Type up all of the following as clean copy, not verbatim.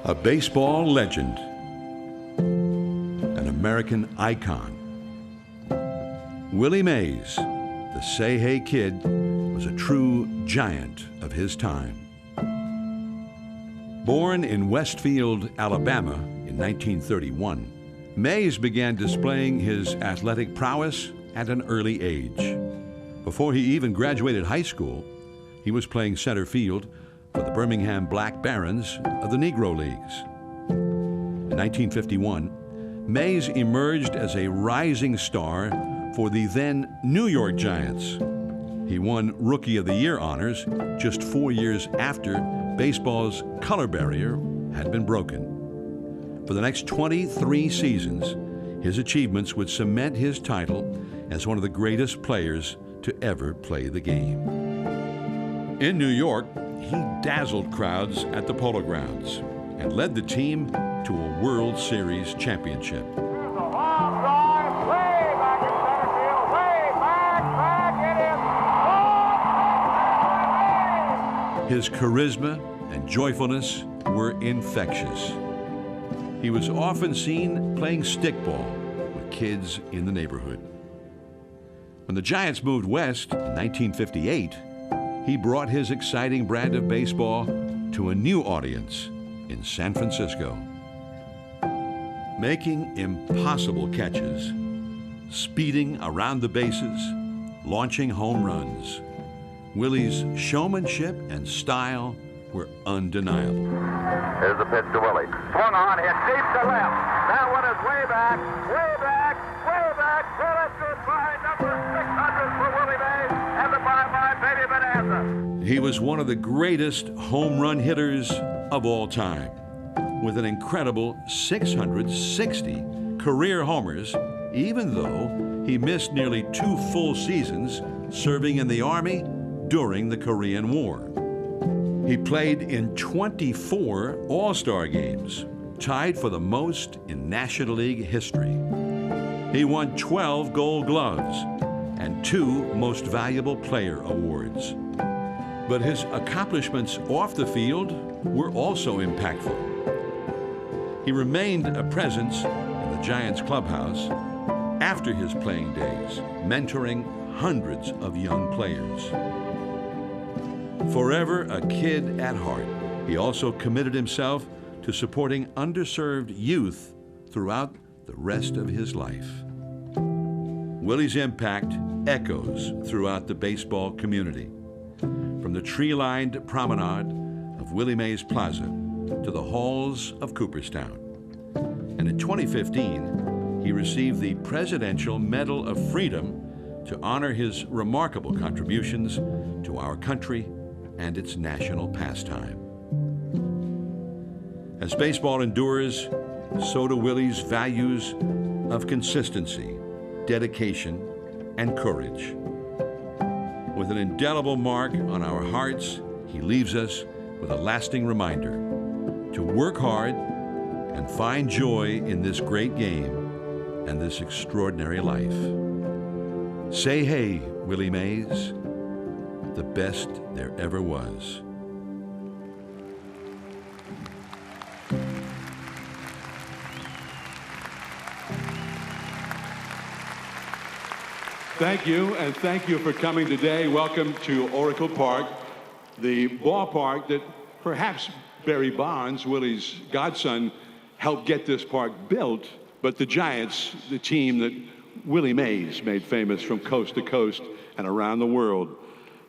A baseball legend, an American icon. Willie Mays, the Say Hey Kid, was a true giant of his time. Born in Westfield, Alabama in 1931, Mays began displaying his athletic prowess at an early age. Before he even graduated high school, he was playing center field for the Birmingham Black Barons of the Negro Leagues. In 1951, Mays emerged as a rising star for the then New York Giants. He won Rookie of the Year honors just 4 years after baseball's color barrier had been broken. For the next 23 seasons, his achievements would cement his title as one of the greatest players to ever play the game. In New York, he dazzled crowds at the Polo Grounds and led the team to a World Series championship. Here's a long drive, way back in center field, way back, it is. His charisma and joyfulness were infectious. He was often seen playing stickball with kids in the neighborhood. When the Giants moved west in 1958, he brought his exciting brand of baseball to a new audience in San Francisco. Making impossible catches, speeding around the bases, launching home runs, Willie's showmanship and style were undeniable. Here's the pitch to Willie. Swung on, hit deep to left. That one is way back, way back, way back. Well, that's goodbye. Number 600 for Willie Mays and the bye-bye Baby Bonanza. He was one of the greatest home run hitters of all time, with an incredible 660 career homers, even though he missed nearly 2 full seasons serving in the Army during the Korean War. He played in 24 All-Star games, tied for the most in National League history. He won 12 Gold Gloves and 2 Most Valuable Player awards. But his accomplishments off the field were also impactful. He remained a presence in the Giants clubhouse after his playing days, mentoring hundreds of young players. Forever a kid at heart, he also committed himself to supporting underserved youth throughout the rest of his life. Willie's impact echoes throughout the baseball community, from the tree-lined promenade of Willie Mays Plaza to the halls of Cooperstown. And in 2015, he received the Presidential Medal of Freedom to honor his remarkable contributions to our country and its national pastime. As baseball endures, so do Willie's values of consistency, dedication, and courage. With an indelible mark on our hearts, he leaves us with a lasting reminder to work hard and find joy in this great game and this extraordinary life. Say hey, Willie Mays, the best there ever was. Thank you, and thank you for coming today. Welcome to Oracle Park, the ballpark that perhaps Barry Bonds, Willie's godson, helped get this park built, but the Giants, the team that Willie Mays made famous from coast to coast and around the world.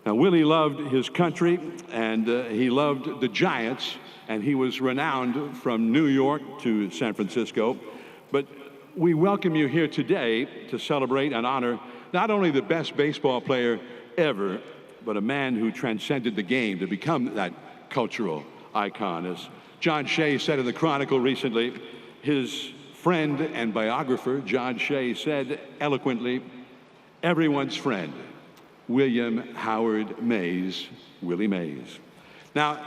Now, Willie loved his country, and he loved the Giants, and he was renowned from New York to San Francisco. But we welcome you here today to celebrate and honor not only the best baseball player ever, but a man who transcended the game to become that cultural icon. As John Shea said in the Chronicle recently, his friend and biographer, John Shea, said eloquently, "Everyone's friend, William Howard Mays, Willie Mays." Now,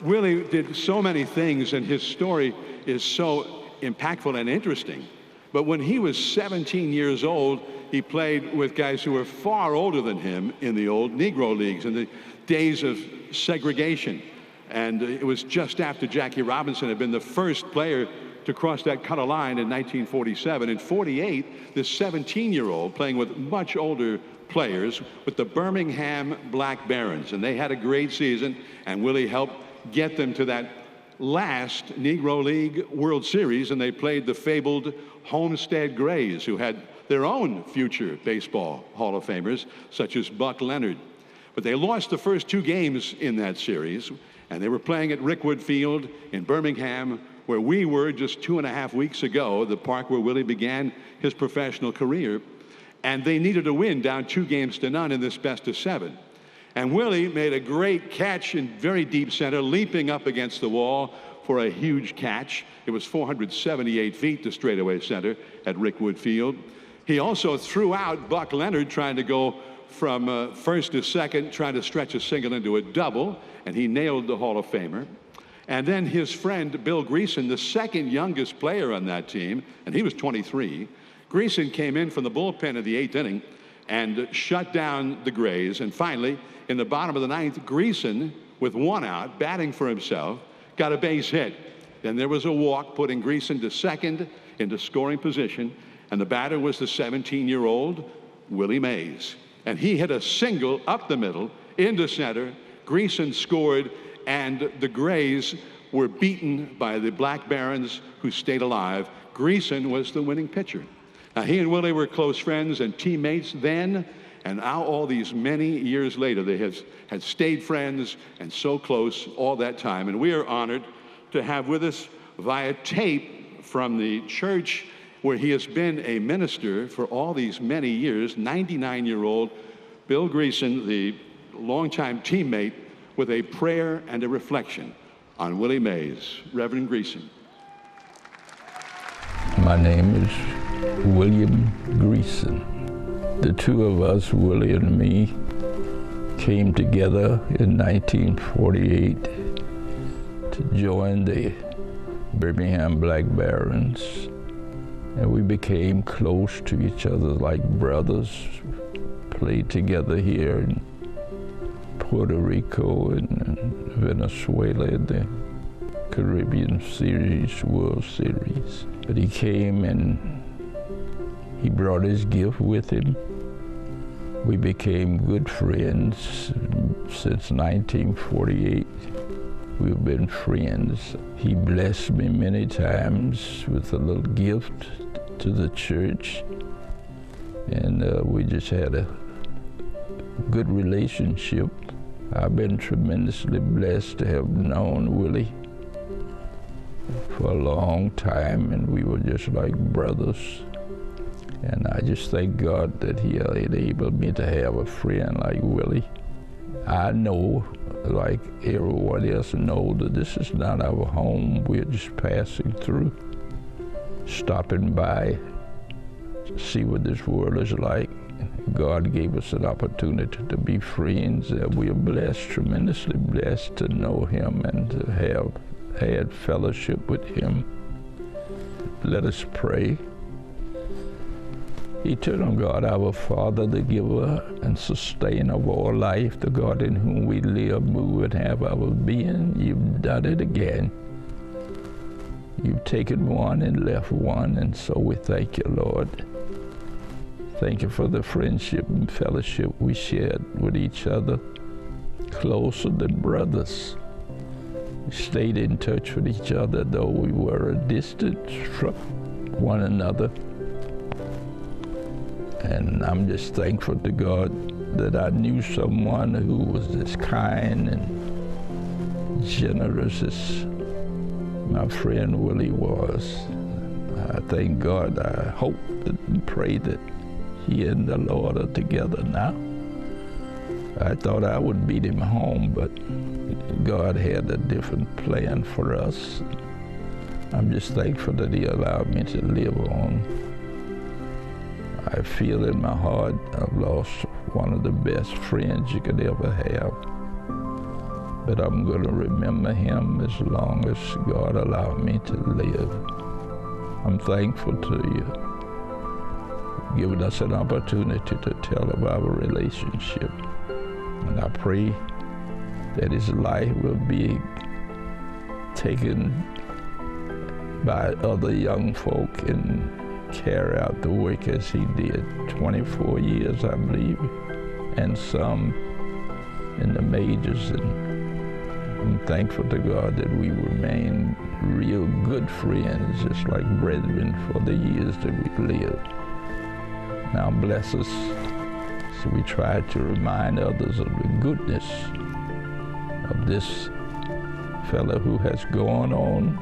Willie did so many things, and his story is so impactful and interesting. But when he was 17 years old, he played with guys who were far older than him in the old Negro Leagues in the days of segregation. And it was just after Jackie Robinson had been the first player to cross that color line in 1947. In 48, this 17-year-old playing with much older players with the Birmingham Black Barons. And they had a great season, and Willie helped get them to that last Negro League World Series, and they played the fabled Homestead Grays, who had their own future baseball Hall of Famers, such as Buck Leonard. But they lost the first 2 games in that series, and they were playing at Rickwood Field in Birmingham, where we were just 2.5 weeks ago, the park where Willie began his professional career. And they needed to win down 2-0 in this best of 7. And Willie made a great catch in very deep center, leaping up against the wall for a huge catch. It was 478 feet to straightaway center at Rickwood Field. He also threw out Buck Leonard, trying to go from first to second, trying to stretch a single into a double, and he nailed the Hall of Famer. And then his friend Bill Greason, the second youngest player on that team, and he was 23. Greason came in from the bullpen in the 8th inning and shut down the Grays. And finally, in the bottom of the 9th, Greason, with 1 out, batting for himself, got a base hit. Then there was a walk, putting Greason to second into scoring position. And the batter was the 17-year-old Willie Mays. And he hit a single up the middle into center. Greason scored, and the Grays were beaten by the Black Barons, who stayed alive. Greason was the winning pitcher. Now, he and Willie were close friends and teammates then, and now all these many years later, they had stayed friends and so close all that time. And we are honored to have with us via tape from the church where he has been a minister for all these many years, 99-year-old Bill Greason, the longtime teammate, with a prayer and a reflection on Willie Mays. Reverend Greason. My name is William Greason. The 2 of us, Willie and me, came together in 1948 to join the Birmingham Black Barons, and we became close to each other like brothers, played together here in Puerto Rico and Venezuela in the Caribbean Series, World Series. But he came and he brought his gift with him. We became good friends since 1948. We've been friends. He blessed me many times with a little gift to the church, and we just had a good relationship. I've been tremendously blessed to have known Willie for a long time, and we were just like brothers. And I just thank God that he enabled me to have a friend like Willie. I know, like everyone else knows, that this is not our home. We're just passing through, stopping by to see what this world is like. God gave us an opportunity to be friends. We are blessed, tremendously blessed, to know him and to have had fellowship with him. Let us pray. Eternal God, our Father, the giver and sustainer of all life, the God in whom we live, move, and have our being, you've done it again. You've taken one and left one, and so we thank you, Lord. Thank you for the friendship and fellowship we shared with each other, closer than brothers. We stayed in touch with each other, though we were a distance from one another. And I'm just thankful to God that I knew someone who was as kind and generous as my friend Willie was. I thank God. I hope and pray that he and the Lord are together now. I thought I would beat him home, but God had a different plan for us. I'm just thankful that he allowed me to live on. I feel in my heart I've lost one of the best friends you could ever have. But I'm going to remember him as long as God allowed me to live. I'm thankful to you, giving us an opportunity to tell of our relationship. And I pray that his life will be taken by other young folk and carry out the work as he did. 24 years, I believe, and some in the majors. And I'm thankful to God that we remain real good friends, just like brethren, for the years that we lived. Now bless us, so we try to remind others of the goodness of this fellow who has gone on,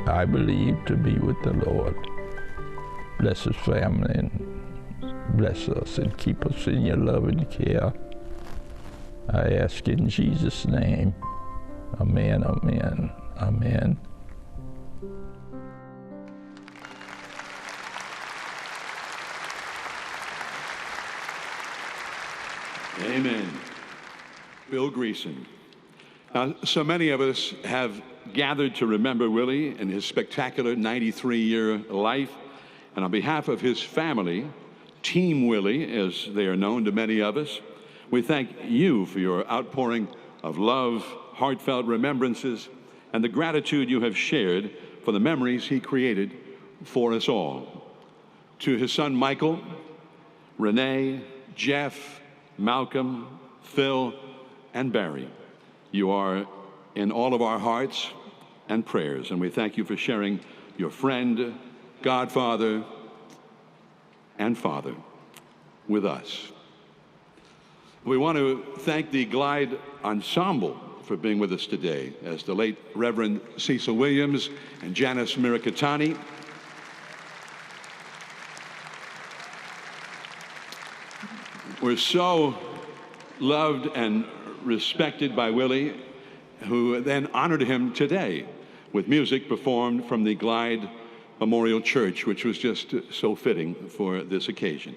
I believe, to be with the Lord. Bless his family and bless us and keep us in your love and care. I ask in Jesus' name. Amen, amen, amen. Amen. Bill Greason. Now, so many of us have gathered to remember Willie and his spectacular 93-year life. And on behalf of his family, Team Willie, as they are known to many of us, we thank you for your outpouring of love, heartfelt remembrances, and the gratitude you have shared for the memories he created for us all. To his son Michael, Renee, Jeff, Malcolm, Phil, and Barry, you are in all of our hearts and prayers, and we thank you for sharing your friend, godfather, and father with us. We want to thank the Glide Ensemble for being with us today, as the late Reverend Cecil Williams and Janice Mirikitani were so loved and respected by Willie, who then honored him today with music performed from the Glide Memorial Church, which was just so fitting for this occasion.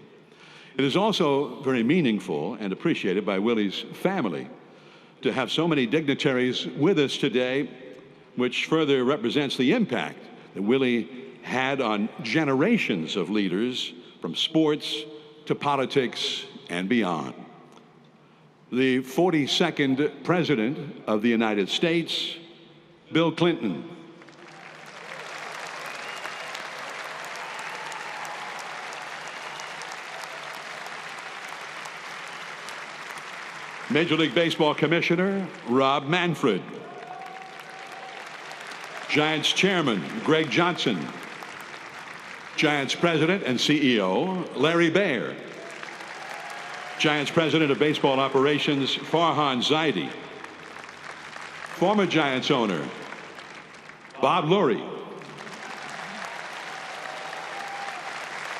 It is also very meaningful and appreciated by Willie's family to have so many dignitaries with us today, which further represents the impact that Willie had on generations of leaders from sports to politics and beyond. The 42nd President of the United States, Bill Clinton. Major League Baseball Commissioner Rob Manfred. Giants Chairman Greg Johnson. Giants President and CEO Larry Baer. Giants President of Baseball Operations Farhan Zaidi. Former Giants owner Bob Lurie.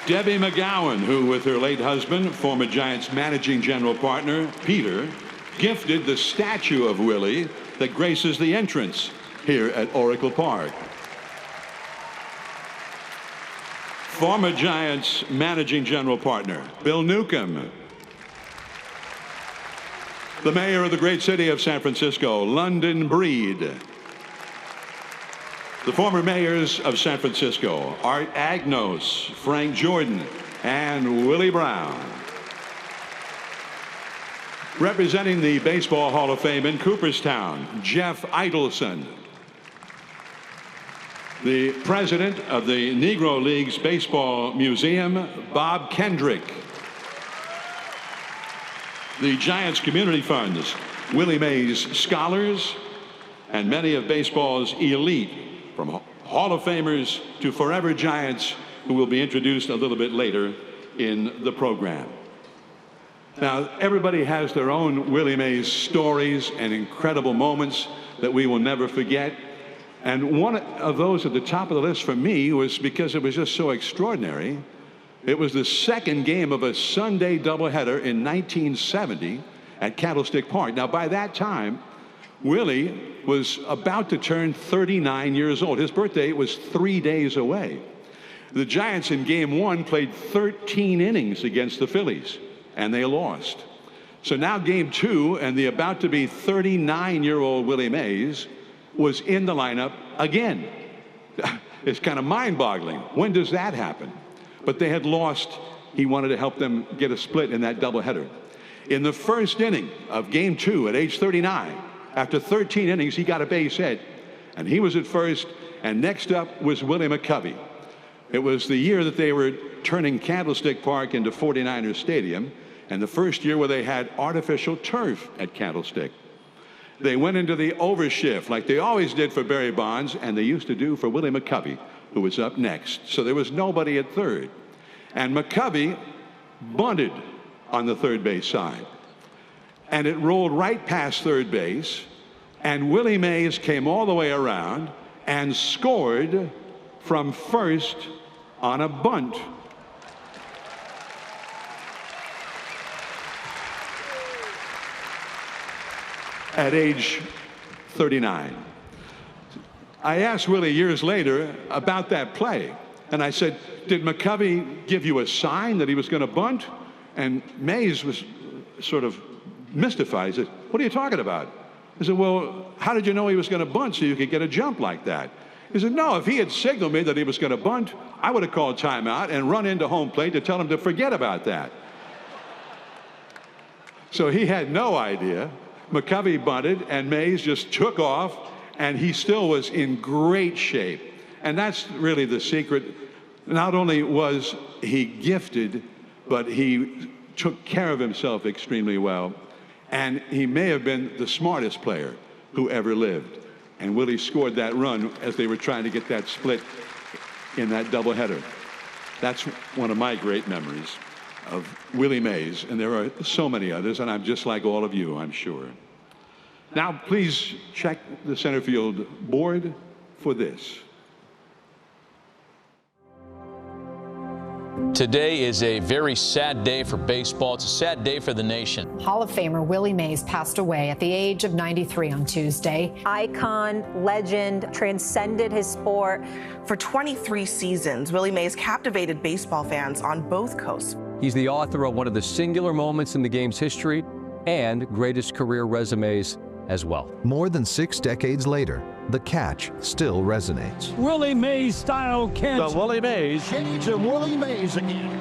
Debbie McGowan, who with her late husband, former Giants managing general partner Peter, gifted the statue of Willie that graces the entrance here at Oracle Park. Former Giants managing general partner Bill Newcomb. The mayor of the great city of San Francisco, London Breed. The former mayors of San Francisco, Art Agnos, Frank Jordan, and Willie Brown. Representing the Baseball Hall of Fame in Cooperstown, Jeff Idelson. The president of the Negro Leagues Baseball Museum, Bob Kendrick. The Giants Community Funds, Willie Mays Scholars, and many of baseball's elite, from Hall of Famers to forever Giants, who will be introduced a little bit later in the program. Now, everybody has their own Willie Mays stories and incredible moments that we will never forget. And one of those at the top of the list for me was because it was just so extraordinary. It was the second game of a Sunday doubleheader in 1970 at Candlestick Park. Now, by that time, Willie was about to turn 39 years old. His birthday was 3 days away. The Giants in Game 1 played 13 innings against the Phillies, and they lost. So now Game 2, and the about-to-be 39-year-old Willie Mays was in the lineup again. It's kind of mind-boggling. When does that happen? But they had lost. He wanted to help them get a split in that doubleheader. In the first inning of Game 2 at age 39, After 13 innings, he got a base hit, and he was at first, and next up was Willie McCovey. It was the year that they were turning Candlestick Park into 49ers Stadium, and the first year where they had artificial turf at Candlestick. They went into the overshift like they always did for Barry Bonds, and they used to do for Willie McCovey, who was up next. So there was nobody at third. And McCovey bunted on the third base side. And it rolled right past third base, and Willie Mays came all the way around and scored from first on a bunt. At age 39. I asked Willie years later about that play, and I said, did McCovey give you a sign that he was going to bunt? And Mays was sort of mystified. He said, what are you talking about? I said, well, how did you know he was going to bunt so you could get a jump like that? He said, no, if he had signaled me that he was going to bunt, I would have called timeout and run into home plate to tell him to forget about that. So he had no idea. McCovey bunted, and Mays just took off, and he still was in great shape. And that's really the secret. Not only was he gifted, but he took care of himself extremely well. And he may have been the smartest player who ever lived. And Willie scored that run as they were trying to get that split in that doubleheader. That's one of my great memories of Willie Mays, and there are so many others, and I'm just like all of you, I'm sure. Now, please check the center field board for this. Today is a very sad day for baseball. It's a sad day for the nation. Hall of Famer Willie Mays passed away at the age of 93 on Tuesday. Icon, legend, transcended his sport. For 23 seasons, Willie Mays captivated baseball fans on both coasts. He's the author of one of the singular moments in the game's history and greatest career resumes as well. More than 6 decades later, the catch still resonates. Willie Mays style catch. The Willie Mays. Cage of Willie Mays again.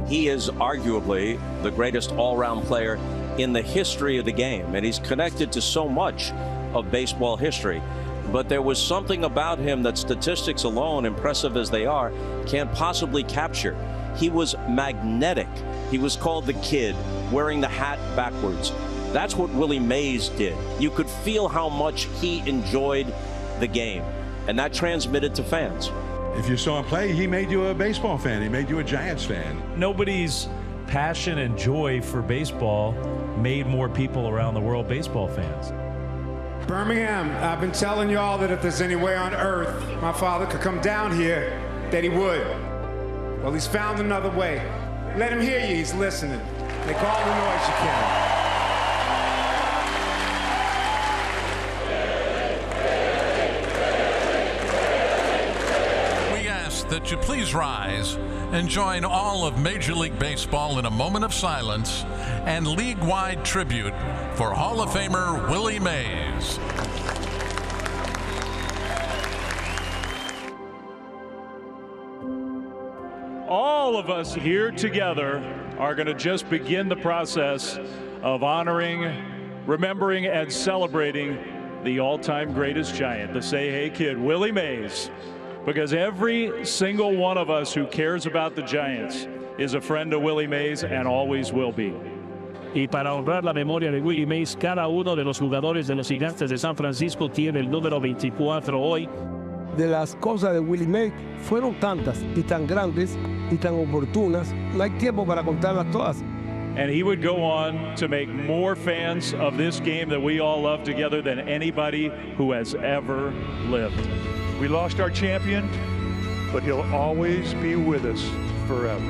He is arguably the greatest all-round player in the history of the game, and he's connected to so much of baseball history. But there was something about him that statistics alone, impressive as they are, can't possibly capture. He was magnetic. He was called the Kid, wearing the hat backwards. That's what Willie Mays did. You could feel how much he enjoyed the game, and that transmitted to fans. If you saw him play, he made you a baseball fan. He made you a Giants fan. Nobody's passion and joy for baseball made more people around the world baseball fans. Birmingham, I've been telling y'all that if there's any way on earth my father could come down here, that he would. Well, he's found another way. Let him hear you, he's listening. Make all the noise you can. That you please rise and join all of Major League Baseball in a moment of silence and league-wide tribute for Hall of Famer Willie Mays. All of us here together are going to just begin the process of honoring, remembering, and celebrating the all-time greatest Giant, the Say Hey Kid, Willie Mays. Because every single one of us who cares about the Giants is a friend of Willie Mays and always will be. Y para honrar la memoria de Willie Mays, cada uno de los jugadores de los Gigantes de San Francisco tiene el número 24 hoy. De las cosas de Willie Mays fueron tantas y tan grandes y tan oportunas, no hay tiempo para contarlas todas. And he would go on to make more fans of this game that we all love together than anybody who has ever lived. We lost our champion, but he'll always be with us forever.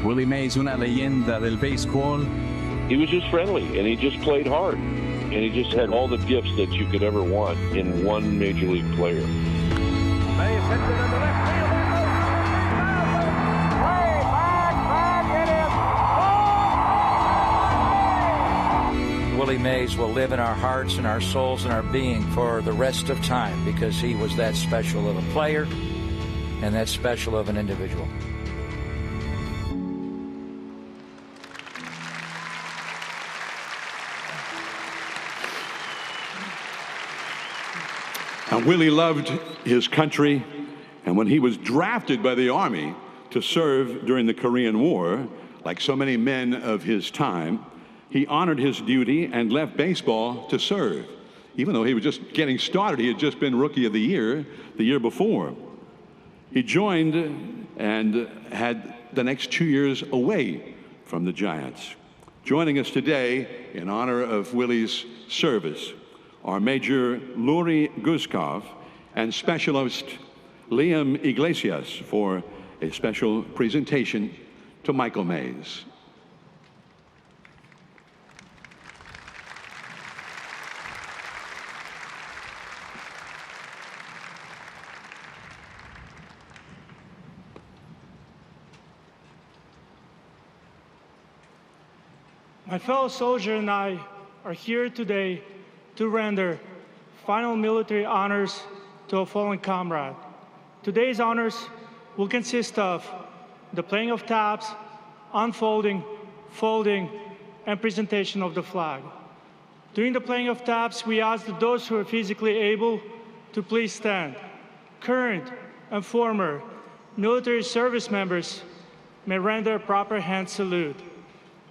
Willie Mays, una leyenda del béisbol. He was just friendly, and he just played hard. And he just had all the gifts that you could ever want in one Major League player. Mays hits it in the left field. Way back, it is. Willie Mays will live in our hearts and our souls and our being for the rest of time because he was that special of a player and that special of an individual. Now, Willie loved his country, and when he was drafted by the Army to serve during the Korean War, like so many men of his time, he honored his duty and left baseball to serve. Even though he was just getting started, he had just been Rookie of the year before. He joined and had the next 2 years away from the Giants. Joining us today in honor of Willie's service are Major Luri Guzkov and Specialist Liam Iglesias for a special presentation to Michael Mays. My fellow soldier and I are here today to render final military honors to a fallen comrade. Today's honors will consist of the playing of taps, unfolding, folding, and presentation of the flag. During the playing of taps, we ask that those who are physically able to please stand. Current and former military service members may render a proper hand salute.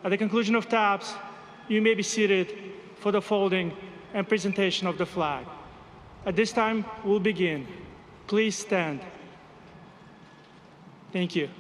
At the conclusion of taps, you may be seated for the folding and presentation of the flag. At this time, we'll begin. Please stand. Thank you.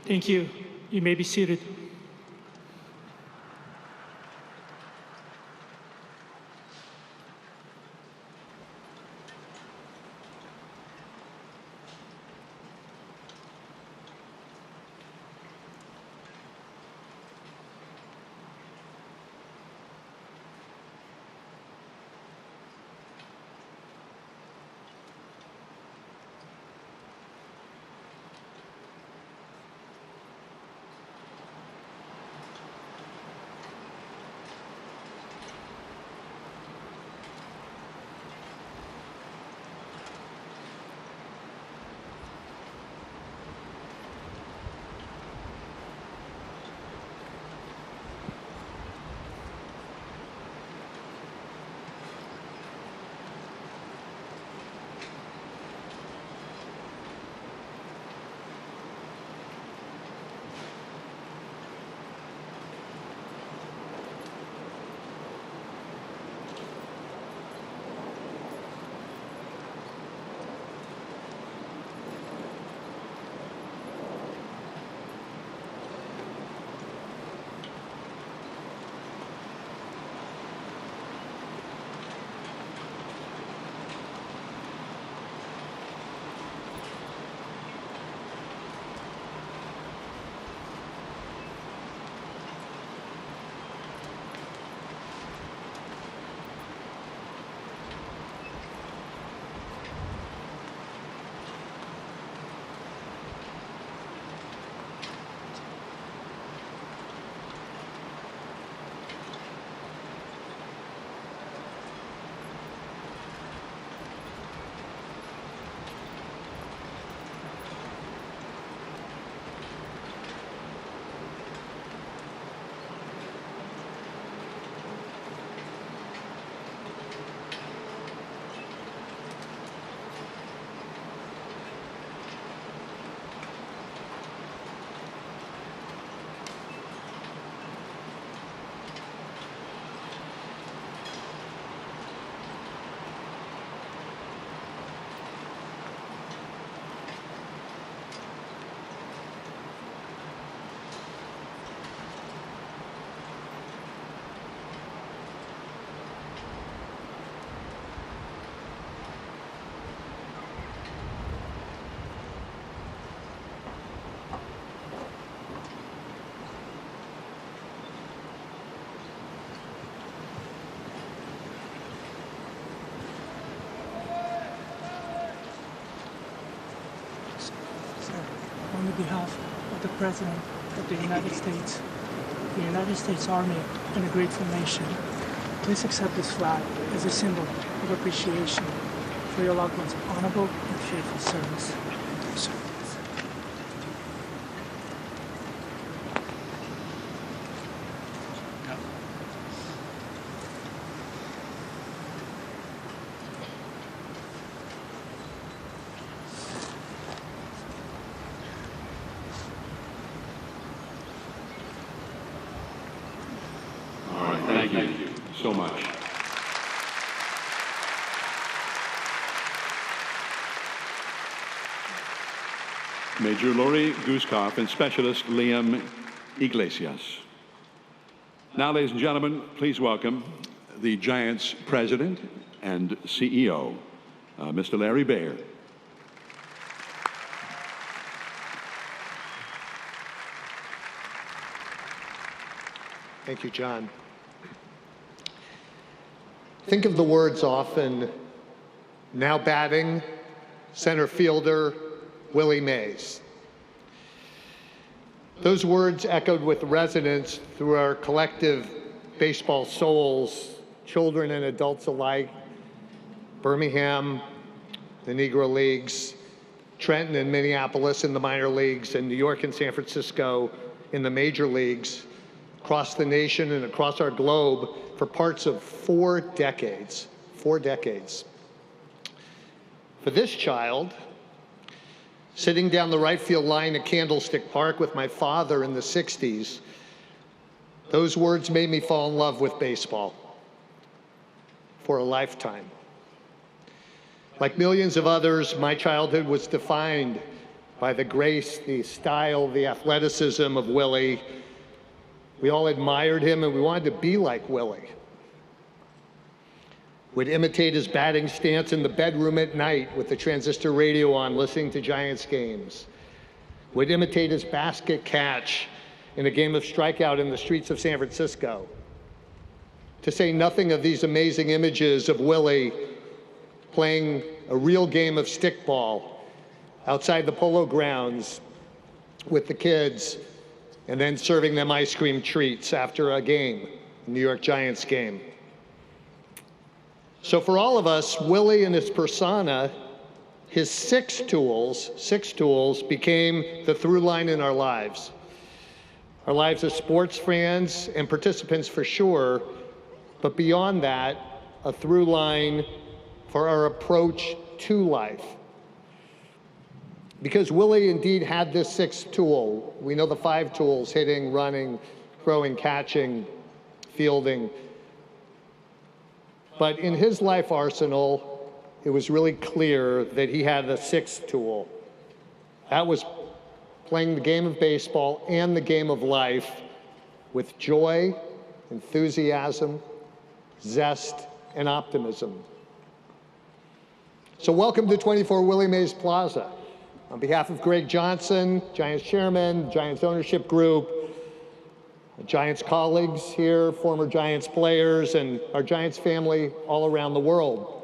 Thank you. You may be seated. behalf of the President of the United States, the United States Army, and a grateful nation, please accept this flag as a symbol of appreciation for your loved one's honorable and faithful service. Thank you, sir. Thank you so much. Major Lori Guskoff and Specialist Liam Iglesias. Now, ladies and gentlemen, please welcome the Giants President and CEO, Mr. Larry Baer. Thank you, John. Think of the words often, now batting, center fielder, Willie Mays. Those words echoed with resonance through our collective baseball souls, children and adults alike, Birmingham, the Negro Leagues, Trenton and Minneapolis in the minor leagues, and New York and San Francisco in the major leagues, across the nation and across our globe for parts of 4 decades. 4 decades. For this child, sitting down the right field line at Candlestick Park with my father in the 60s, those words made me fall in love with baseball for a lifetime. Like millions of others, my childhood was defined by the grace, the style, the athleticism of Willie. We all admired him and we wanted to be like Willie. Would imitate his batting stance in the bedroom at night with the transistor radio on, listening to Giants games. Would imitate his basket catch in a game of strikeout in the streets of San Francisco. To say nothing of these amazing images of Willie playing a real game of stickball outside the Polo Grounds with the kids, and then serving them ice cream treats after a game, a New York Giants game. So for all of us, Willie and his persona, his six tools became the through line in our lives. Our lives as sports fans and participants for sure, but beyond that, a through line for our approach to life. Because Willie indeed had this sixth tool. We know the 5 tools: hitting, running, throwing, catching, fielding. But in his life arsenal, it was really clear that he had a 6th tool. That was playing the game of baseball and the game of life with joy, enthusiasm, zest, and optimism. So welcome to 24 Willie Mays Plaza. On behalf of Greg Johnson, Giants chairman, Giants ownership group, Giants colleagues here, former Giants players, and our Giants family all around the world.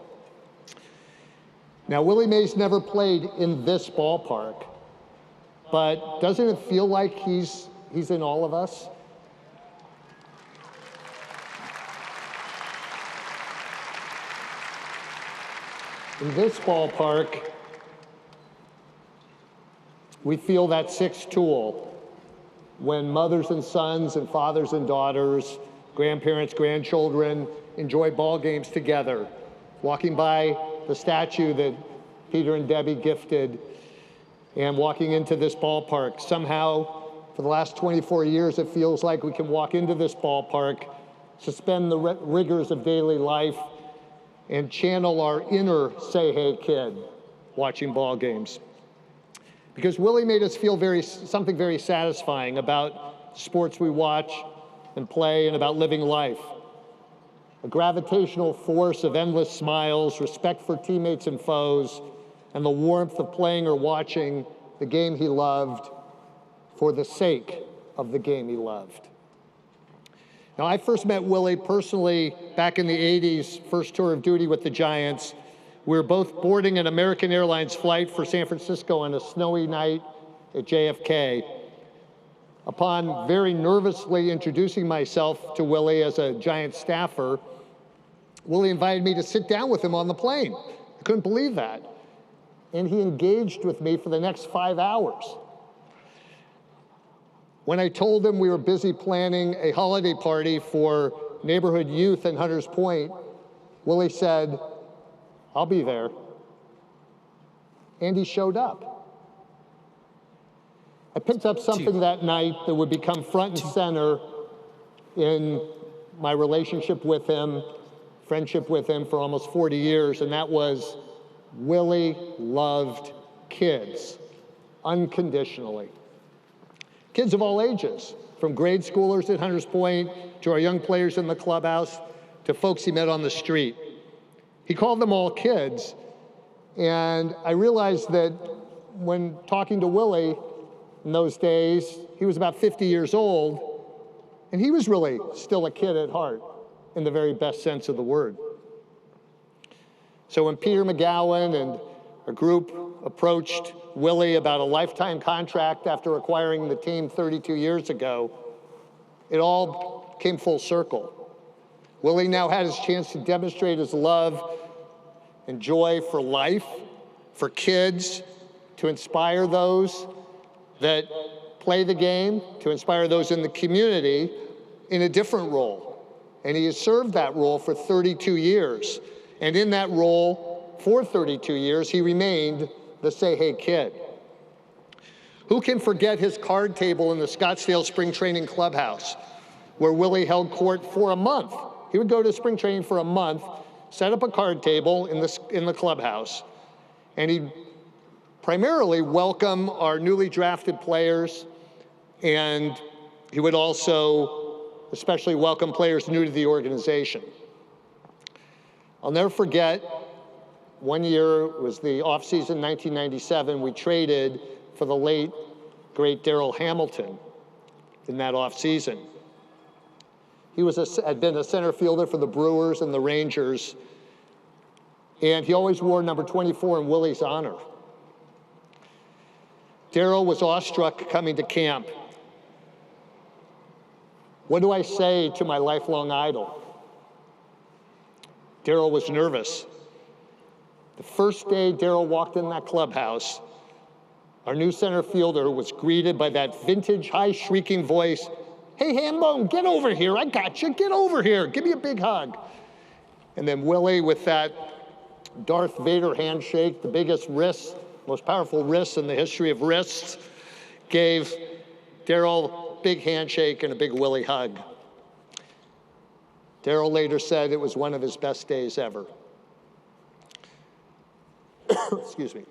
Now, Willie Mays never played in this ballpark, but doesn't it feel like he's in all of us? In this ballpark, we feel that 6th tool when mothers and sons and fathers and daughters, grandparents, grandchildren enjoy ball games together, walking by the statue that Peter and Debbie gifted and walking into this ballpark. Somehow, for the last 24 years, it feels like we can walk into this ballpark, suspend the rigors of daily life, and channel our inner say hey kid watching ball games. Because Willie made us feel something very satisfying about sports we watch and play and about living life. A gravitational force of endless smiles, respect for teammates and foes, and the warmth of playing or watching the game he loved for the sake of the game he loved. Now, I first met Willie personally back in the 80s, first tour of duty with the Giants. We were both boarding an American Airlines flight for San Francisco on a snowy night at JFK. Upon very nervously introducing myself to Willie as a Giant staffer, Willie invited me to sit down with him on the plane. I couldn't believe that. And he engaged with me for the next 5 hours. When I told him we were busy planning a holiday party for neighborhood youth in Hunters Point, Willie said, "I'll be there." And he showed up. I picked up something that night that would become front and center in my relationship with him, friendship with him for almost 40 years, and that was Willie loved kids unconditionally. Kids of all ages, from grade schoolers at Hunters Point to our young players in the clubhouse to folks he met on the street. He called them all kids, and I realized that when talking to Willie in those days, he was about 50 years old, and he was really still a kid at heart in the very best sense of the word. So when Peter McGowan and a group approached Willie about a lifetime contract after acquiring the team 32 years ago, it all came full circle. Willie now had his chance to demonstrate his love and joy for life, for kids, to inspire those that play the game, to inspire those in the community in a different role. And he has served that role for 32 years. And in that role for 32 years, he remained the Say Hey Kid. Who can forget his card table in the Scottsdale Spring Training Clubhouse, where Willie held court for a month? He would go to spring training for a month, set up a card table in the clubhouse, and he'd primarily welcome our newly drafted players, and he would also especially welcome players new to the organization. I'll never forget, one year, it was the offseason 1997, we traded for the late, great Darrell Hamilton in that offseason. He had been a center fielder for the Brewers and the Rangers, and he always wore number 24 in Willie's honor. Darrell was awestruck coming to camp. What do I say to my lifelong idol? Darrell was nervous. The first day Darrell walked in that clubhouse, our new center fielder was greeted by that vintage high shrieking voice, "Hey, Hambone, get over here, I got you, get over here, give me a big hug." And then Willie, with that Darth Vader handshake, the biggest wrist, most powerful wrists in the history of wrists, gave Darrell a big handshake and a big Willie hug. Darrell later said it was one of his best days ever. Excuse me.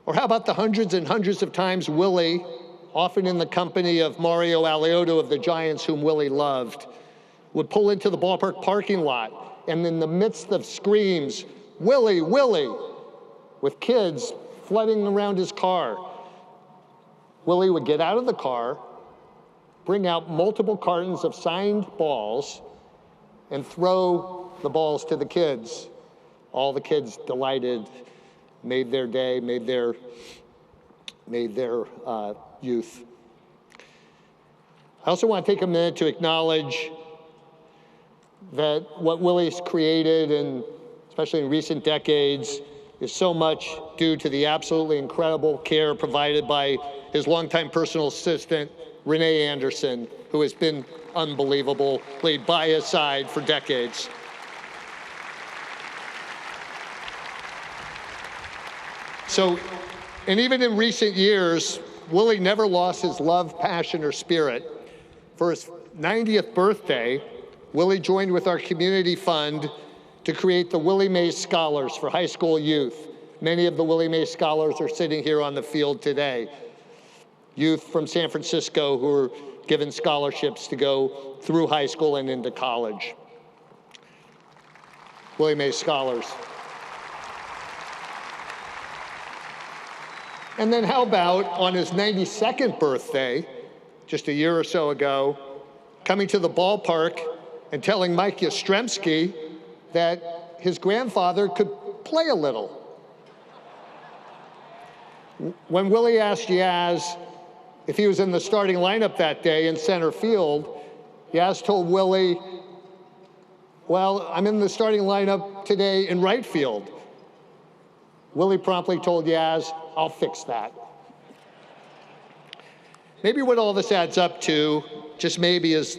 Or how about the hundreds and hundreds of times Willie, often in the company of Mario Alioto of the Giants, whom Willie loved, would pull into the ballpark parking lot, and in the midst of screams, "Willie, Willie," with kids flooding around his car, Willie would get out of the car, bring out multiple cartons of signed balls, and throw the balls to the kids. All the kids delighted, made their day, made their youth. I also want to take a minute to acknowledge that what Willie's created, and especially in recent decades, is so much due to the absolutely incredible care provided by his longtime personal assistant, Renee Anderson, who has been unbelievably by his side for decades. So, and even in recent years, Willie never lost his love, passion, or spirit. For his 90th birthday, Willie joined with our community fund to create the Willie Mays Scholars for high school youth. Many of the Willie Mays Scholars are sitting here on the field today. Youth from San Francisco who are given scholarships to go through high school and into college. Willie Mays Scholars. And then how about on his 92nd birthday, just a year or so ago, coming to the ballpark and telling Mike Yastrzemski that his grandfather could play a little. When Willie asked Yaz if he was in the starting lineup that day in center field, Yaz told Willie, "Well, I'm in the starting lineup today in right field." Willie promptly told Yaz, "I'll fix that." Maybe what all this adds up to, just maybe, is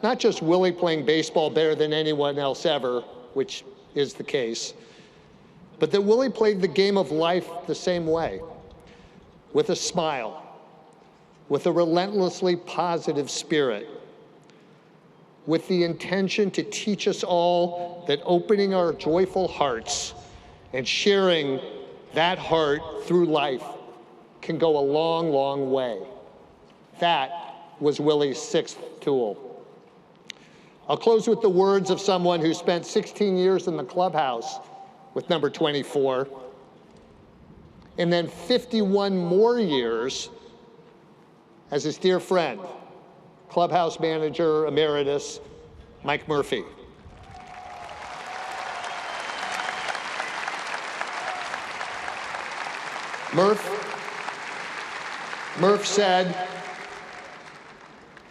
not just Willie playing baseball better than anyone else ever, which is the case, but that Willie played the game of life the same way, with a smile, with a relentlessly positive spirit, with the intention to teach us all that opening our joyful hearts and sharing that heart through life can go a long, long way. That was Willie's sixth tool. I'll close with the words of someone who spent 16 years in the clubhouse with number 24, and then 51 more years as his dear friend, clubhouse manager emeritus, Mike Murphy. Murph said,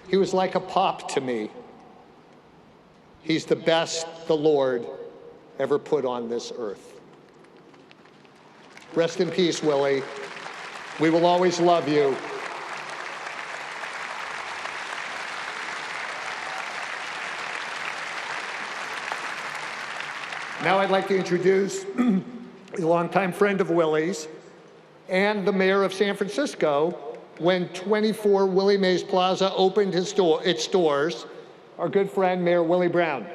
"He was like a pop to me. He's the best the Lord ever put on this earth." Rest in peace, Willie. We will always love you. Now I'd like to introduce a longtime friend of Willie's and the mayor of San Francisco when 24 Willie Mays Plaza opened its doors, our good friend, Mayor Willie Brown.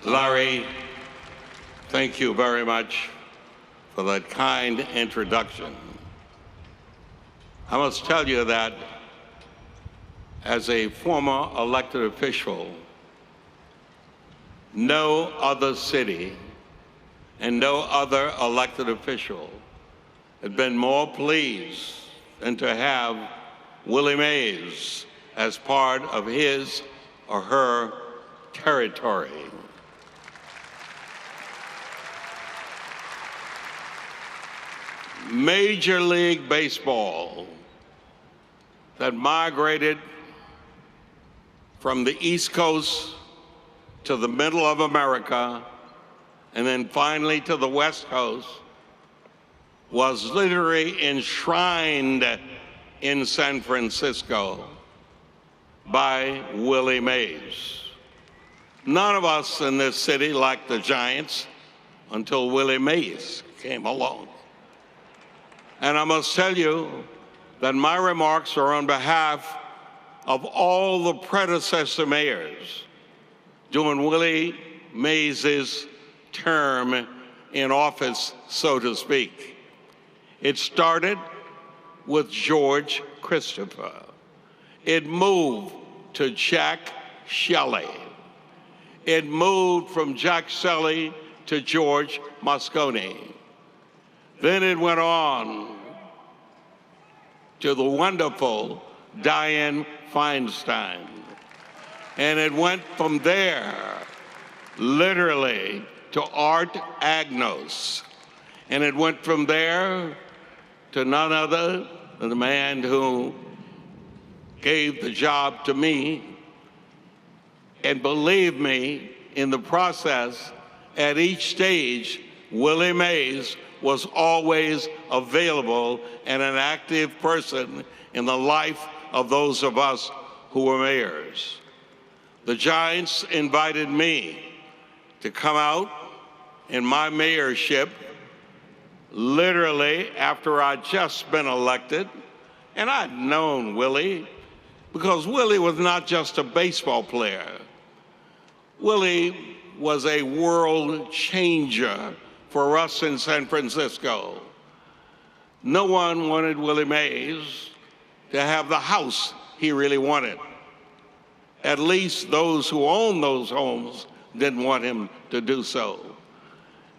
Larry, thank you very much for that kind introduction. I must tell you that as a former elected official, no other city and no other elected official had been more pleased than to have Willie Mays as part of his or her territory. Major League Baseball that migrated from the East Coast to the middle of America and then finally to the West Coast was literally enshrined in San Francisco by Willie Mays. None of us in this city liked the Giants until Willie Mays came along. And I must tell you that my remarks are on behalf of all the predecessor mayors during Willie Mays' term in office, so to speak. It started with George Christopher. It moved to Jack Shelley. It moved from Jack Shelley to George Moscone. Then it went on to the wonderful Dianne Feinstein. And it went from there, literally, to Art Agnos. And it went from there to none other than the man who gave the job to me. And believe me, in the process, at each stage, Willie Mays was always available and an active person in the life of those of us who were mayors. The Giants invited me to come out in my mayorship literally after I'd just been elected, and I'd known Willie because Willie was not just a baseball player. Willie was a world changer for us in San Francisco. No one wanted Willie Mays to have the house he really wanted. at least those who owned those homes didn't want him to do so.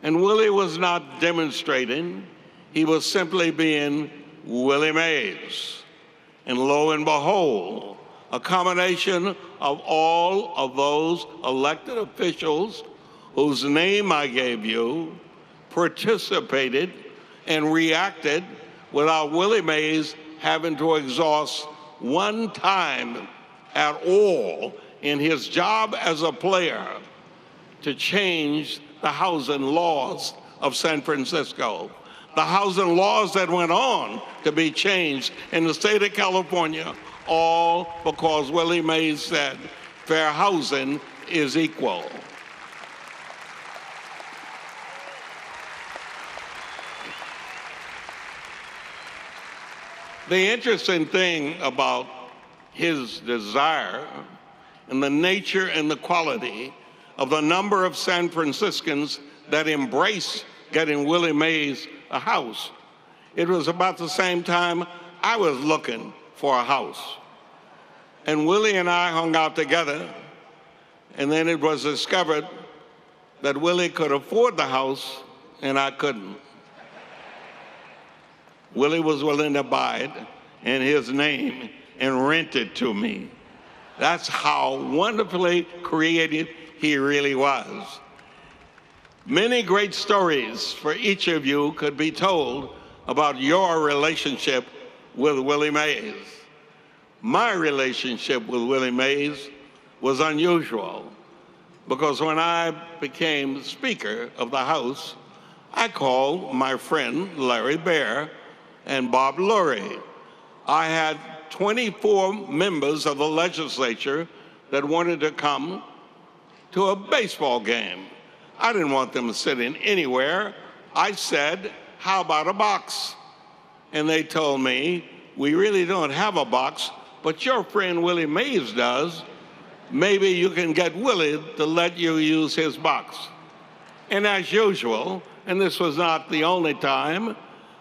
And Willie was not demonstrating. He was simply being Willie Mays. And lo and behold, a combination of all of those elected officials whose name I gave you participated and reacted without Willie Mays having to exhaust one time at all in his job as a player to change the housing laws of San Francisco. The housing laws that went on to be changed in the state of California, all because Willie Mays said fair housing is equal. The interesting thing about his desire and the nature and the quality of the number of San Franciscans that embraced getting Willie Mays a house, it was about the same time I was looking for a house. And Willie and I hung out together, and then it was discovered that Willie could afford the house and I couldn't. Willie was willing to buy it in his name and rent it to me. That's how wonderfully creative he really was. Many great stories for each of you could be told about your relationship with Willie Mays. My relationship with Willie Mays was unusual because when I became Speaker of the House, I called my friend Larry Baer and Bob Lurie. I had 24 members of the legislature that wanted to come to a baseball game. I didn't want them sitting anywhere. I said, how about a box? And they told me, we really don't have a box, but your friend Willie Mays does. Maybe you can get Willie to let you use his box. And as usual, and this was not the only time,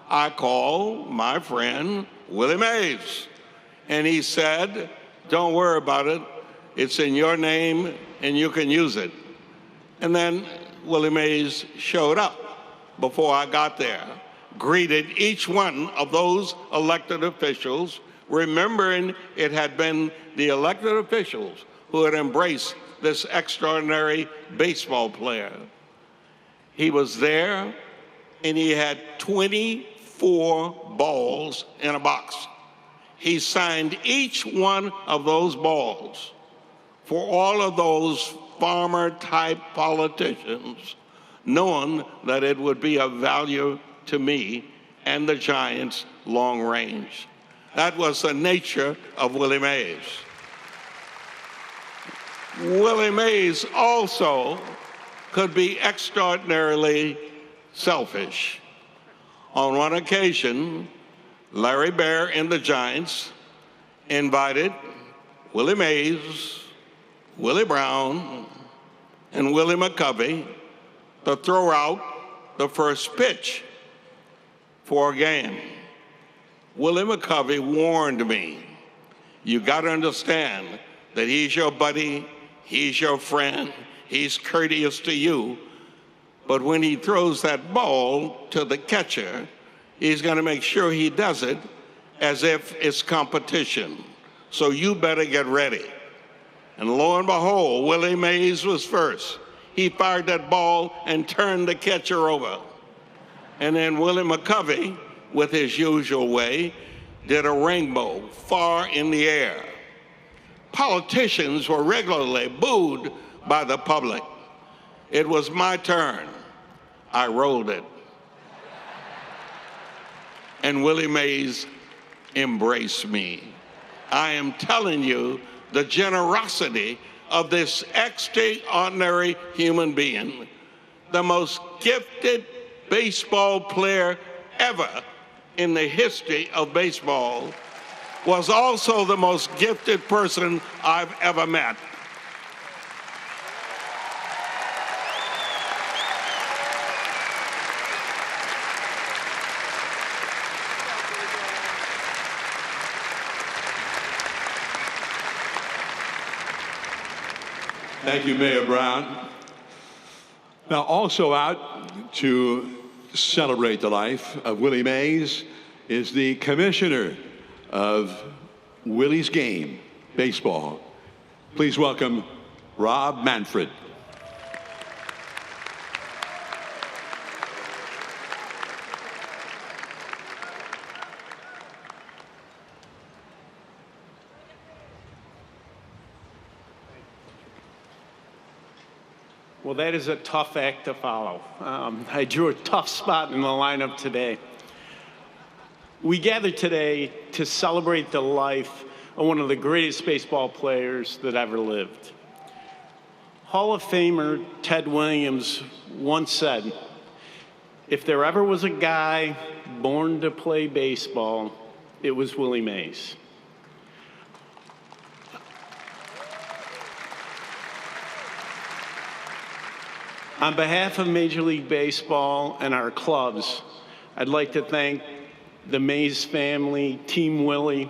I called my friend Willie Mays. And he said, don't worry about it. It's in your name and you can use it. And then Willie Mays showed up before I got there, greeted each one of those elected officials, remembering it had been the elected officials who had embraced this extraordinary baseball player. He was there and he had 24 balls in a box. He signed each one of those balls for all of those farmer-type politicians, knowing that it would be of value to me and the Giants long range. That was the nature of Willie Mays. Willie Mays also could be extraordinarily selfish. On one occasion, Larry Baer and the Giants invited Willie Mays, Willie Brown, and Willie McCovey to throw out the first pitch for a game. Willie McCovey warned me, you got to understand that he's your buddy, he's your friend, he's courteous to you, but when he throws that ball to the catcher, he's going to make sure he does it as if it's competition. So you better get ready. And lo and behold, Willie Mays was first. He fired that ball and turned the catcher over. And then Willie McCovey, with his usual way, did a rainbow far in the air. Politicians were regularly booed by the public. It was my turn. I rolled it. And Willie Mays embraced me. I am telling you, the generosity of this extraordinary human being, the most gifted baseball player ever in the history of baseball, was also the most gifted person I've ever met. Thank you, Mayor Brown. Now, also out to celebrate the life of Willie Mays is the commissioner of Willie's Game, baseball. Please welcome Rob Manfred. Well, that is a tough act to follow. I drew a tough spot in the lineup today. We gathered today to celebrate the life of one of the greatest baseball players that ever lived. Hall of Famer Ted Williams once said, "If there ever was a guy born to play baseball, it was Willie Mays." On behalf of Major League Baseball and our clubs, I'd like to thank the Mays family, Team Willie,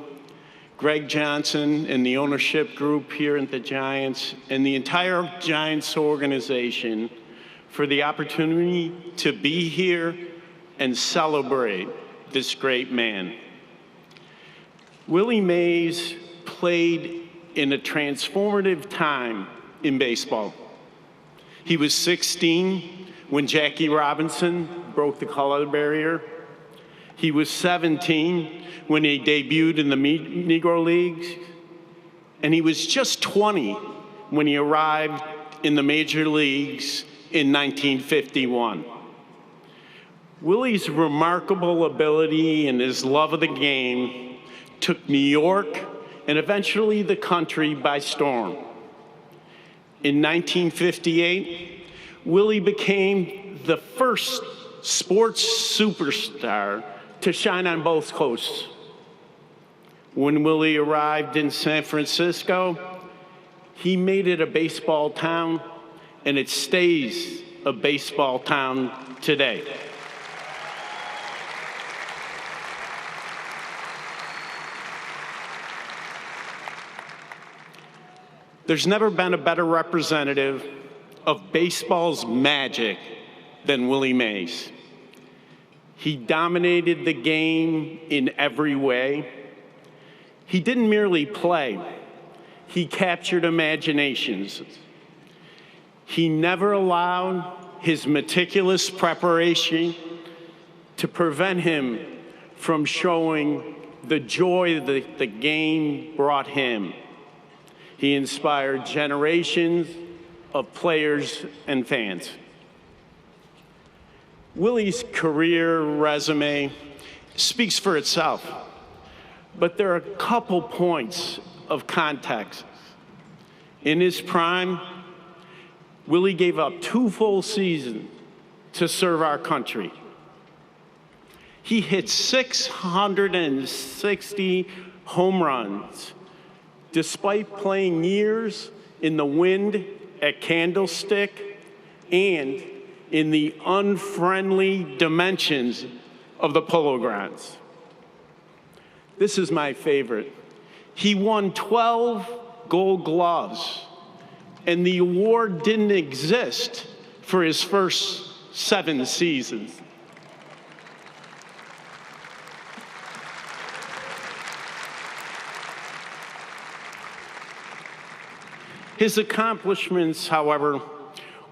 Greg Johnson, and the ownership group here at the Giants, and the entire Giants organization for the opportunity to be here and celebrate this great man. Willie Mays played in a transformative time in baseball. He was 16 when Jackie Robinson broke the color barrier. He was 17 when he debuted in the Negro Leagues. And he was just 20 when he arrived in the major leagues in 1951. Willie's remarkable ability and his love of the game took New York and eventually the country by storm. In 1958, Willie became the first sports superstar to shine on both coasts. When Willie arrived in San Francisco, he made it a baseball town, and it stays a baseball town today. There's never been a better representative of baseball's magic than Willie Mays. He dominated the game in every way. He didn't merely play, he captured imaginations. He never allowed his meticulous preparation to prevent him from showing the joy that the game brought him. He inspired generations of players and fans. Willie's career resume speaks for itself, but there are a couple points of context. In his prime, Willie gave up 2 full seasons to serve our country. He hit 660 home runs, despite playing years in the wind at Candlestick and in the unfriendly dimensions of the Polo Grounds. This is my favorite. He won 12 Gold Gloves, and the award didn't exist for his first 7 seasons. His accomplishments, however,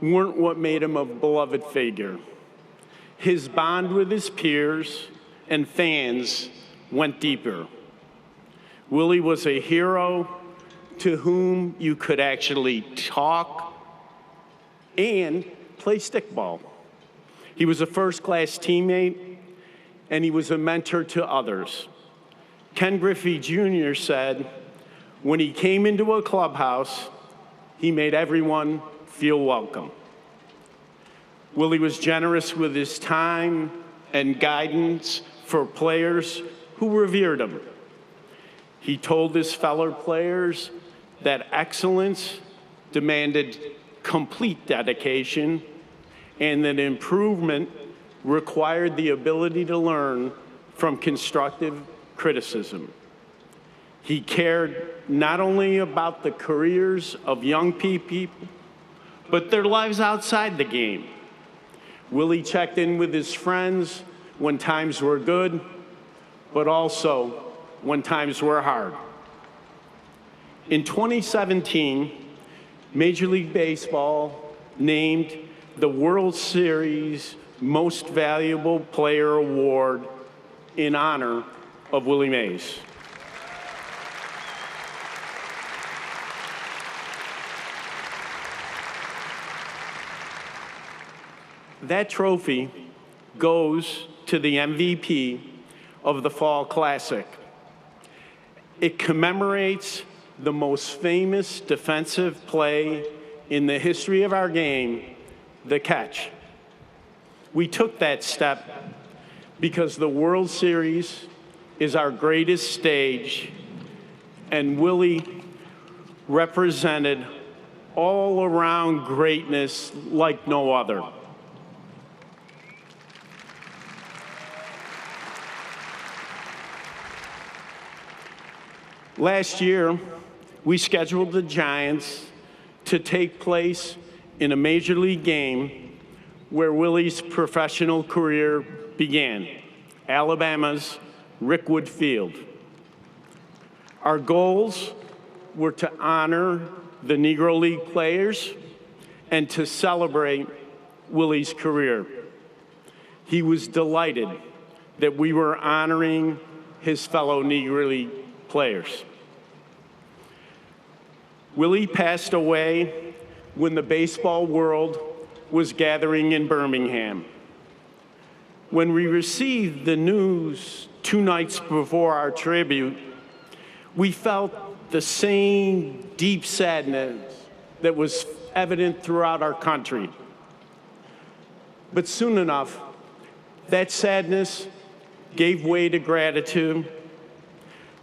weren't what made him a beloved figure. His bond with his peers and fans went deeper. Willie was a hero to whom you could actually talk and play stickball. He was a first-class teammate, and he was a mentor to others. Ken Griffey Jr. said, when he came into a clubhouse, he made everyone feel welcome. Willie was generous with his time and guidance for players who revered him. He told his fellow players that excellence demanded complete dedication and that improvement required the ability to learn from constructive criticism. He cared not only about the careers of young people, but their lives outside the game. Willie checked in with his friends when times were good, but also when times were hard. In 2017, Major League Baseball named the World Series Most Valuable Player Award in honor of Willie Mays. That trophy goes to the MVP of the Fall Classic. It commemorates the most famous defensive play in the history of our game, the catch. We took that step because the World Series is our greatest stage, and Willie represented all-around greatness like no other. Last year, we scheduled the Giants to take place in a Major League game where Willie's professional career began, Alabama's Rickwood Field. Our goals were to honor the Negro League players and to celebrate Willie's career. He was delighted that we were honoring his fellow Negro League players. Willie passed away when the baseball world was gathering in Birmingham. When we received the news 2 nights before our tribute, we felt the same deep sadness that was evident throughout our country. But soon enough, that sadness gave way to gratitude.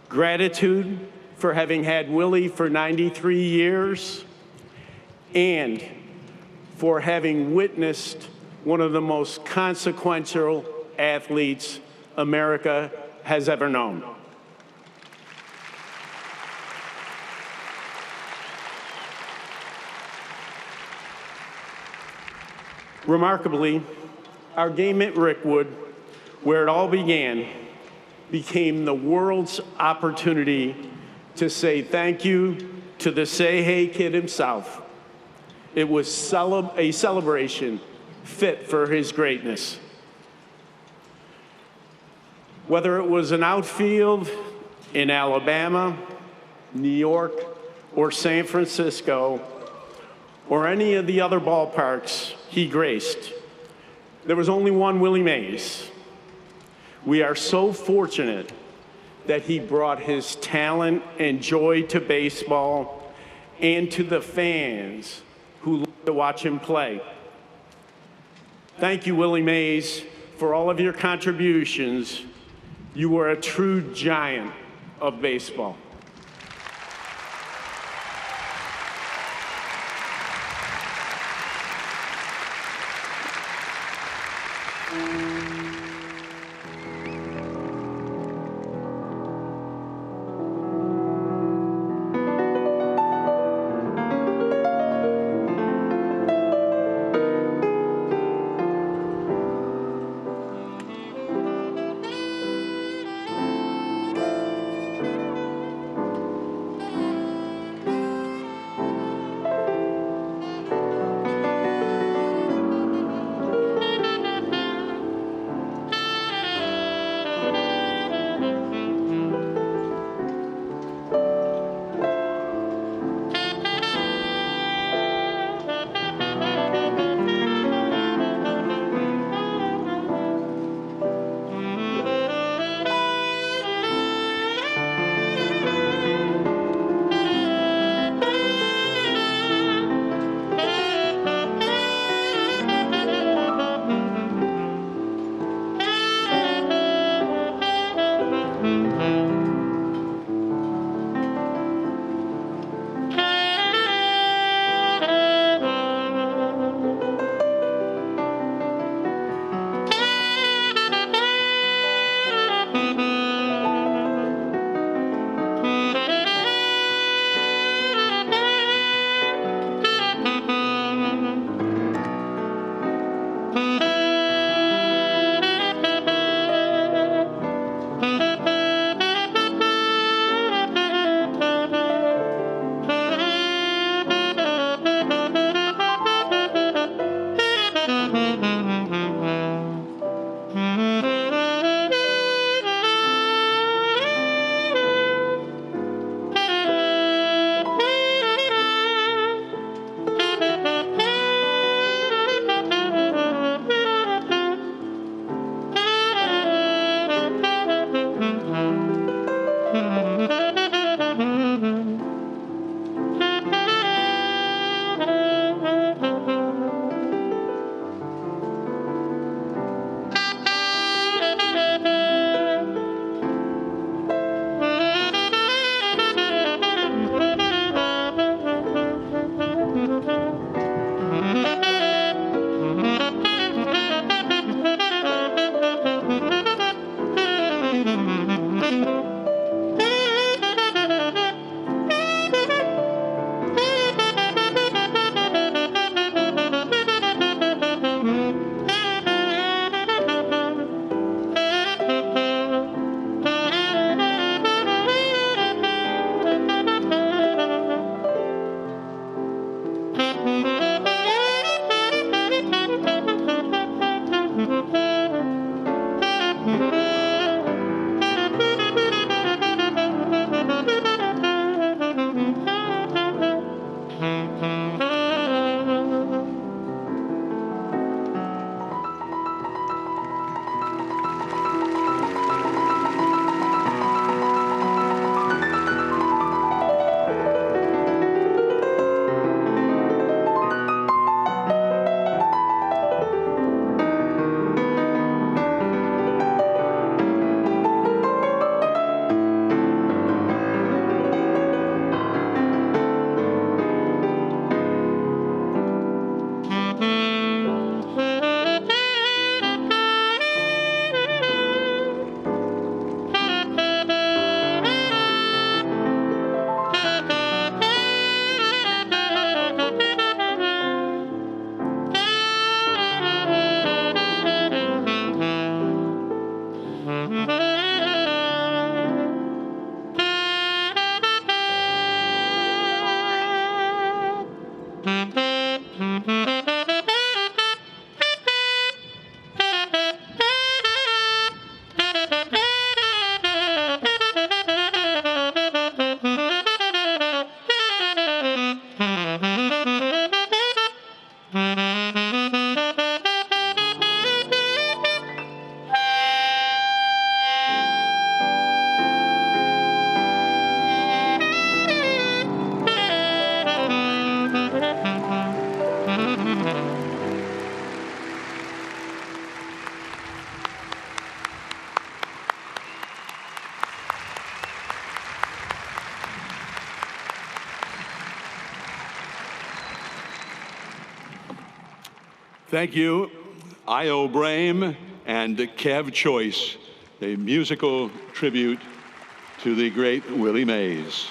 Gratitude for having had Willie for 93 years and for having witnessed one of the most consequential athletes America has ever known. Remarkably, our game at Rickwood, where it all began, became the world's opportunity to say thank you to the Say Hey Kid himself. It was a celebration fit for his greatness. Whether it was an outfield in Alabama, New York, or San Francisco, or any of the other ballparks he graced, there was only one Willie Mays. We are so fortunate that he brought his talent and joy to baseball and to the fans who love to watch him play. Thank you, Willie Mays, for all of your contributions. You were a true giant of baseball. Thank you, Io Brame and Kev Choice, a musical tribute to the great Willie Mays.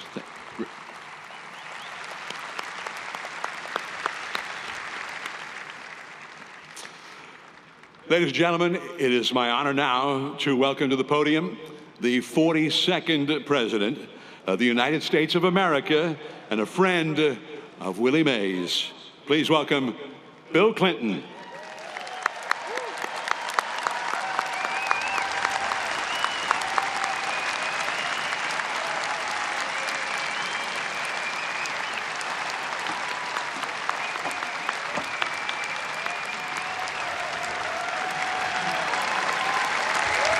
Ladies and gentlemen, it is my honor now to welcome to the podium the 42nd President of the United States of America and a friend of Willie Mays. Please welcome Bill Clinton.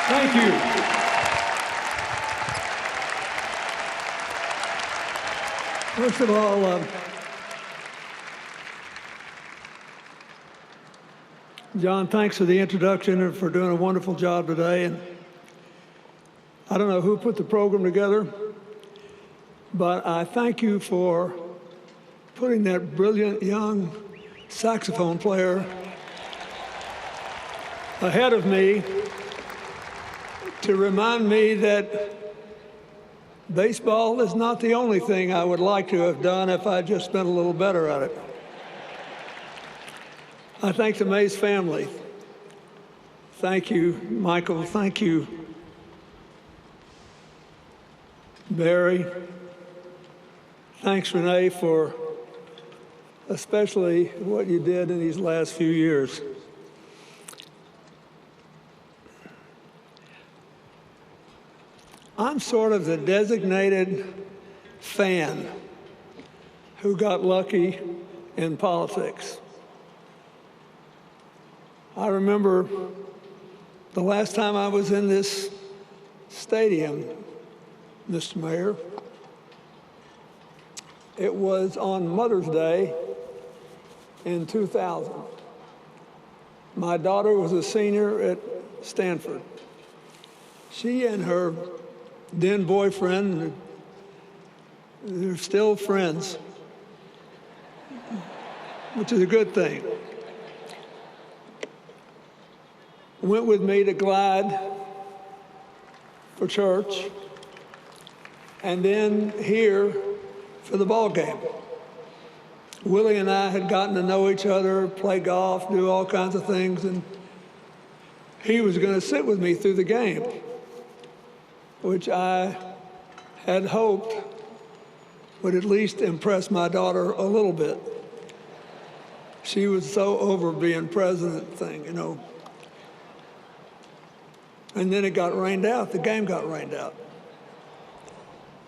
Thank you. First of all, John, thanks for the introduction and for doing a wonderful job today. And I don't know who put the program together, but I thank you for putting that brilliant young saxophone player ahead of me to remind me that baseball is not the only thing I would like to have done if I just spent a little better at it. I thank the Mays family. Thank you, Michael. Thank you, Barry. Thanks, Renee, for especially what you did in these last few years. I'm sort of the designated fan who got lucky in politics. I remember the last time I was in this stadium, Mr. Mayor, it was on Mother's Day in 2000. My daughter was a senior at Stanford. She and her then boyfriend, they're still friends, which is a good thing, went with me to Glide for church, and then here for the ball game. Willie and I had gotten to know each other, play golf, do all kinds of things, and he was going to sit with me through the game, which I had hoped would at least impress my daughter a little bit. She was so over being president thing, you know. And then it got rained out. The game got rained out.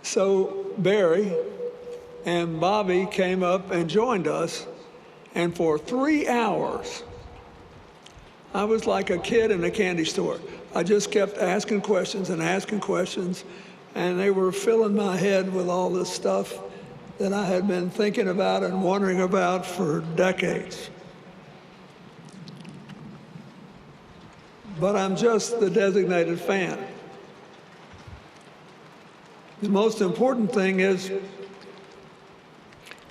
So Barry and Bobby came up and joined us, and for 3 hours, I was like a kid in a candy store. I just kept asking questions, and they were filling my head with all this stuff that I had been thinking about and wondering about for decades. But I'm just the designated fan. The most important thing is,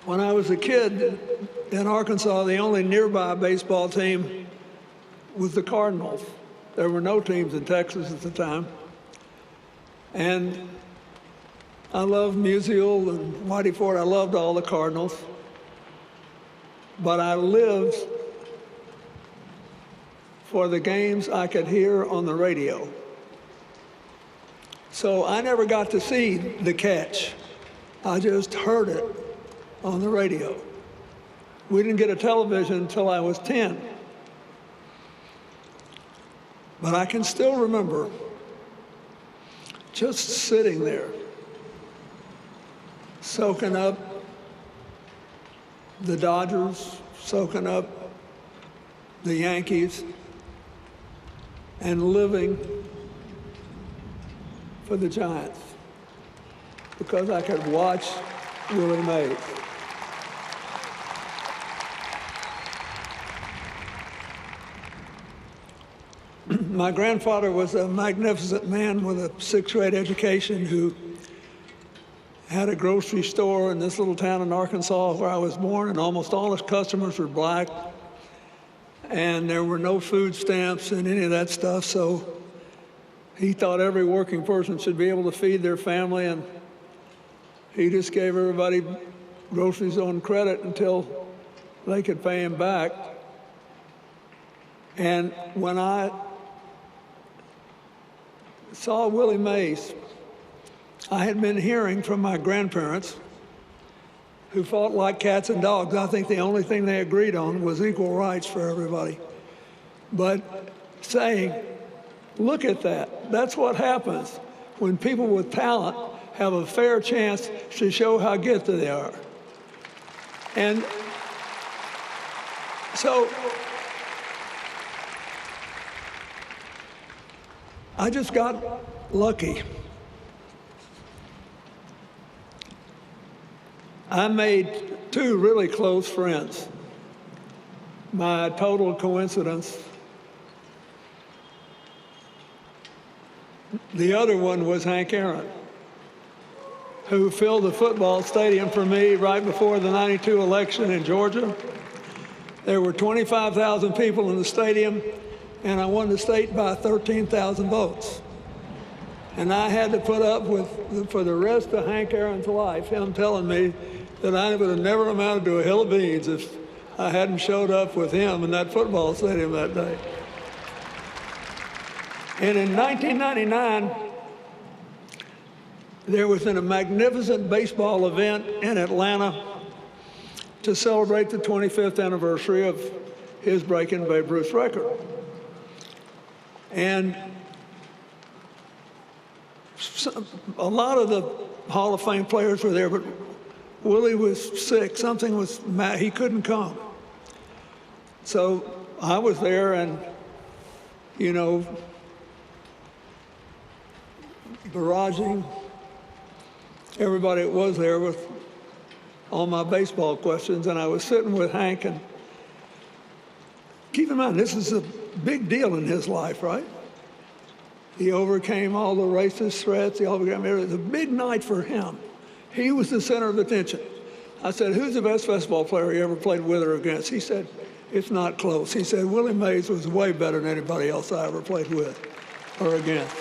when I was a kid in Arkansas, the only nearby baseball team was the Cardinals. There were no teams in Texas at the time. And I loved Musial and Whitey Ford. I loved all the Cardinals. But I lived for the games I could hear on the radio. So I never got to see the catch. I just heard it on the radio. We didn't get a television until I was 10. But I can still remember just sitting there, soaking up the Dodgers, soaking up the Yankees, and living for the Giants because I could watch Willie Mays. My grandfather was a magnificent man with a sixth-grade education who had a grocery store in this little town in Arkansas where I was born, and almost all his customers were black. And there were no food stamps and any of that stuff, so he thought every working person should be able to feed their family, and he just gave everybody groceries on credit until they could pay him back. And when I saw Willie Mays, I had been hearing from my grandparents, who fought like cats and dogs. I think the only thing they agreed on was equal rights for everybody. But saying, look at that. That's what happens when people with talent have a fair chance to show how gifted they are. And so I just got lucky. I made 2 really close friends. My total coincidence. The other one was Hank Aaron, who filled the football stadium for me right before the '92 election in Georgia. There were 25,000 people in the stadium, and I won the state by 13,000 votes. And I had to put up with, for the rest of Hank Aaron's life, him telling me that I would have never amounted to a hill of beans if I hadn't showed up with him in that football stadium that day. And in 1999, there was a magnificent baseball event in Atlanta to celebrate the 25th anniversary of his breaking Babe Ruth's record. And a lot of the Hall of Fame players were there, but Willie was sick. Something was mad. He couldn't come. So I was there, and, you know, barraging everybody that was there with all my baseball questions, and I was sitting with Hank, and keep in mind, this is a big deal in his life, right? He overcame all the racist threats. He overcame everything. It was a big night for him. He was the center of attention. I said, who's the best baseball player you ever played with or against? He said, it's not close. He said, Willie Mays was way better than anybody else I ever played with or against.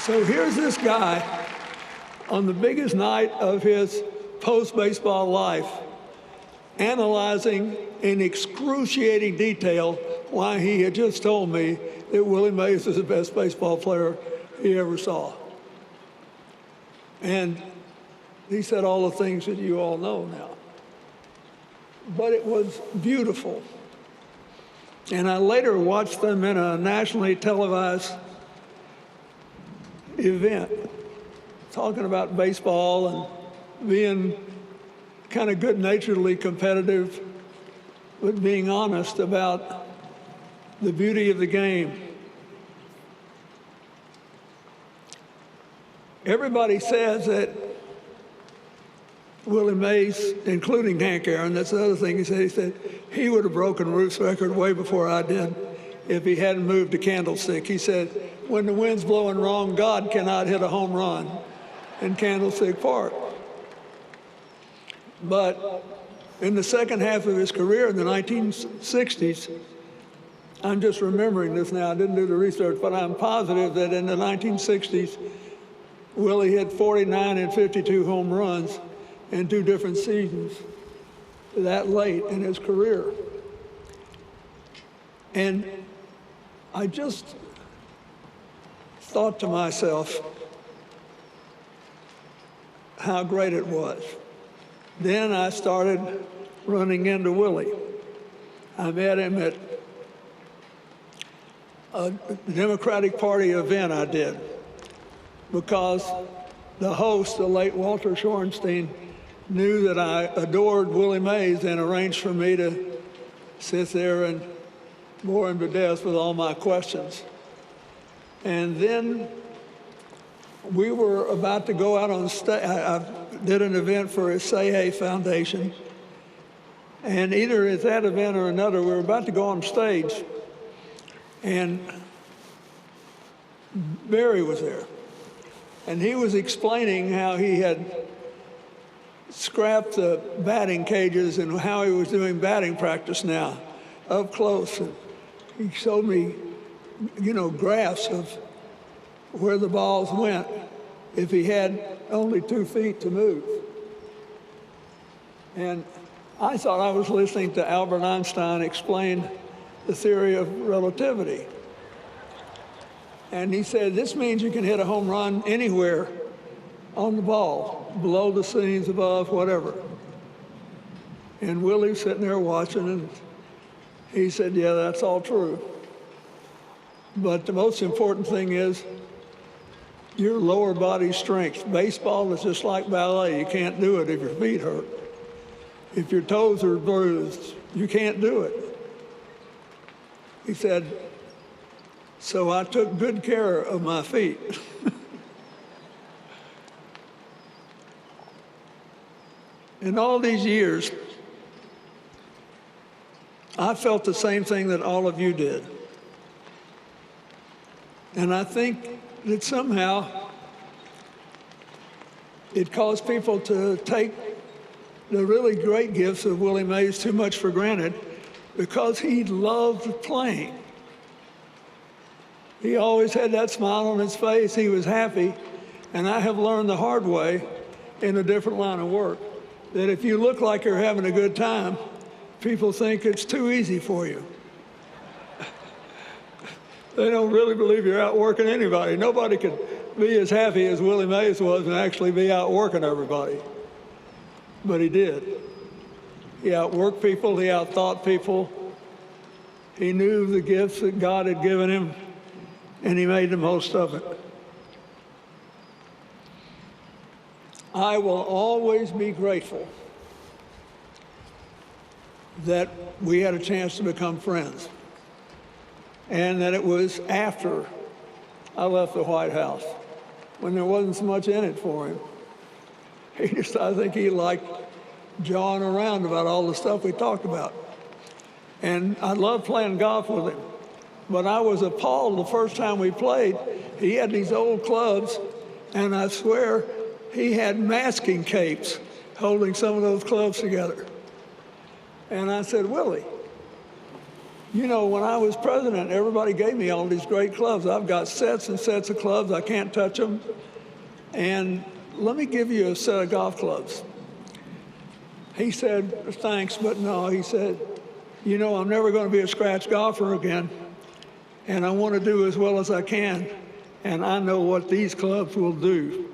So here's this guy on the biggest night of his post-baseball life, analyzing in excruciating detail why he had just told me that Willie Mays is the best baseball player he ever saw. And he said all the things that you all know now. But it was beautiful. And I later watched them in a nationally televised event, talking about baseball and being kind of good-naturedly competitive, but being honest about the beauty of the game. Everybody says that Willie Mays, including Hank Aaron, that's the other thing he said he would have broken Ruth's record way before I did if he hadn't moved to Candlestick. He said, when the wind's blowing wrong, God cannot hit a home run in Candlestick Park. But in the second half of his career in the 1960s, I'm just remembering this now, I didn't do the research, but I'm positive that in the 1960s, Willie hit 49 and 52 home runs in 2 different seasons that late in his career. And I just thought to myself how great it was. Then I started running into Willie. I met him at a Democratic Party event I did because the host, the late Walter Shorenstein, knew that I adored Willie Mays and arranged for me to sit there and bore him to death with all my questions. And then we were about to go out on stage. I did an event for his Say Hey Foundation. And either at that event or another, we were about to go on stage. And Barry was there. And he was explaining how he had scrapped the batting cages and how he was doing batting practice now, up close. And he showed me, you know, graphs of where the balls went if he had only 2 feet to move. And I thought I was listening to Albert Einstein explain the theory of relativity. And he said, this means you can hit a home run anywhere on the ball, below the seams, above, whatever. And Willie's sitting there watching, and he said, yeah, that's all true. But the most important thing is your lower body strength. Baseball is just like ballet. You can't do it if your feet hurt. If your toes are bruised, you can't do it. He said, so I took good care of my feet. In all these years, I felt the same thing that all of you did. And I think that somehow it caused people to take the really great gifts of Willie Mays too much for granted because he loved playing. He always had that smile on his face. He was happy. And I have learned the hard way in a different line of work that if you look like you're having a good time, people think it's too easy for you. They don't really believe you're out working anybody. Nobody could be as happy as Willie Mays was and actually be out working everybody. But he did. He outworked people, he outthought people. He knew the gifts that God had given him. and he made the most of it. I will always be grateful that we had a chance to become friends, and that it was after I left the White House, when there wasn't so much in it for him. I think he liked jawing around about all the stuff we talked about. And I loved playing golf with him. But I was appalled the first time we played. He had these old clubs, and I swear he had masking capes holding some of those clubs together. And I said, Willie, you know, when I was president, everybody gave me all these great clubs. I've got sets and sets of clubs. I can't touch them. And let me give you a set of golf clubs. He said, thanks, but no. He said, you know, I'm never going to be a scratch golfer again, and I want to do as well as I can, and I know what these clubs will do.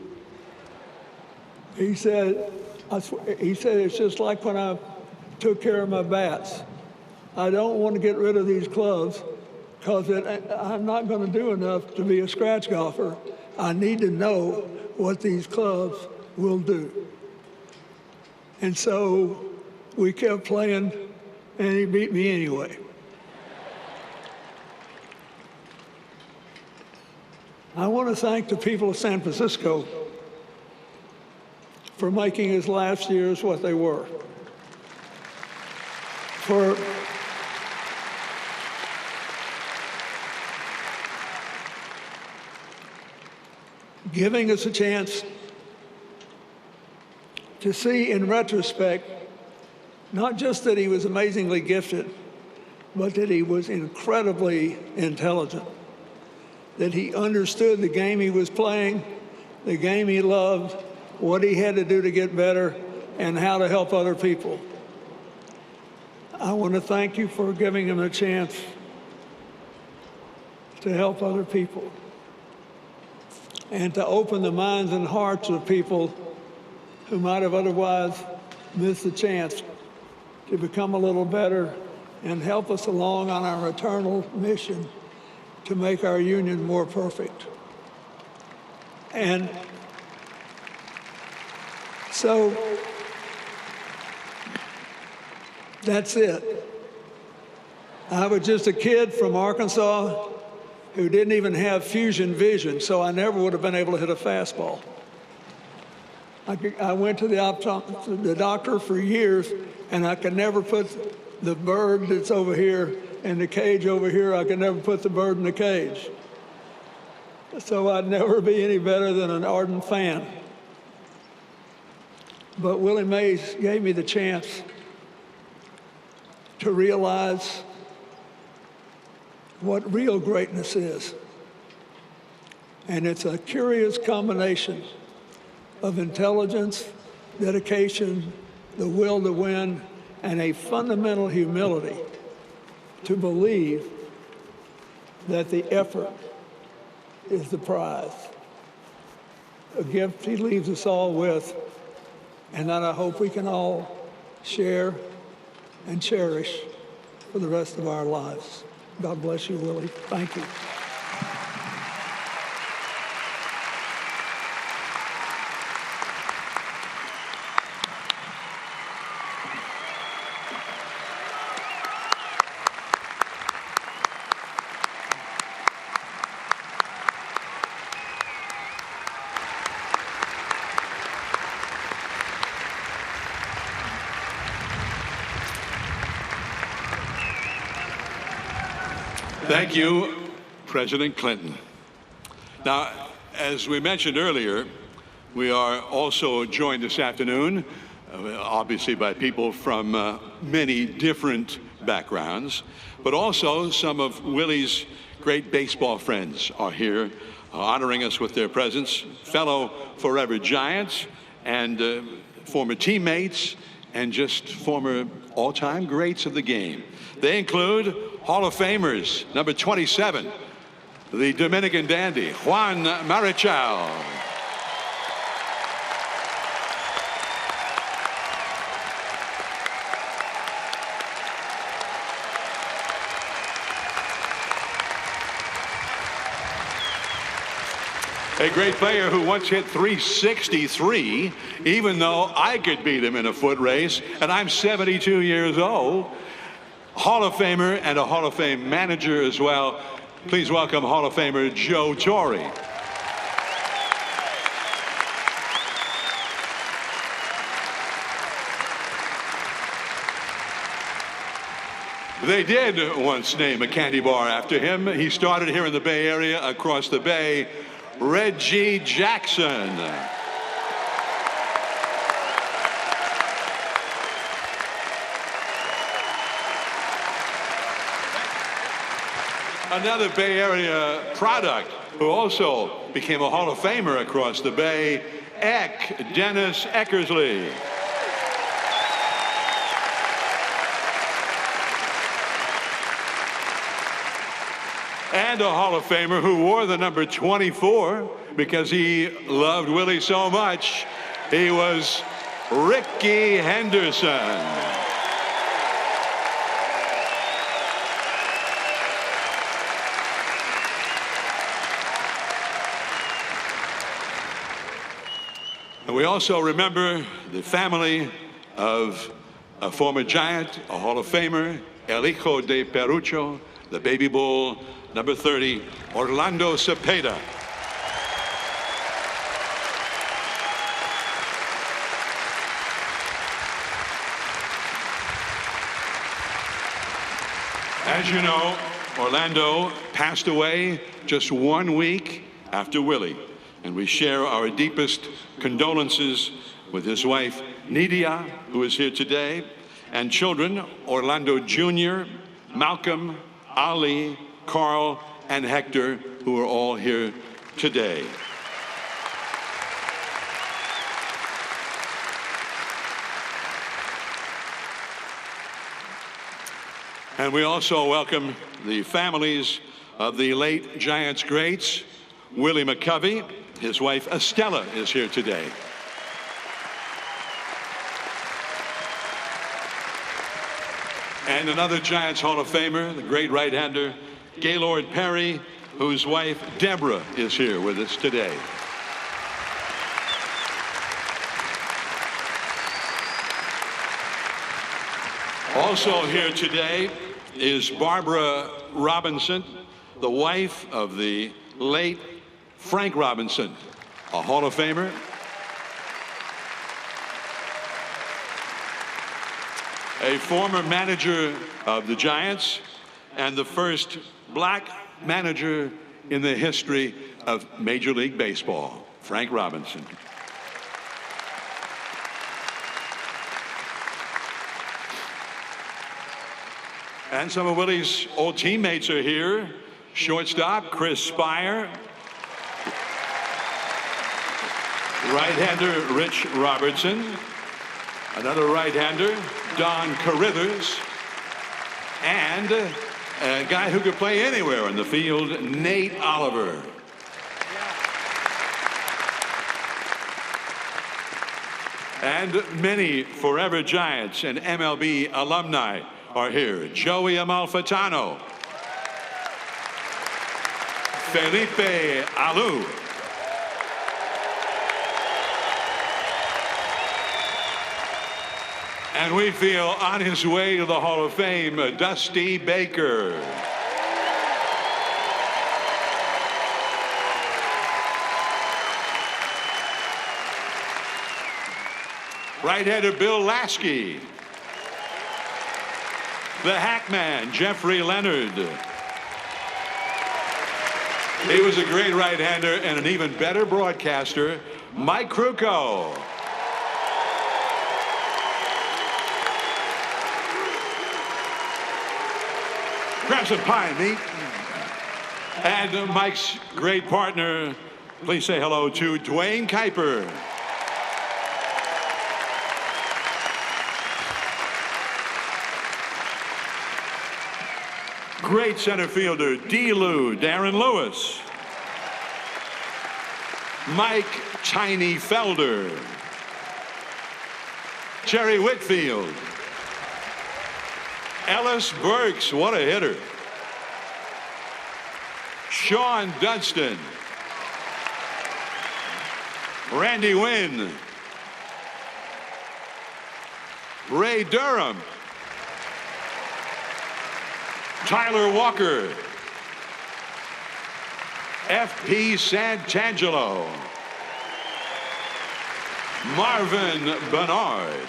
He said, it's just like when I took care of my bats. I don't want to get rid of these clubs because I'm not going to do enough to be a scratch golfer. I need to know what these clubs will do. And so we kept playing, and he beat me anyway. I want to thank the people of San Francisco for making his last years what they were. For giving us a chance to see in retrospect, not just that he was amazingly gifted, but that he was incredibly intelligent, that he understood the game he was playing, the game he loved, what he had to do to get better, and how to help other people. I want to thank you for giving him a chance to help other people and to open the minds and hearts of people who might have otherwise missed the chance to become a little better and help us along on our eternal mission to make our union more perfect. And so that's it. I was just a kid from Arkansas who didn't even have fusion vision, so I never would have been able to hit a fastball. I went to the doctor for years, and I could never put the bird that's over here in the cage over here. I could never put the bird in the cage. So I'd never be any better than an ardent fan. But Willie Mays gave me the chance to realize what real greatness is. And it's a curious combination of intelligence, dedication, the will to win, and a fundamental humility to believe that the effort is the prize. A gift he leaves us all with, and that I hope we can all share and cherish for the rest of our lives. God bless you, Willie. Thank you. Thank you, President Clinton. Now, as we mentioned earlier, we are also joined this afternoon, obviously by people from many different backgrounds, but also some of Willie's great baseball friends are here honoring us with their presence, fellow forever Giants and former teammates and just former all-time greats of the game. They include Hall of Famers, number 27, the Dominican dandy, Juan Marichal. A great player who once hit 363, even though I could beat him in a foot race, and I'm 72 years old. Hall of Famer and a Hall of Fame manager as well. Please welcome Hall of Famer Joe Torre. They did once name a candy bar after him. He started here in the Bay Area, across the Bay. Reggie Jackson. Another Bay Area product who also became a Hall of Famer across the Bay, Dennis Eckersley. And a Hall of Famer who wore the number 24 because he loved Willie so much. He was Rickey Henderson. And we also remember the family of a former Giant, a Hall of Famer, El Hijo de Perucho, the baby bull, number 30, Orlando Cepeda. As you know, Orlando passed away just 1 week after Willie, and we share our deepest condolences with his wife, Nidia, who is here today, and children, Orlando Jr., Malcolm, Ali, Carl, and Hector, who are all here today. And we also welcome the families of the late Giants greats. Willie McCovey, his wife Estella is here today. And another Giants Hall of Famer, the great right-hander, Gaylord Perry, whose wife Deborah is here with us today. Also here today is Barbara Robinson, the wife of the late Frank Robinson, a Hall of Famer. A former manager of the Giants and the first black manager in the history of Major League Baseball, Frank Robinson. And some of Willie's old teammates are here. Shortstop, Chris Spire. Right-hander, Rich Robertson. Another right-hander, Don Carithers. And a guy who could play anywhere in the field, Nate Oliver. And many forever Giants and MLB alumni are here. Joey Amalfitano, Felipe Alou, and we feel on his way to the Hall of Fame, Dusty Baker. Right-hander Bill Lasky. The Hackman, Jeffrey Leonard. He was a great right-hander and an even better broadcaster, Mike Krukow. Grab some pie, meat. And Mike's great partner, please say hello to Dwayne Kuiper. Great center fielder, D-Lou, Darren Lewis. Mike Tiny Felder. Jerry Whitfield. Ellis Burks, what a hitter. Sean Dunston. Randy Wynn, Ray Durham, Tyler Walker, F.P. Santangelo, Marvin Bernard,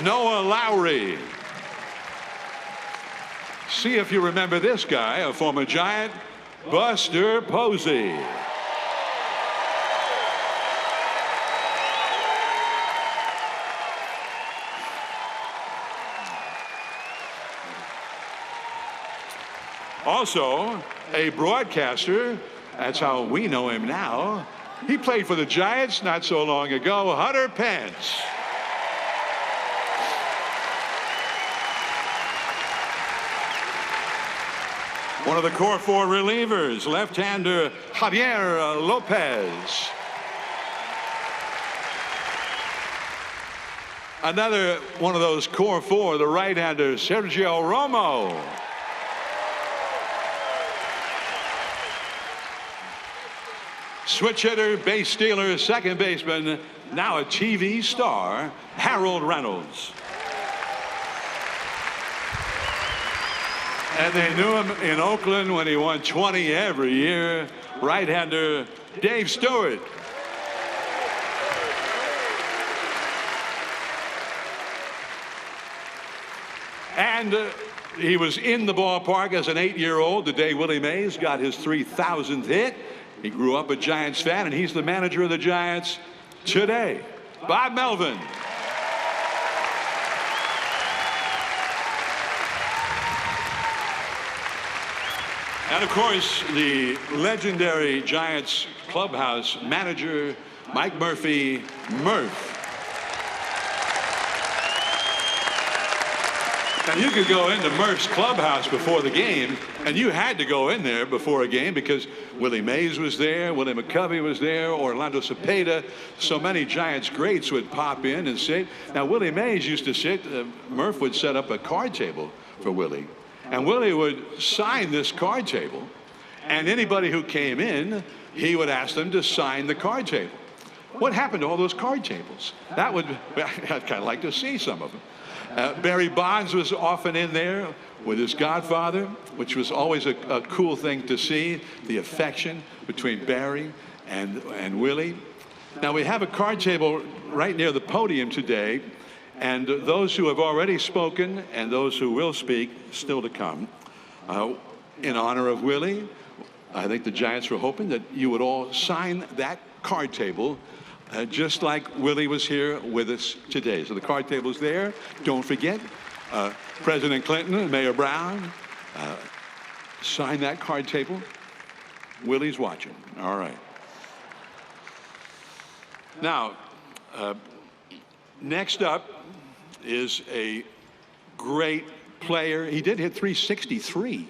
Noah Lowry. See if you remember this guy, a former Giant, Buster Posey. Also, a broadcaster, that's how we know him now. He played for the Giants not so long ago, Hunter Pence. One of the core four relievers, left-hander Javier Lopez. Another one of those core four, the right-hander Sergio Romo. Switch hitter, base stealer, second baseman, now a TV star, Harold Reynolds. And they knew him in Oakland when he won 20 every year, right-hander Dave Stewart. And he was in the ballpark as an 8-year-old the day Willie Mays got his 3,000th hit. He grew up a Giants fan, and he's the manager of the Giants today. Bob Melvin. And of course, the legendary Giants clubhouse manager, Mike Murphy, Murph. And you could go into Murph's clubhouse before the game, and you had to go in there before a game because Willie Mays was there, Willie McCovey was there, Orlando Cepeda. So many Giants greats would pop in and sit. Now, Willie Mays used to sit, Murph would set up a card table for Willie. And Willie would sign this card table, and anybody who came in, he would ask them to sign the card table. What happened to all those card tables? That would, I'd kind of like to see some of them. Barry Bonds was often in there with his godfather, which was always a cool thing to see, the affection between Barry and Willie. Now, we have a card table right near the podium today, and those who have already spoken and those who will speak still to come, in honor of Willie, I think the Giants were hoping that you would all sign that card table just like Willie was here with us today. So the card table is there. Don't forget, President Clinton and Mayor Brown, sign that card table. Willie's watching. All right. Now, next up is a great player. He did hit 363,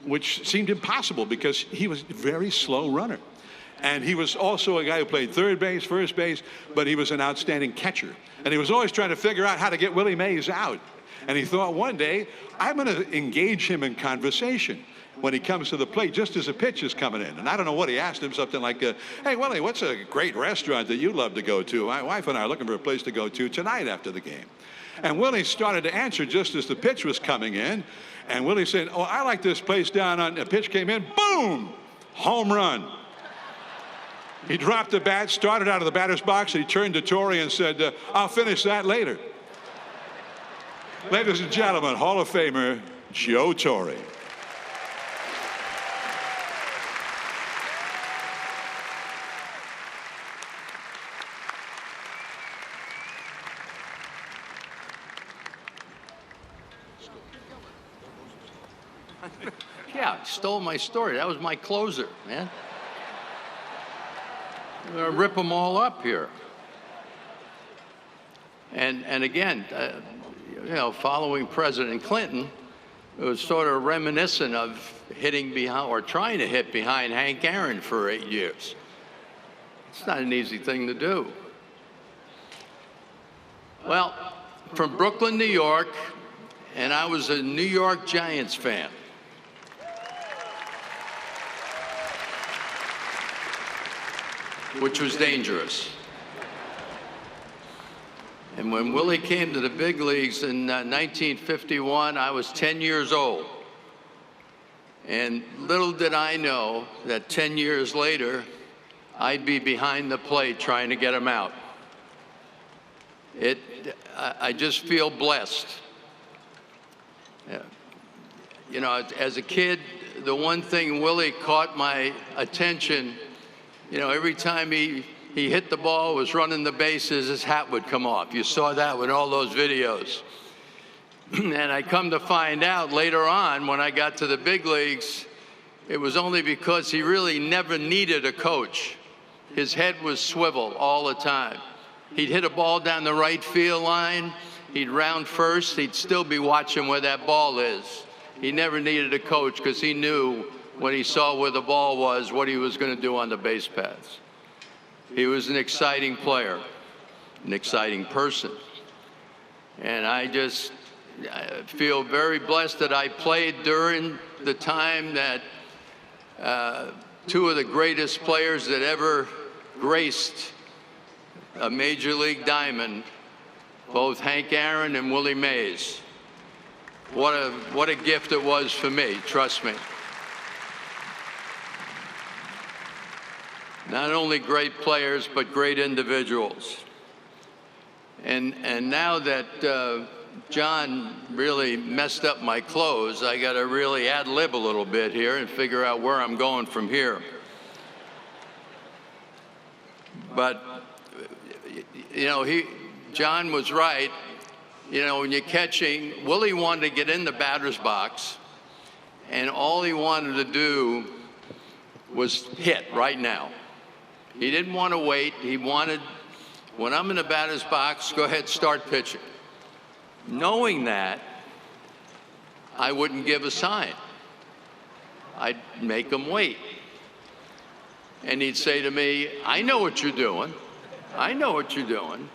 which seemed impossible because he was a very slow runner. And he was also a guy who played third base, first base, but he was an outstanding catcher. And he was always trying to figure out how to get Willie Mays out. And he thought one day, I'm going to engage him in conversation when he comes to the plate, just as a pitch is coming in. And I don't know what he asked him, something like, hey, Willie, what's a great restaurant that you love to go to? My wife and I are looking for a place to go to tonight after the game. And Willie started to answer just as the pitch was coming in. And Willie said, oh, I like this place down on, the pitch came in, boom, home run. He dropped the bat, started out of the batter's box, he turned to Torre and said, I'll finish that later. Ladies and gentlemen, Hall of Famer Joe Torre. Yeah, stole my story. That was my closer, man. I'm going to rip them all up here. And again, you know, following President Clinton, it was sort of reminiscent of hitting behind or trying to hit behind Hank Aaron for 8 years. It's not an easy thing to do. Well, from Brooklyn, New York, and I was a New York Giants fan. which was dangerous. And when Willie came to the big leagues in 1951, I was 10 years old. And little did I know that 10 years later, I'd be behind the plate trying to get him out. I just feel blessed. You know, as a kid, the one thing Willie caught my attention, you know, every time he hit the ball, was running the bases, his hat would come off. You saw that with all those videos. And I come to find out later on, when I got to the big leagues, it was only because he really never needed a coach. His head was swiveled all the time. He'd hit a ball down the right field line, he'd round first, he'd still be watching where that ball is. He never needed a coach because he knew when he saw where the ball was, what he was going to do on the base paths. He was an exciting player, an exciting person. And I feel very blessed that I played during the time that two of the greatest players that ever graced a Major League diamond, both Hank Aaron and Willie Mays. What a gift it was for me, trust me. Not only great players, but great individuals. And now that John really messed up my clothes, I got to really ad-lib a little bit here and figure out where I'm going from here. But, you know, John was right. You know, when you're catching, Willie wanted to get in the batter's box, and all he wanted to do was hit right now. He didn't want to wait. He wanted, when I'm in the batter's box, go ahead, start pitching. Knowing that, I wouldn't give a sign. I'd make him wait. And he'd say to me, I know what you're doing. I know what you're doing.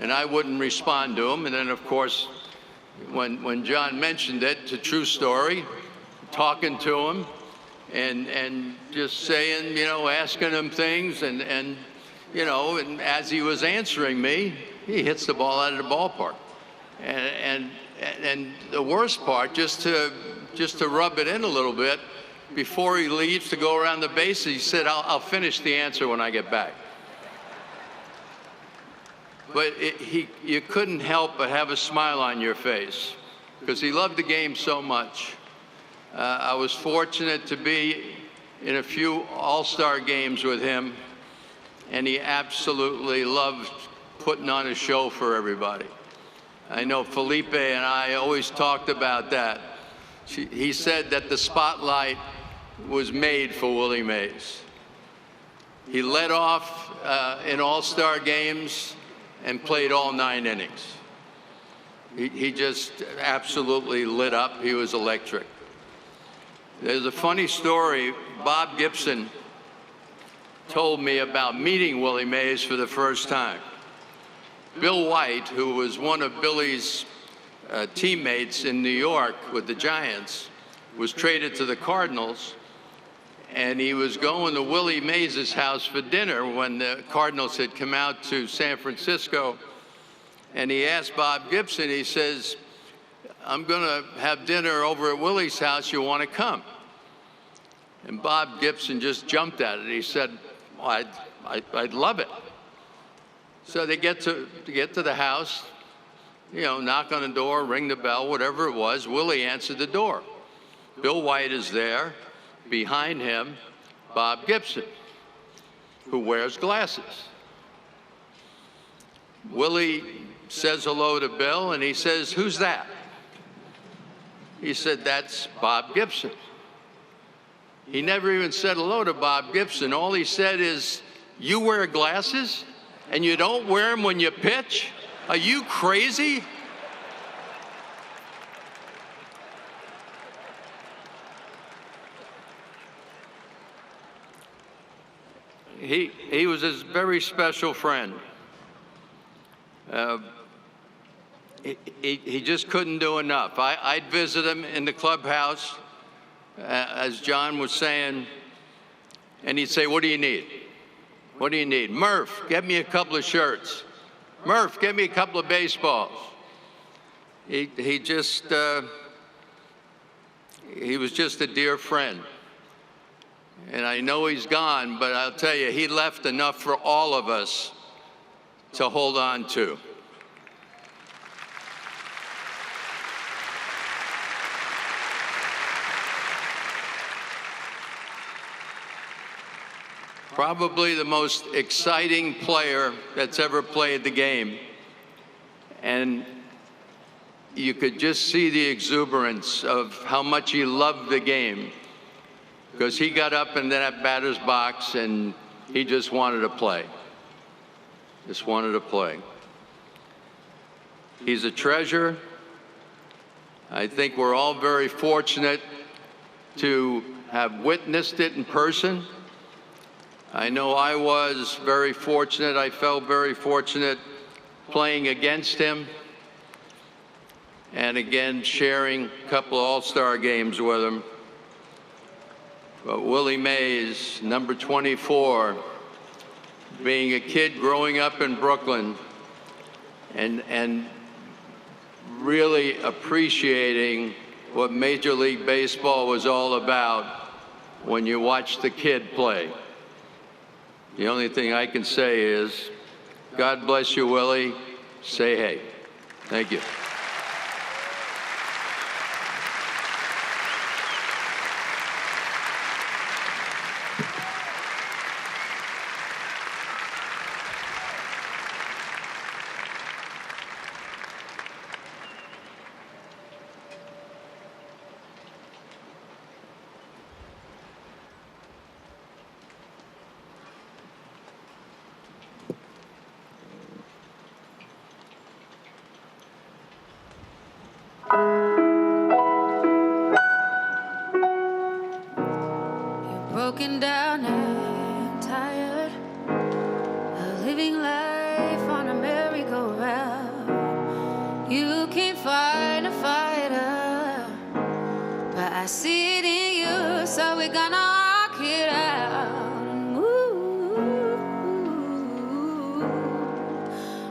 And I wouldn't respond to him. And then, of course, when John mentioned it, it's a true story, talking to him and just saying, you know, asking him things. And you know, and as he was answering me, he hits the ball out of the ballpark. And the worst part, just to rub it in a little bit, before he leaves to go around the bases, he said, I'll finish the answer when I get back. But you couldn't help but have a smile on your face because he loved the game so much. I was fortunate to be in a few all-star games with him, and he absolutely loved putting on a show for everybody. I know Felipe and I always talked about that. He said that the spotlight was made for Willie Mays. He led off in all-star games and played all 9 innings. He just absolutely lit up. He was electric. There's a funny story. Bob Gibson told me about meeting Willie Mays for the first time. Bill White, who was one of Billy's teammates in New York with the Giants, was traded to the Cardinals, and he was going to Willie Mays' house for dinner when the Cardinals had come out to San Francisco. And he asked Bob Gibson, he says, I'm going to have dinner over at Willie's house, you want to come? And Bob Gibson just jumped at it. He said, well, I'd love it. So they get to the house, you know, knock on the door, ring the bell, whatever it was. Willie answered the door. Bill White is there. Behind him, Bob Gibson, who wears glasses. Willie says hello to Bill, and he says, who's that? He said, that's Bob Gibson. He never even said hello to Bob Gibson. All he said is, you wear glasses and you don't wear them when you pitch? Are you crazy? He was his very special friend. He just couldn't do enough. I'd visit him in the clubhouse, as John was saying, and he'd say, what do you need? What do you need? Murph, get me a couple of shirts. Murph, get me a couple of baseballs. He was just a dear friend. And I know he's gone, but I'll tell you, he left enough for all of us to hold on to. Probably the most exciting player that's ever played the game. And you could just see the exuberance of how much he loved the game, because he got up in that batter's box and he just wanted to play. Just wanted to play. He's a treasure. I think we're all very fortunate to have witnessed it in person. I know I was very fortunate. I felt very fortunate playing against him, and again sharing a couple of all-star games with him. But Willie Mays, number 24, being a kid growing up in Brooklyn and really appreciating what Major League Baseball was all about when you watch the kid play. The only thing I can say is, God bless you, Willie. Say hey. Thank you. Broken down and tired of living life on a merry-go-round. You can't find a fighter, but I see it in you, so we're gonna walk it out. And move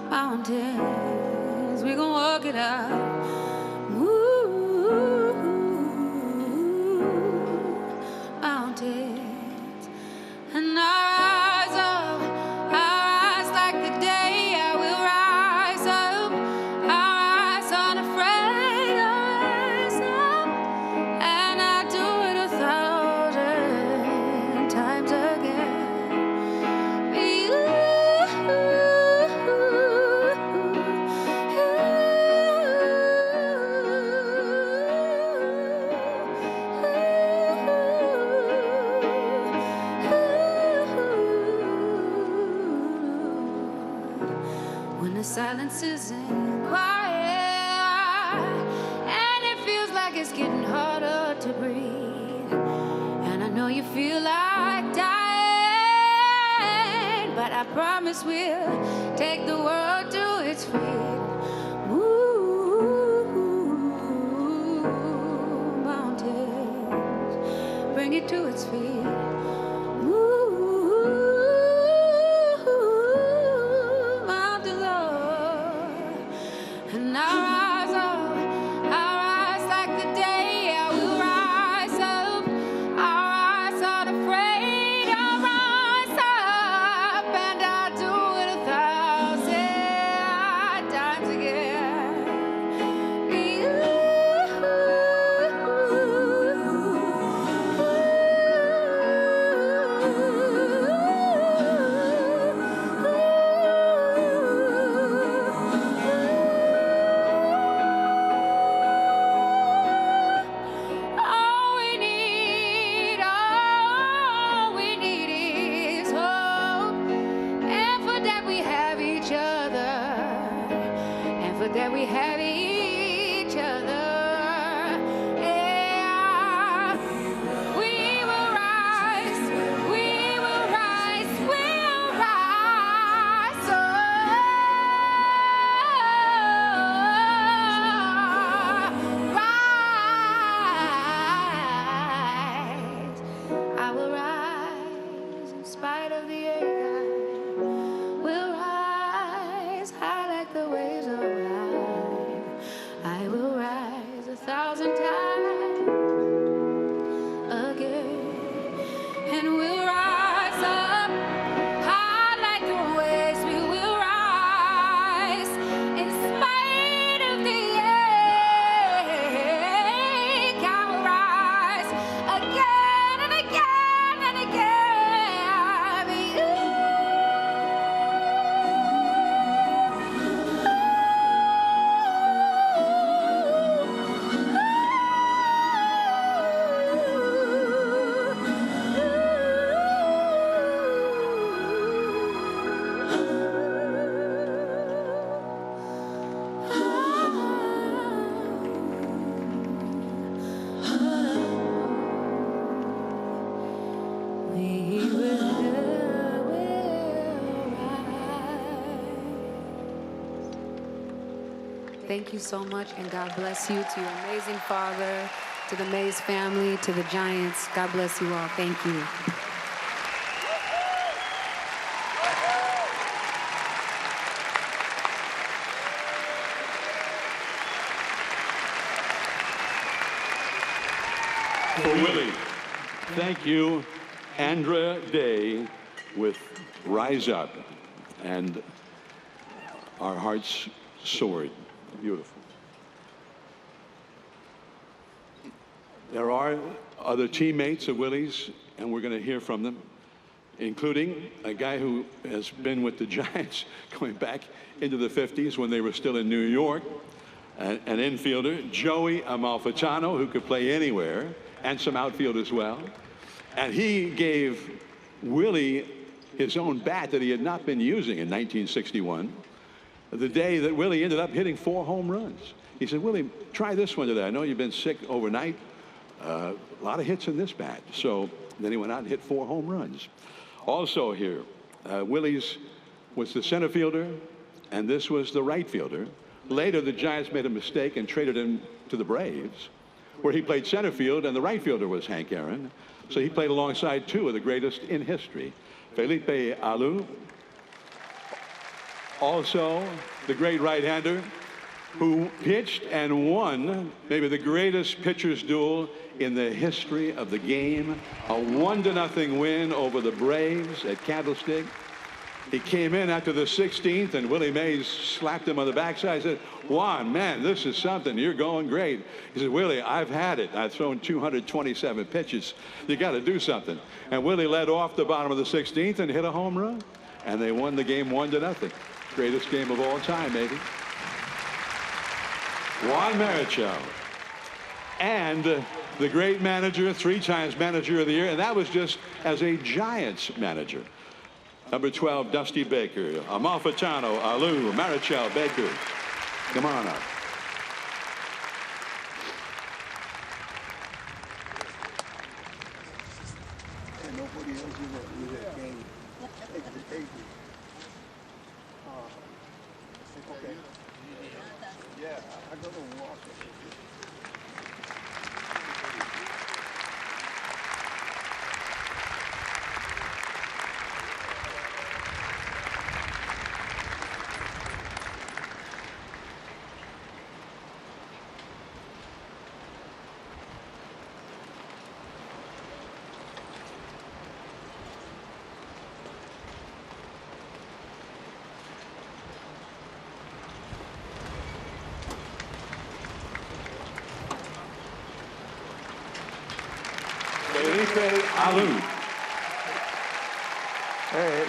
mountains, we're gonna walk it out. And I rise up, I rise like the day. I will rise up, I rise unafraid. I rise up, and I do it 1,000 times again. When the silence isn't quiet and it feels like it's getting harder to breathe, and I know you feel like dying, but I promise we'll take the world to its feet. Move mountains, bring it to its feet. And I rise up, I rise like the day. I will rise up, I rise unafraid. I rise up, and I do it 1,000 times again. thank you so much, and God bless you, to your amazing father, to the Mays family, to the Giants. God bless you all. Thank you. For Willie, thank you, Andra Day with Rise Up, and our hearts soared. Beautiful. There are other teammates of Willie's, and we're going to hear from them, including a guy who has been with the Giants going back into the 50s when they were still in New York, an infielder, Joey Amalfitano, who could play anywhere, and some outfield as well. And he gave Willie his own bat that he had not been using in 1961, the day that Willie ended up hitting 4 home runs. He said, Willie, try this one today. I know you've been sick overnight. A lot of hits in this bat. So then he went out and hit 4 home runs. Also here, Willie's was the center fielder, and this was the right fielder. Later, the Giants made a mistake and traded him to the Braves, where he played center field, and the right fielder was Hank Aaron. So he played alongside 2 of the greatest in history. Felipe Alou, also the great right-hander, who pitched and won maybe the greatest pitcher's duel in the history of the game, a 1-0 win over the Braves at Candlestick. He came in after the 16th, and Willie Mays slapped him on the backside. He said, Juan, man, this is something. You're going great. He said, Willie, I've had it. I've thrown 227 pitches. You got to do something. And Willie led off the bottom of the 16th and hit a home run. And they won the game 1-0. Greatest game of all time, maybe. Juan Marichal. And the great manager, 3 times manager of the year, and that was just as a Giants manager. Number 12, Dusty Baker, Amalfitano, Alou, Marichal, Baker. Come on up. And nobody else in that game. Okay. Yeah, I'm going to walk it. Felipe Alou. Hey,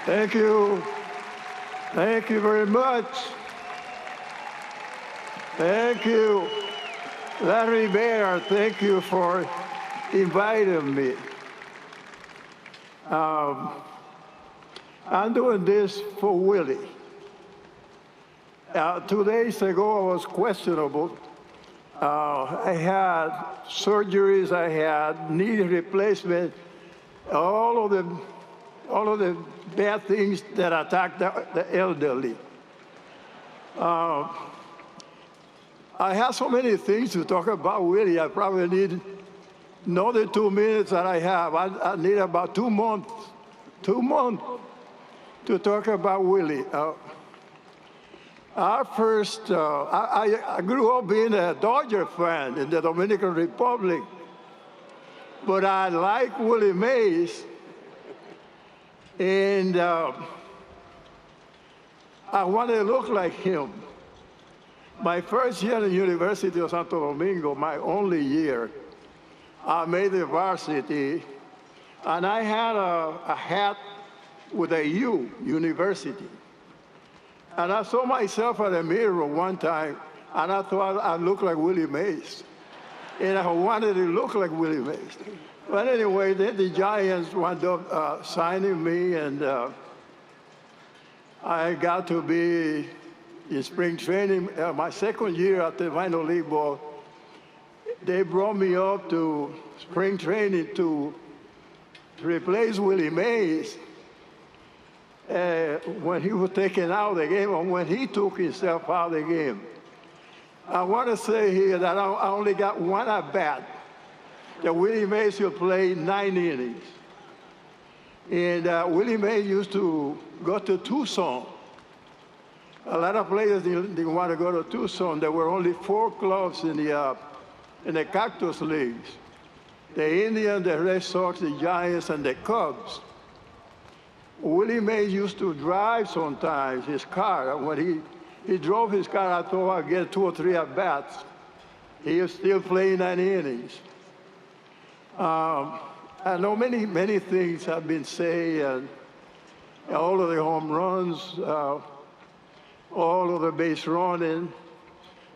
thank you. Thank you very much. Thank you. Larry Bear, thank you for inviting me. I'm doing this for Willie. 2 days ago, I was questionable. I had surgeries, I had knee replacement, all of the bad things that attack the elderly. I have so many things to talk about Willie. I probably need another 2 minutes that I have. I need about 2 months to talk about Willie. I grew up being a Dodger fan in the Dominican Republic, but I like Willie Mays, and I wanted to look like him. My first year at the University of Santo Domingo, my only year, I made the varsity, and I had a hat with a U, university. And I saw myself at a mirror one time, and I thought I looked like Willie Mays. And I wanted to look like Willie Mays. But anyway, then the Giants wound up signing me, and I got to be in spring training. My second year at the minor league ball, they brought me up to spring training to replace Willie Mays. when he was taken out of the game or when he took himself out of the game. I want to say here that I only got one at bat. That Willie Mays will play 9 innings. And Willie Mays used to go to Tucson. A lot of players didn't want to go to Tucson. There were only 4 clubs in the Cactus Leagues. The Indians, the Red Sox, the Giants, and the Cubs. Willie Mays used to drive sometimes his car. When he drove his car, I thought I'd get 2 or 3 at-bats. He was still playing 9 innings. I know many things have been said, and all of the home runs, all of the base running,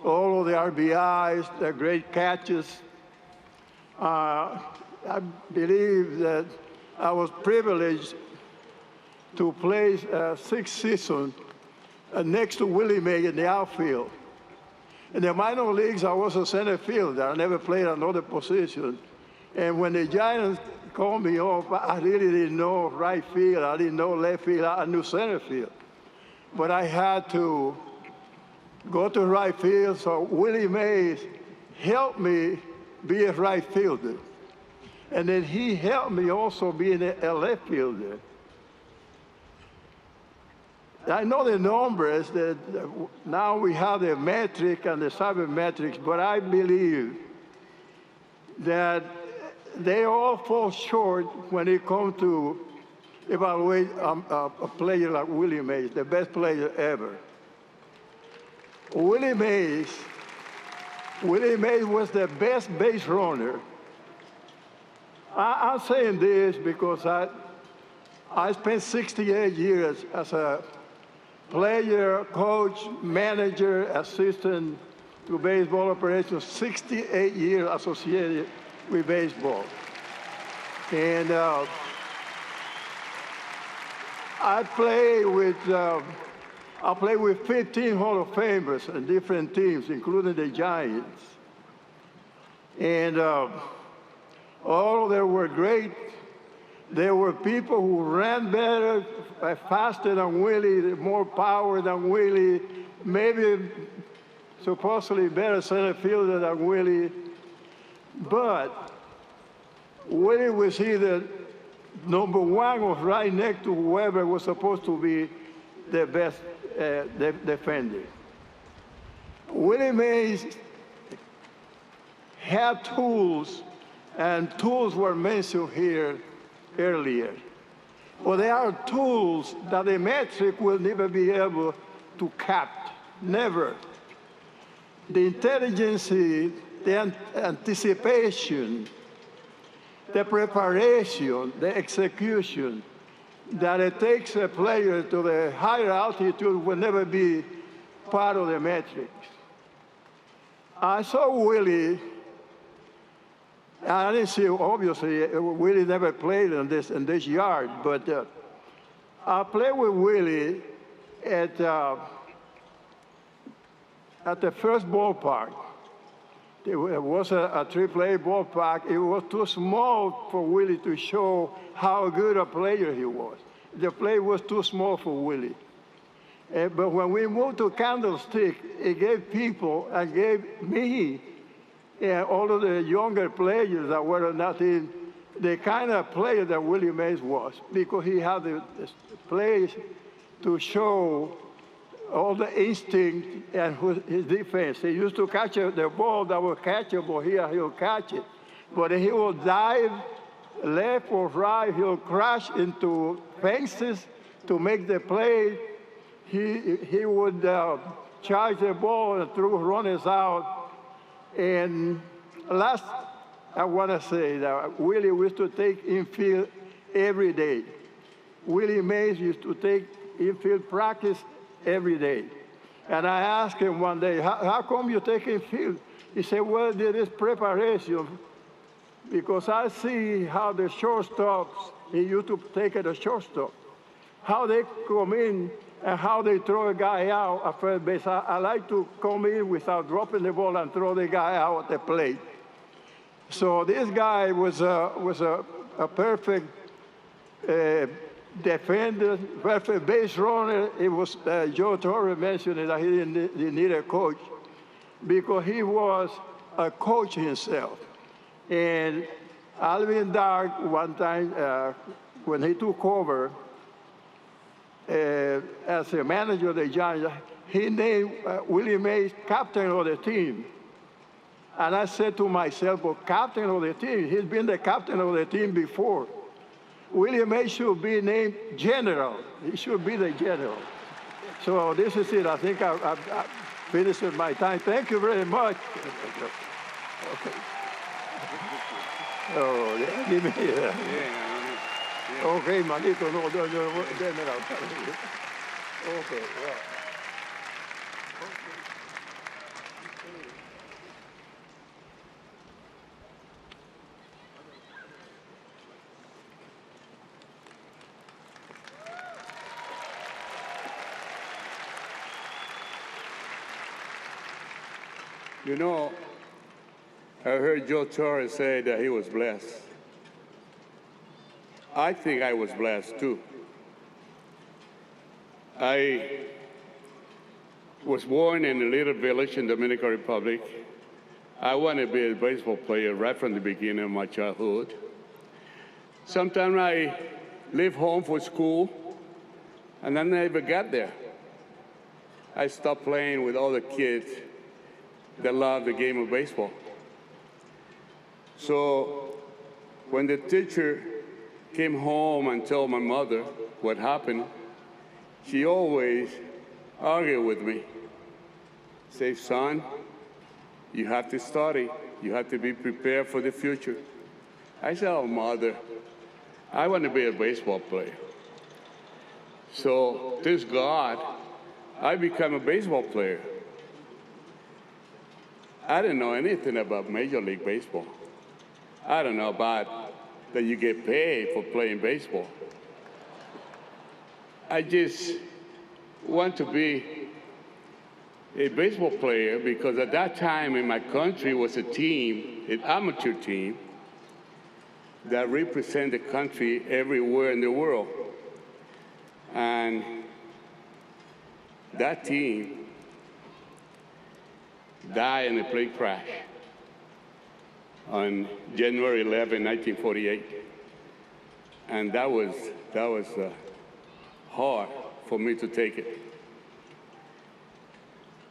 all of the RBIs, the great catches. I believe that I was privileged to play 6 seasons next to Willie Mays in the outfield. In the minor leagues, I was a center fielder. I never played another position. And when the Giants called me up, I really didn't know right field. I didn't know left field. I knew center field. But I had to go to right field, so Willie Mays helped me be a right fielder. And then he helped me also being a left fielder. I know the numbers that now we have the metric and the sabermetrics, but I believe that they all fall short when it comes to evaluate a player like Willie Mays, the best player ever. Willie Mays was the best base runner. I'm saying this because I spent 68 years as a player, coach, manager, assistant to baseball operations, 68 years associated with baseball. And I played with 15 Hall of Famers in different teams, including the Giants. And all of them were great. There were people who ran better, faster than Willie, more power than Willie, maybe supposedly better center fielder than Willie. But Willie was either number 1 or right next to whoever was supposed to be the best defender. Willie Mays had tools, and tools were mentioned here earlier. Well, there are tools that the metric will never be able to cap, never. The intelligence, the anticipation, the preparation, the execution that it takes a player to the higher altitude will never be part of the metrics. I saw Willie, I didn't see, obviously, Willie never played in this yard, but I played with Willie at the first ballpark. It was a AAA ballpark. It was too small for Willie to show how good a player he was. The play was too small for Willie. But when we moved to Candlestick, it gave people and gave me all of the younger players that were not in the kind of player that Willie Mays was, because he had the plays to show all the instinct and his defense. He used to catch the ball that was catchable here, he'll catch it. But he will dive left or right, he'll crash into fences to make the play. He would charge the ball and throw runners out. And last, I want to say that Willie used to take infield every day. Willie Mays used to take infield practice every day. And I asked him one day, how come you take infield? He said, well, there is preparation, because I see how the shortstops, he used to take at the shortstop, how they come in and how they throw a guy out at first base. I like to come in without dropping the ball and throw the guy out at the plate. So this guy was a perfect defender, perfect base runner. It was Joe Torre mentioned that he didn't need a coach because he was a coach himself. And Alvin Dark, one time when he took over as a manager of the Giants, he named Willie Mays captain of the team. And I said to myself, well, captain of the team, he's been the captain of the team before. Willie Mays should be named general. He should be the general. So this is it. I think I finished my time. Thank you very much. Okay. Oh, yeah, give me that. Okay, manito, no, déme la. Okay, well. You know, I heard Joe Torre say that he was blessed. I think I was blessed too. I was born in a little village in the Dominican Republic. I wanted to be a baseball player right from the beginning of my childhood. Sometimes I leave home for school, and I never got there. I stopped playing with all the kids that love the game of baseball. So when the teacher came home and told my mother what happened, she always argued with me. Say, son, you have to study. You have to be prepared for the future. I said, oh, mother, I want to be a baseball player. So, thank God, I became a baseball player. I didn't know anything about Major League Baseball. I don't know about that you get paid for playing baseball. I just want to be a baseball player because at that time in my country was a team, an amateur team, that represent the country everywhere in the world. And that team died in a plane crash on January 11, 1948. And that was hard for me to take it.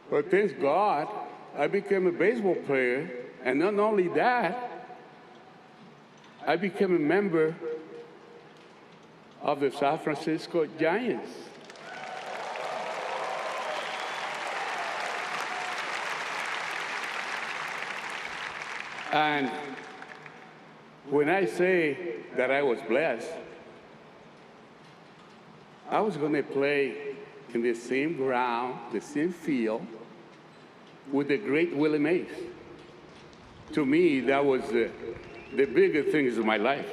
But thank God, I became a baseball player, and not only that, I became a member of the San Francisco Giants. And when I say that I was blessed, I was going to play in the same ground, the same field, with the great Willie Mays. To me, that was the biggest things of my life.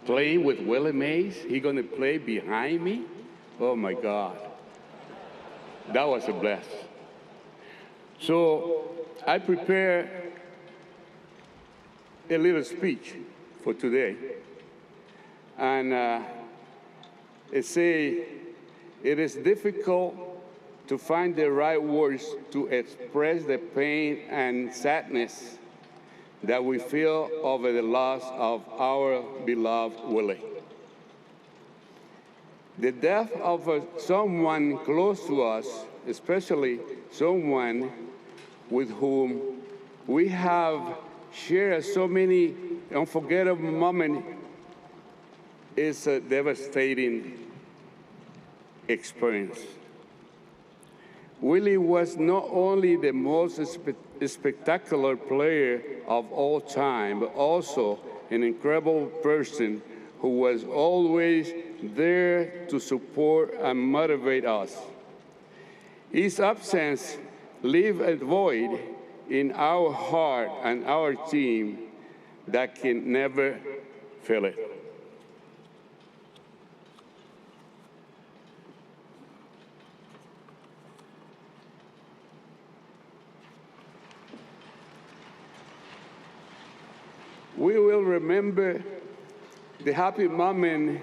Playing with Willie Mays, he's going to play behind me? Oh, my God. That was a bless. So I prepared a little speech for today. And it says, it is difficult to find the right words to express the pain and sadness that we feel over the loss of our beloved Willie. The death of someone close to us, especially someone with whom we have shared so many unforgettable moments, is a devastating experience. Willie was not only the most spectacular player of all time, but also an incredible person who was always there to support and motivate us. His absence leaves a void in our heart and our team that can never fill it. We will remember the happy moment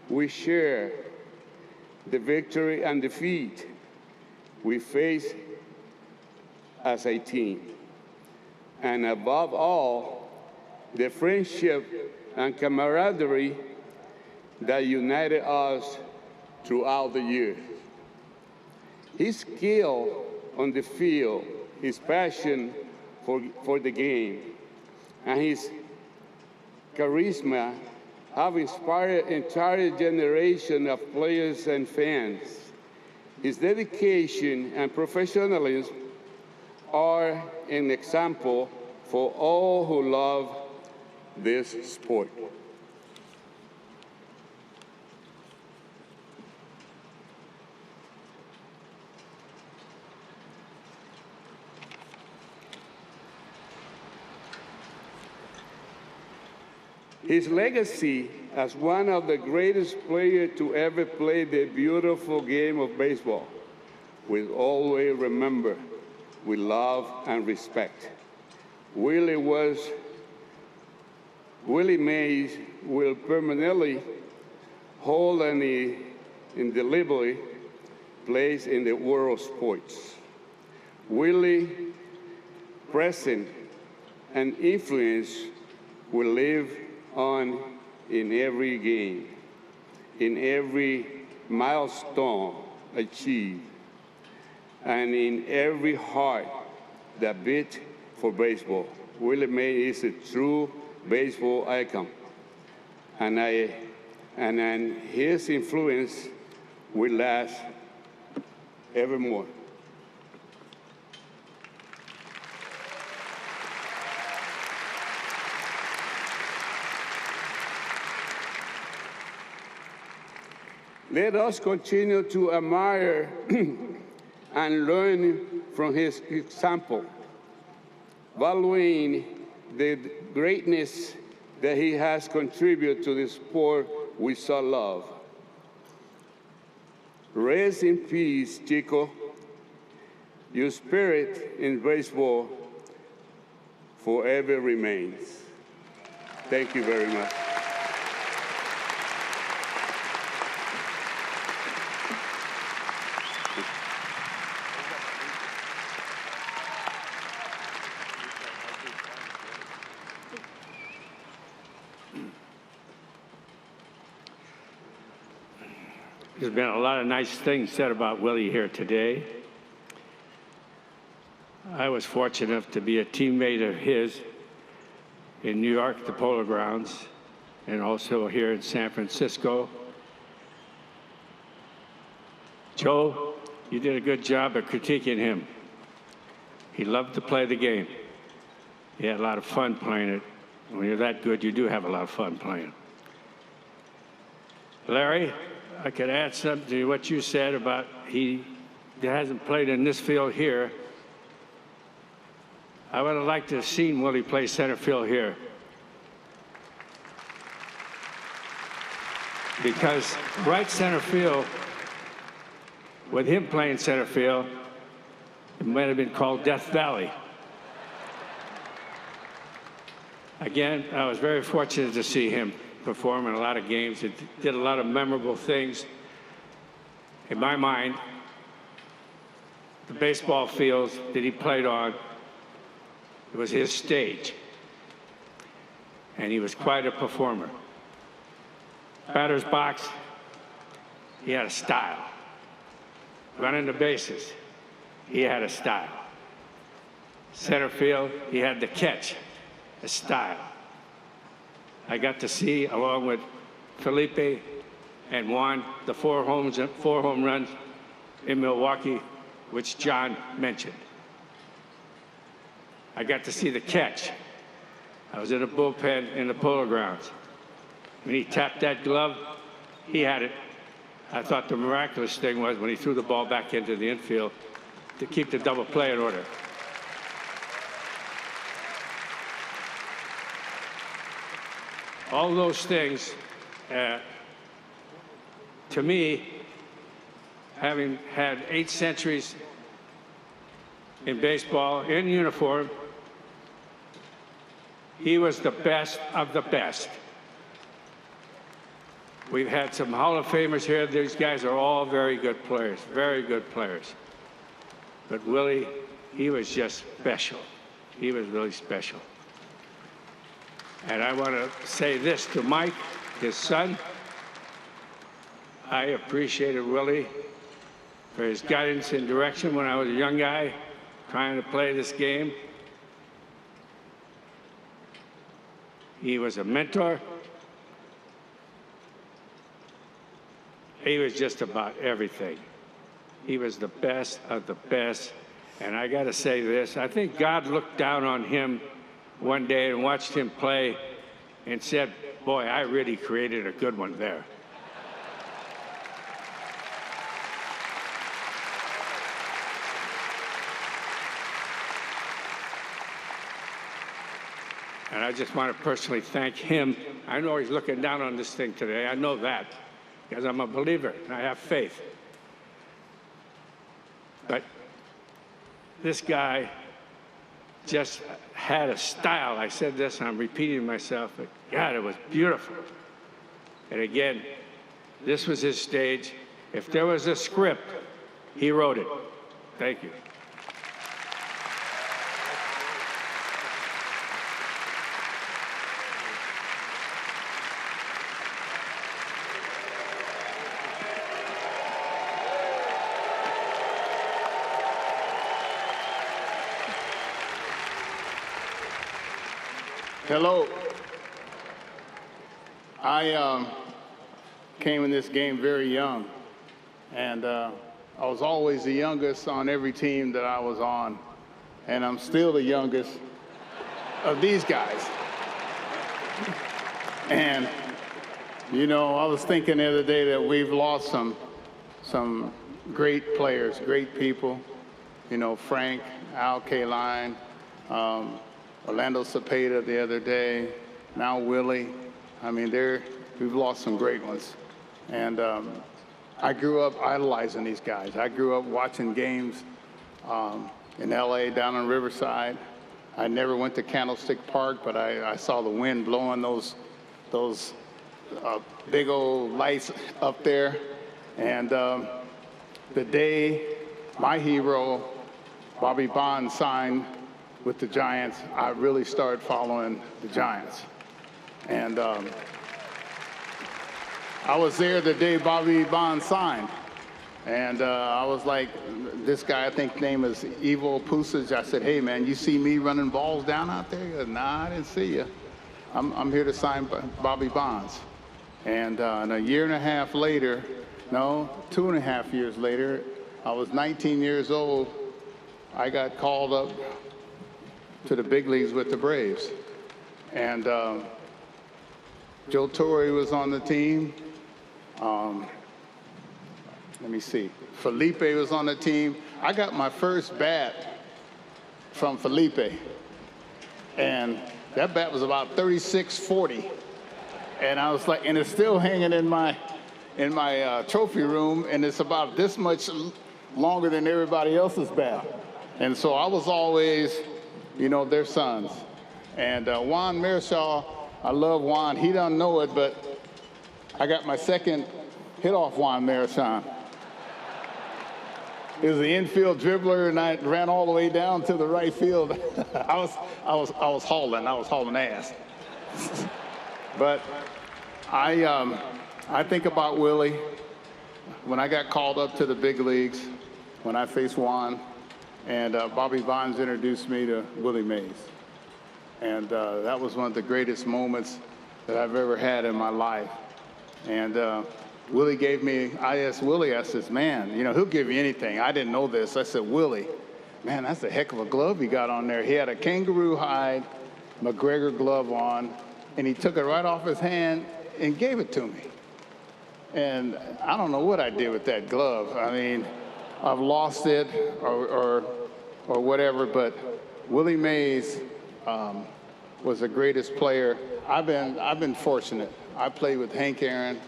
We share the victory and defeat we face as a team. And above all, the friendship and camaraderie that united us throughout the years. His skill on the field, his passion for the game, and his charisma have inspired an entire generation of players and fans. His dedication and professionalism are an example for all who love this sport. His legacy as one of the greatest players to ever play the beautiful game of baseball will always remember with love and respect. Willie Mays will permanently hold an indelible place in the world of sports. Willie's presence and influence will live on in every game, in every milestone achieved, and in every heart that beat for baseball. Willie Mays is a true baseball icon, and his influence will last evermore. Let us continue to admire and learn from his example, valuing the greatness that he has contributed to the sport we so love. Rest in peace, Chico. Your spirit in baseball forever remains. Thank you very much. There's been a lot of nice things said about Willie here today. I was fortunate enough to be a teammate of his in New York at the Polo Grounds and also here in San Francisco. Joe, you did a good job of critiquing him. He loved to play the game. He had a lot of fun playing it. When you're that good, you do have a lot of fun playing. Larry, I could add something to what you said about he hasn't played in this field here. I would have liked to have seen Willie play center field here. Because right center field, with him playing center field, it might have been called Death Valley. Again, I was very fortunate to see him perform in a lot of games. He did a lot of memorable things. In my mind, the baseball fields that he played on, it was his stage. And he was quite a performer. Batter's box, he had a style. Running the bases, he had a style. Center field, he had the catch, a style. I got to see, along with Felipe and Juan, the four home runs in Milwaukee, which John mentioned. I got to see the catch. I was in a bullpen in the Polo Grounds. When he tapped that glove, he had it. I thought the miraculous thing was when he threw the ball back into the infield to keep the double play in order. All those things, to me, having had 8 centuries in baseball, in uniform, he was the best of the best. We've had some Hall of Famers here. These guys are all very good players, very good players. But Willie, he was just special. He was really special. And I want to say this to Mike, his son. I appreciated Willie for his guidance and direction when I was a young guy trying to play this game. He was a mentor. He was just about everything. He was the best of the best. And I got to say this, I think God looked down on him one day and watched him play and said, boy, I really created a good one there. And I just want to personally thank him. I know he's looking down on this thing today. I know that because I'm a believer and I have faith. But this guy just had a style. I said this and I'm repeating myself, but God, it was beautiful. And again, this was his stage. If there was a script, he wrote it. Thank you. Hello. I came in this game very young, and I was always the youngest on every team that I was on, and I'm still the youngest of these guys. And, you know, I was thinking the other day that we've lost some great players, great people, you know, Frank, Al Kaline, Orlando Cepeda the other day, now Willie. I mean, we've lost some great ones. And I grew up idolizing these guys. I grew up watching games in LA down on Riverside. I never went to Candlestick Park, but I saw the wind blowing those big old lights up there. And the day my hero, Bobby Bonds, signed with the Giants, I really started following the Giants. And I was there the day Bobby Bonds signed. And I was like, this guy, I think name is Evo Pusich. I said, hey man, you see me running balls down out there? He goes, nah, I didn't see you. I'm here to sign Bobby Bonds. And a year and a half later, no, 2.5 years later, I was 19 years old. I got called up to the big leagues with the Braves. And Joe Torre was on the team. Let me see. Felipe was on the team. I got my first bat from Felipe. And that bat was about 36-40. And I was like, and it's still hanging in my trophy room, and it's about this much longer than everybody else's bat. And so I was always, you know, their sons. And Juan Marichal, I love Juan. He doesn't know it, but I got my second hit off Juan Marichal. It was the infield dribbler, and I ran all the way down to the right field. I was hauling ass. But I think about Willie when I got called up to the big leagues, when I faced Juan, and Bobby Bonds introduced me to Willie Mays. And that was one of the greatest moments that I've ever had in my life. And Willie gave me, I asked Willie, I says, man, you know, he'll give you anything. I didn't know this. I said, Willie, man, that's a heck of a glove he got on there. He had a kangaroo hide McGregor glove on, and he took it right off his hand and gave it to me. And I don't know what I did with that glove. I mean, I've lost it or whatever, but Willie Mays was the greatest player. I've been fortunate. I played with Hank Aaron.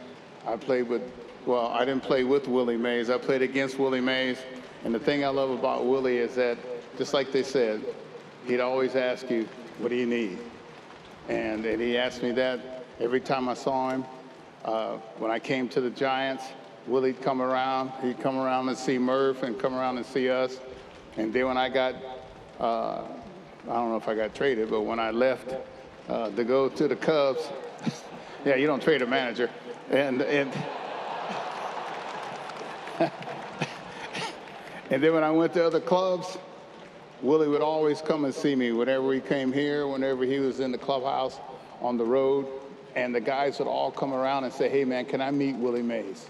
I played with, well, I didn't play with Willie Mays. I played against Willie Mays. And the thing I love about Willie is that, just like they said, he'd always ask you, what do you need? And he asked me that every time I saw him. When I came to the Giants, Willie'd come around. He'd come around and see Murph and come around and see us. And then when I got, I don't know if I got traded, but when I left to go to the Cubs, yeah, you don't trade a manager. And and then when I went to other clubs, Willie would always come and see me whenever he came here, whenever he was in the clubhouse on the road. And the guys would all come around and say, hey, man, can I meet Willie Mays?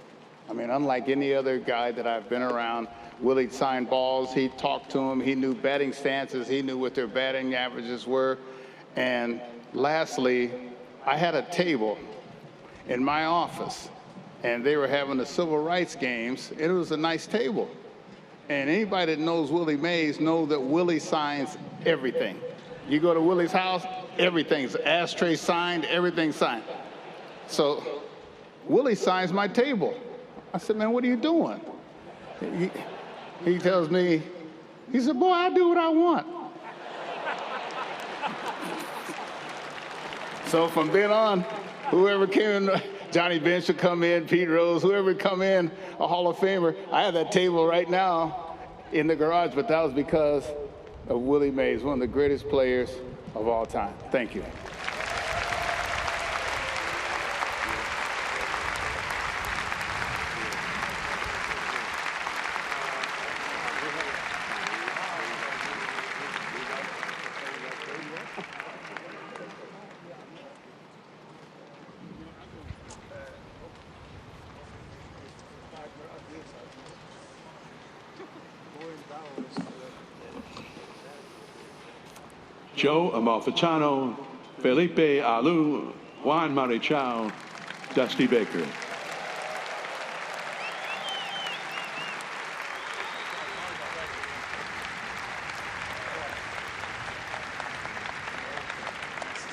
I mean, unlike any other guy that I've been around, Willie'd sign balls, he'd talk to them, he knew batting stances, he knew what their batting averages were. And lastly, I had a table in my office, and they were having the civil rights games, and it was a nice table. And anybody that knows Willie Mays knows that Willie signs everything. You go to Willie's house, everything's ashtray signed, everything's signed. So Willie signs my table. I said, man, what are you doing? He tells me, he said, boy, I do what I want. So from then on, whoever came in, Johnny Bench would come in, Pete Rose, whoever would come in, a Hall of Famer. I have that table right now in the garage, but that was because of Willie Mays, one of the greatest players of all time. Thank you. Joe Amalfitano, Felipe Alou, Juan Marichal, Dusty Baker.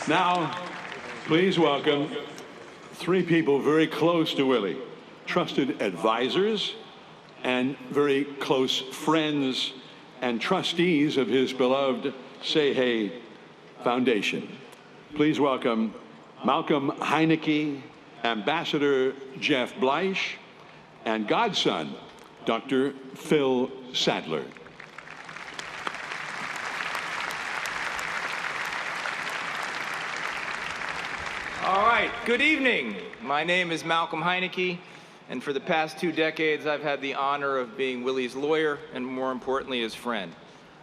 Now, please welcome three people very close to Willie, trusted advisors and very close friends and trustees of his beloved Say Hey Foundation. Please welcome Malcolm Heineke, Ambassador Jeff Bleish, and godson, Dr. Phil Sadler. All right, good evening. My name is Malcolm Heineke, and for the past 2 decades, I've had the honor of being Willie's lawyer and, more importantly, his friend.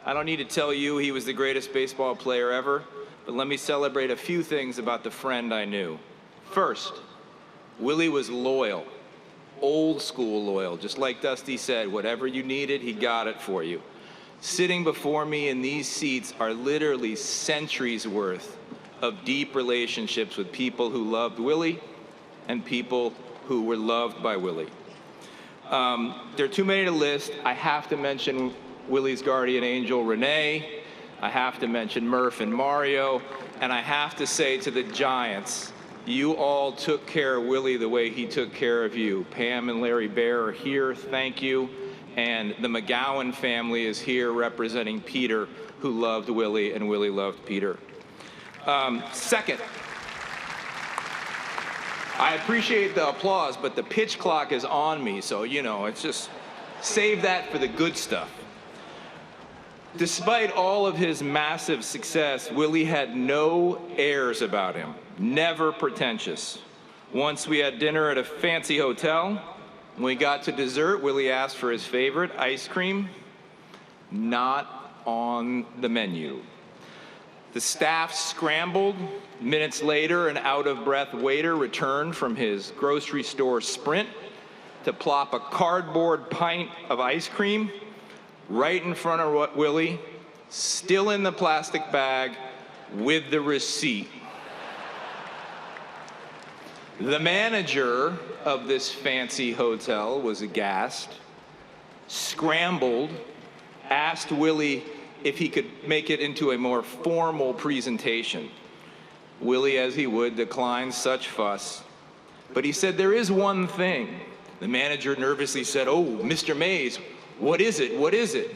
I don't need to tell you he was the greatest baseball player ever, but let me celebrate a few things about the friend I knew. First, Willie was loyal, old school loyal. Just like Dusty said, whatever you needed, he got it for you. Sitting before me in these seats are literally centuries worth of deep relationships with people who loved Willie and people who were loved by Willie. There are too many to list. I have to mention Willie's guardian angel, Renee. I have to mention Murph and Mario. And I have to say to the Giants, you all took care of Willie the way he took care of you. Pam and Larry Bear are here, thank you. And the McGowan family is here representing Peter, who loved Willie and Willie loved Peter. Second, I appreciate the applause, but the pitch clock is on me, so, you know, it's just save that for the good stuff. Despite all of his massive success, Willie had no airs about him, never pretentious. Once we had dinner at a fancy hotel. When we got to dessert, Willie asked for his favorite, ice cream. Not on the menu. The staff scrambled. Minutes later, an out-of-breath waiter returned from his grocery store sprint to plop a cardboard pint of ice cream right in front of Willie, still in the plastic bag, with the receipt. The manager of this fancy hotel was aghast, scrambled, asked Willie if he could make it into a more formal presentation. Willie, as he would, declined such fuss. But he said, there is one thing. The manager nervously said, oh, Mr. Mays, what is it? What is it?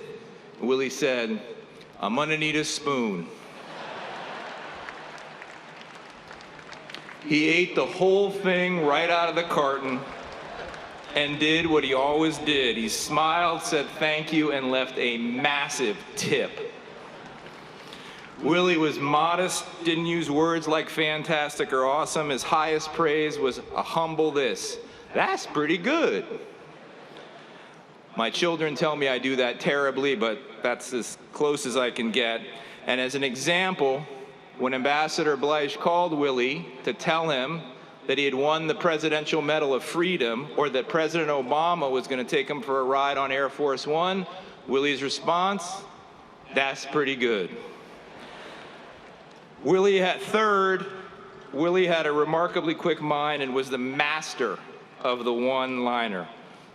Willie said, I'm gonna need a spoon. He ate the whole thing right out of the carton and did what he always did. He smiled, said thank you, and left a massive tip. Willie was modest, didn't use words like fantastic or awesome. His highest praise was a humble this. That's pretty good. My children tell me I do that terribly, but that's as close as I can get. And as an example, when Ambassador Bleish called Willie to tell him that he had won the Presidential Medal of Freedom or that President Obama was going to take him for a ride on Air Force One, Willie's response, that's pretty good. Willie had a remarkably quick mind and was the master of the one-liner.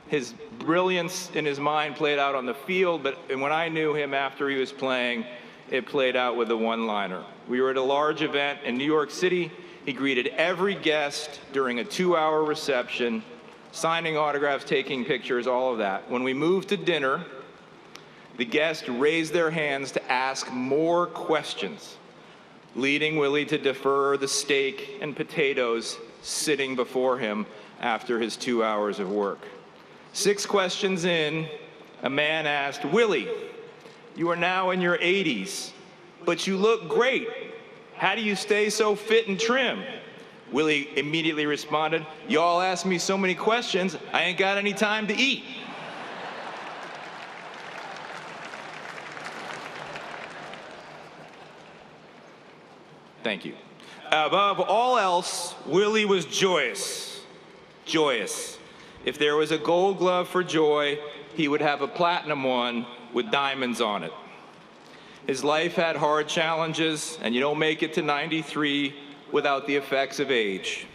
His brilliance in his mind played out on the field, but when I knew him after he was playing, it played out with the one-liner. We were at a large event in New York City. He greeted every guest during a 2-hour reception, signing autographs, taking pictures, all of that. When we moved to dinner, the guests raised their hands to ask more questions, leading Willie to defer the steak and potatoes sitting before him after his 2 hours of work. 6 questions in, a man asked, Willie, you are now in your 80s, but you look great. How do you stay so fit and trim? Willie immediately responded, y'all ask me so many questions, I ain't got any time to eat. Thank you. Above all else, Willie was joyous. Joyous. If there was a gold glove for joy, he would have a platinum one with diamonds on it. His life had hard challenges, and you don't make it to 93 without the effects of age.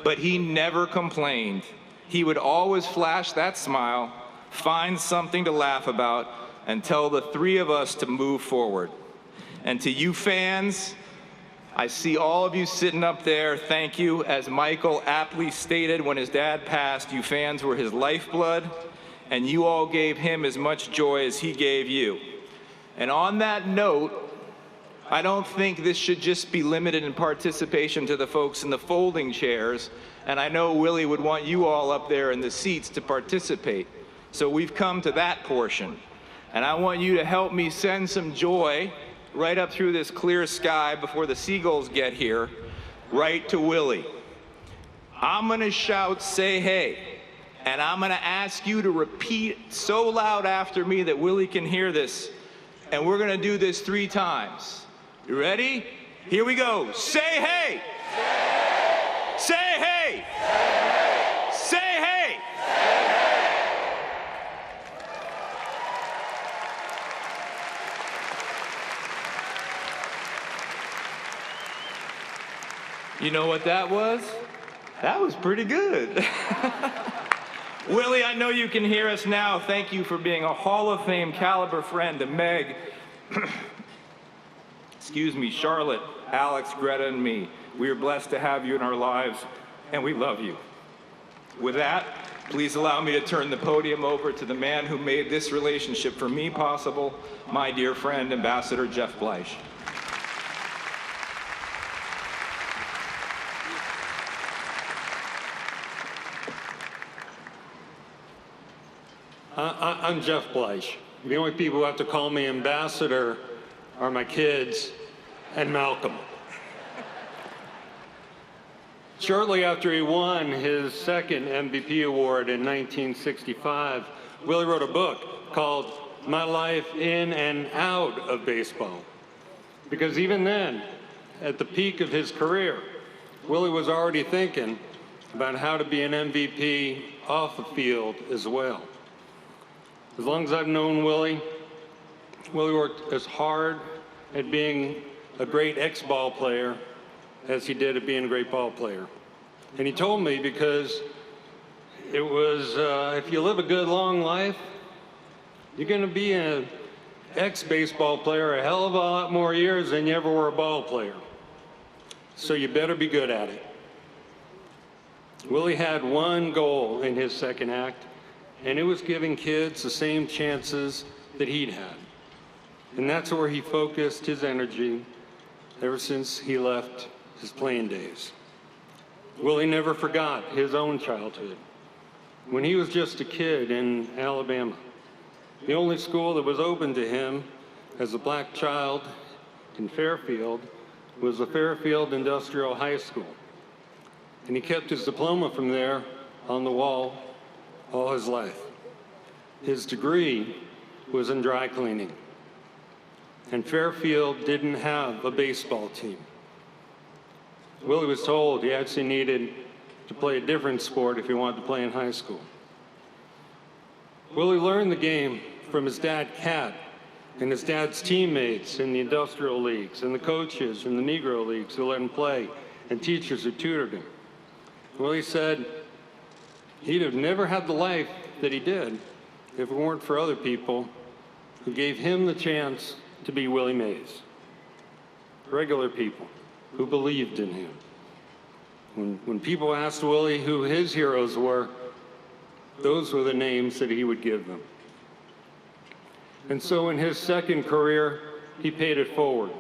But he never complained. He would always flash that smile, find something to laugh about, and tell the 3 of us to move forward. And to you fans, I see all of you sitting up there, thank you. As Michael aptly stated when his dad passed, you fans were his lifeblood, and you all gave him as much joy as he gave you. And on that note, I don't think this should just be limited in participation to the folks in the folding chairs, and I know Willie would want you all up there in the seats to participate. So we've come to that portion. And I want you to help me send some joy right up through this clear sky before the seagulls get here, right to Willie. I'm gonna shout, say hey, and I'm gonna ask you to repeat so loud after me that Willie can hear this, and we're gonna do this 3 times. You ready? Here we go. Say hey! Say hey! Say hey! You know what that was? That was pretty good. Willie, I know you can hear us now. Thank you for being a Hall of Fame caliber friend to Meg, excuse me, Charlotte, Alex, Greta, and me. We are blessed to have you in our lives, and we love you. With that, please allow me to turn the podium over to the man who made this relationship for me possible, my dear friend, Ambassador Jeff Bleish. I'm Jeff Bleish. The only people who have to call me ambassador are my kids and Malcolm. Shortly after he won his second MVP award in 1965, Willie wrote a book called My Life in and Out of Baseball. Because even then, at the peak of his career, Willie was already thinking about how to be an MVP off the field as well. As long as I've known Willie worked as hard at being a great ex-ball player as he did at being a great ball player. And he told me because it was, if you live a good long life, you're gonna be an ex-baseball player a hell of a lot more years than you ever were a ball player. So you better be good at it. Willie had one goal in his second act, and it was giving kids the same chances that he'd had. And that's where he focused his energy ever since he left his playing days. Willie never forgot his own childhood. When he was just a kid in Alabama, the only school that was open to him as a black child in Fairfield was the Fairfield Industrial High School. And he kept his diploma from there on the wall all his life. His degree was in dry cleaning. And Fairfield didn't have a baseball team. Willie was told he actually needed to play a different sport if he wanted to play in high school. Willie learned the game from his dad, Cat, and his dad's teammates in the industrial leagues, and the coaches in the Negro leagues who let him play, and teachers who tutored him. Willie said he'd have never had the life that he did if it weren't for other people who gave him the chance to be Willie Mays. Regular people who believed in him. When people asked Willie who his heroes were, those were the names that he would give them. And so in his second career, he paid it forward.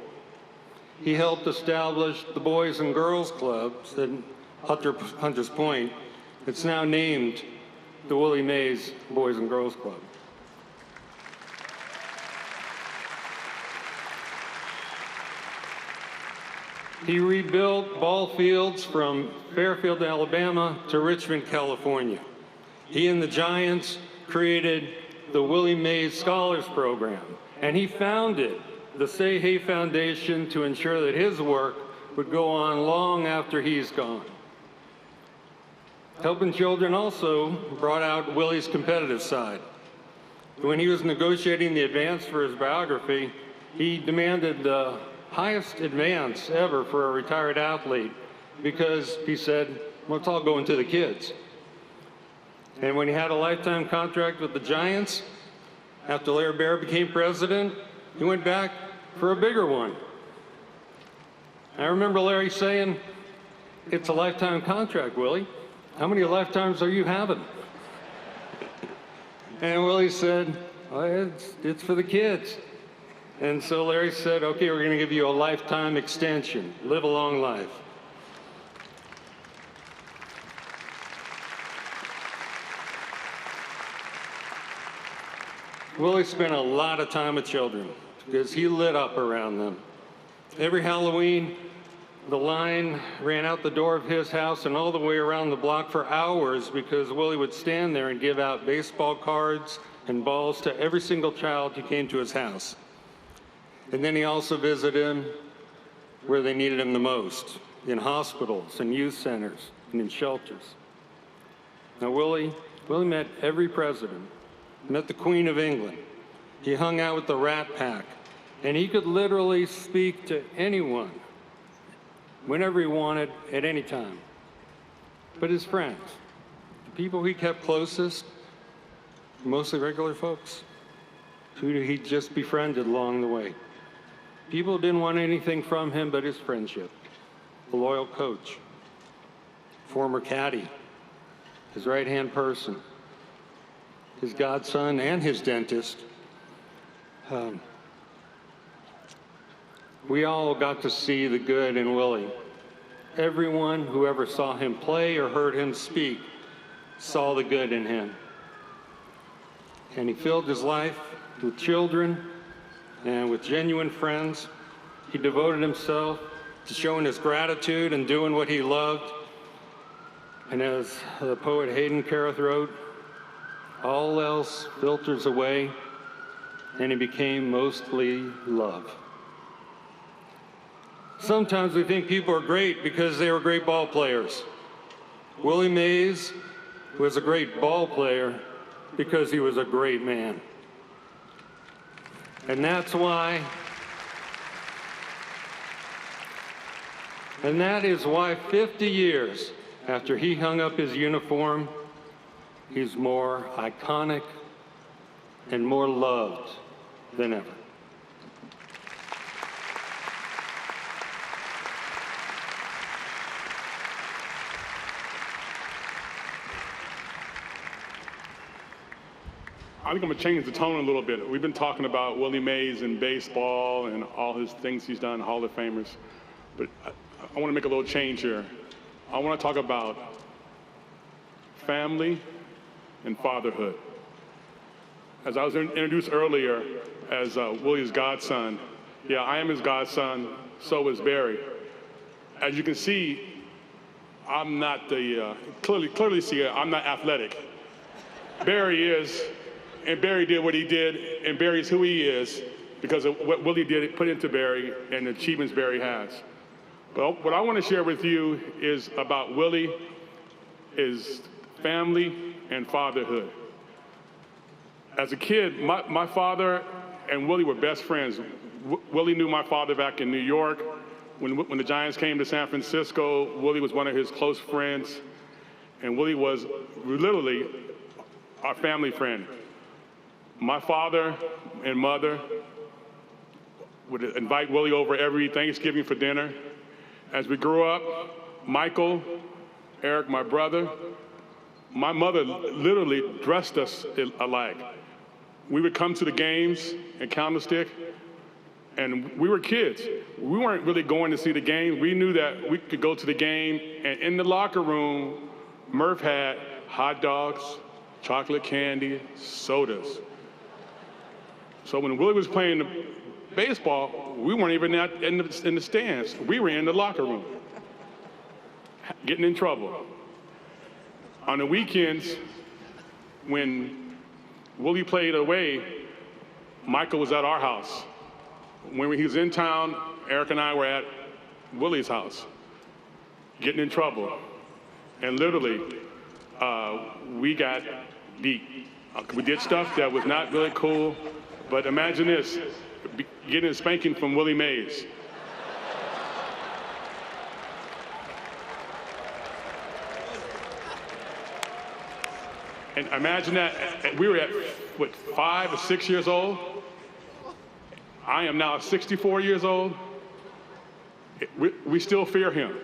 He helped establish the Boys and Girls Clubs at Hunters Point. It's now named the Willie Mays Boys and Girls Club. He rebuilt ball fields from Fairfield, Alabama to Richmond, California. He and the Giants created the Willie Mays Scholars Program, and he founded the Say Hey Foundation to ensure that his work would go on long after he's gone. Helping Children also brought out Willie's competitive side. When he was negotiating the advance for his biography, he demanded the highest advance ever for a retired athlete because he said, well, it's all going to the kids. And when he had a lifetime contract with the Giants, after Larry Baer became president, he went back for a bigger one. I remember Larry saying, it's a lifetime contract, Willie. How many lifetimes are you having? And Willie said, well, it's for the kids. And so Larry said, okay, we're going to give you a lifetime extension. Live a long life. Willie spent a lot of time with children because he lit up around them. Every Halloween, the line ran out the door of his house and all the way around the block for hours because Willie would stand there and give out baseball cards and balls to every single child who came to his house. And then he also visited them where they needed him the most, in hospitals and youth centers and in shelters. Now Willie met every president, met the Queen of England. He hung out with the Rat Pack, and he could literally speak to anyone, whenever he wanted, at any time. But his friends, the people he kept closest, mostly regular folks, who he just befriended along the way. People didn't want anything from him but his friendship. A loyal coach, former caddy, his right-hand person, his godson, and his dentist. We all got to see the good in Willie. Everyone who ever saw him play or heard him speak saw the good in him. And he filled his life with children and with genuine friends. He devoted himself to showing his gratitude and doing what he loved. And as the poet Hayden Carruth wrote, all else filters away, and he became mostly love. Sometimes we think people are great because they were great ball players. Willie Mays was a great ball player because he was a great man. And that is why 50 years after he hung up his uniform, he's more iconic and more loved than ever. I think I'm going to change the tone a little bit. We've been talking about Willie Mays and baseball and all his things he's done, Hall of Famers. But I want to make a little change here. I want to talk about family and fatherhood. As I was introduced earlier as Willie's godson, yeah, I am his godson, so is Barry. As you can see, I'm not clearly see, I'm not athletic. Barry is, and Barry did what he did, and Barry's who he is because of what Willie did, put into Barry, and the achievements Barry has. But what I want to share with you is about Willie, his family, and fatherhood. As a kid, my father and Willie were best friends. Willie knew my father back in New York. When the Giants came to San Francisco, Willie was one of his close friends, and Willie was literally our family friend. My father and mother would invite Willie over every Thanksgiving for dinner. As we grew up, Michael, Eric, my brother, my mother literally dressed us alike. We would come to the games in Candlestick, and we were kids. We weren't really going to see the game. We knew that we could go to the game, and in the locker room, Murph had hot dogs, chocolate candy, sodas. So when Willie was playing baseball, we weren't even in the stands. We were in the locker room, getting in trouble. On the weekends, when Willie played away, Michael was at our house. When he was in town, Eric and I were at Willie's house, getting in trouble. And literally, we got beat. We did stuff that was not really cool, but imagine this, getting a spanking from Willie Mays. And imagine that, we were at, what, 5 or 6 years old? I am now 64 years old. We still fear him.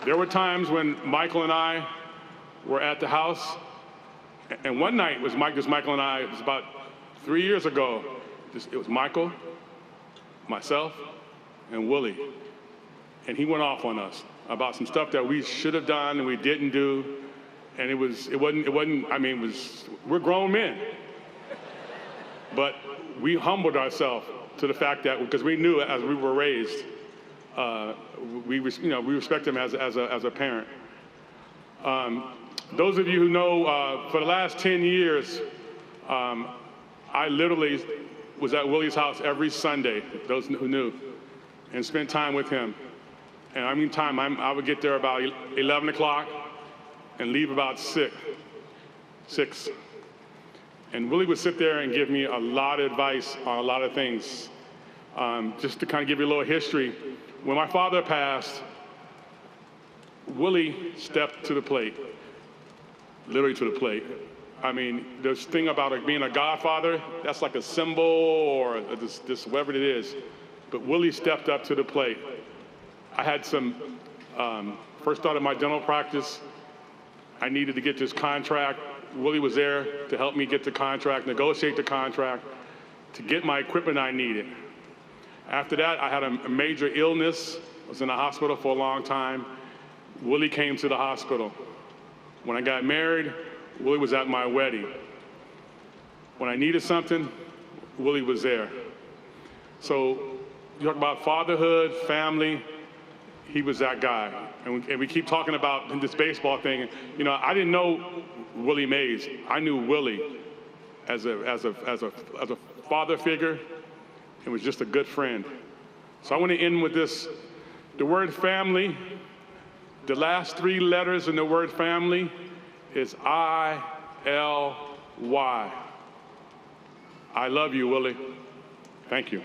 There were times when Michael and I were at the house, and one night was Michael and I, it was about 3 years ago. It was Michael, myself, and Willie. And he went off on us about some stuff that we should have done and we didn't do. And it wasn't, I mean, we're grown men. But we humbled ourselves to the fact that, because we knew as we were raised, we respect him as a parent. Those of you who know, for the last 10 years, I literally was at Willie's house every Sunday, those who knew, and spent time with him. And I mean time, I would get there about 11 o'clock and leave about 6. And Willie would sit there and give me a lot of advice on a lot of things. Just to kind of give you a little history, when my father passed, Willie stepped to the plate, literally to the plate. I mean, this thing about being a godfather, that's like a symbol or this whatever it is. But Willie stepped up to the plate. I had first started my dental practice. I needed to get this contract. Willie was there to help me get the contract, negotiate the contract, to get my equipment I needed. After that, I had a major illness. I was in the hospital for a long time. Willie came to the hospital. When I got married, Willie was at my wedding. When I needed something, Willie was there. So you talk about fatherhood, family, he was that guy. And we keep talking about this baseball thing. You know, I didn't know Willie Mays. I knew Willie as a father figure and was just a good friend. So I want to end with this. The word family, the last 3 letters in the word family is I-L-Y. I love you, Willie. Thank you.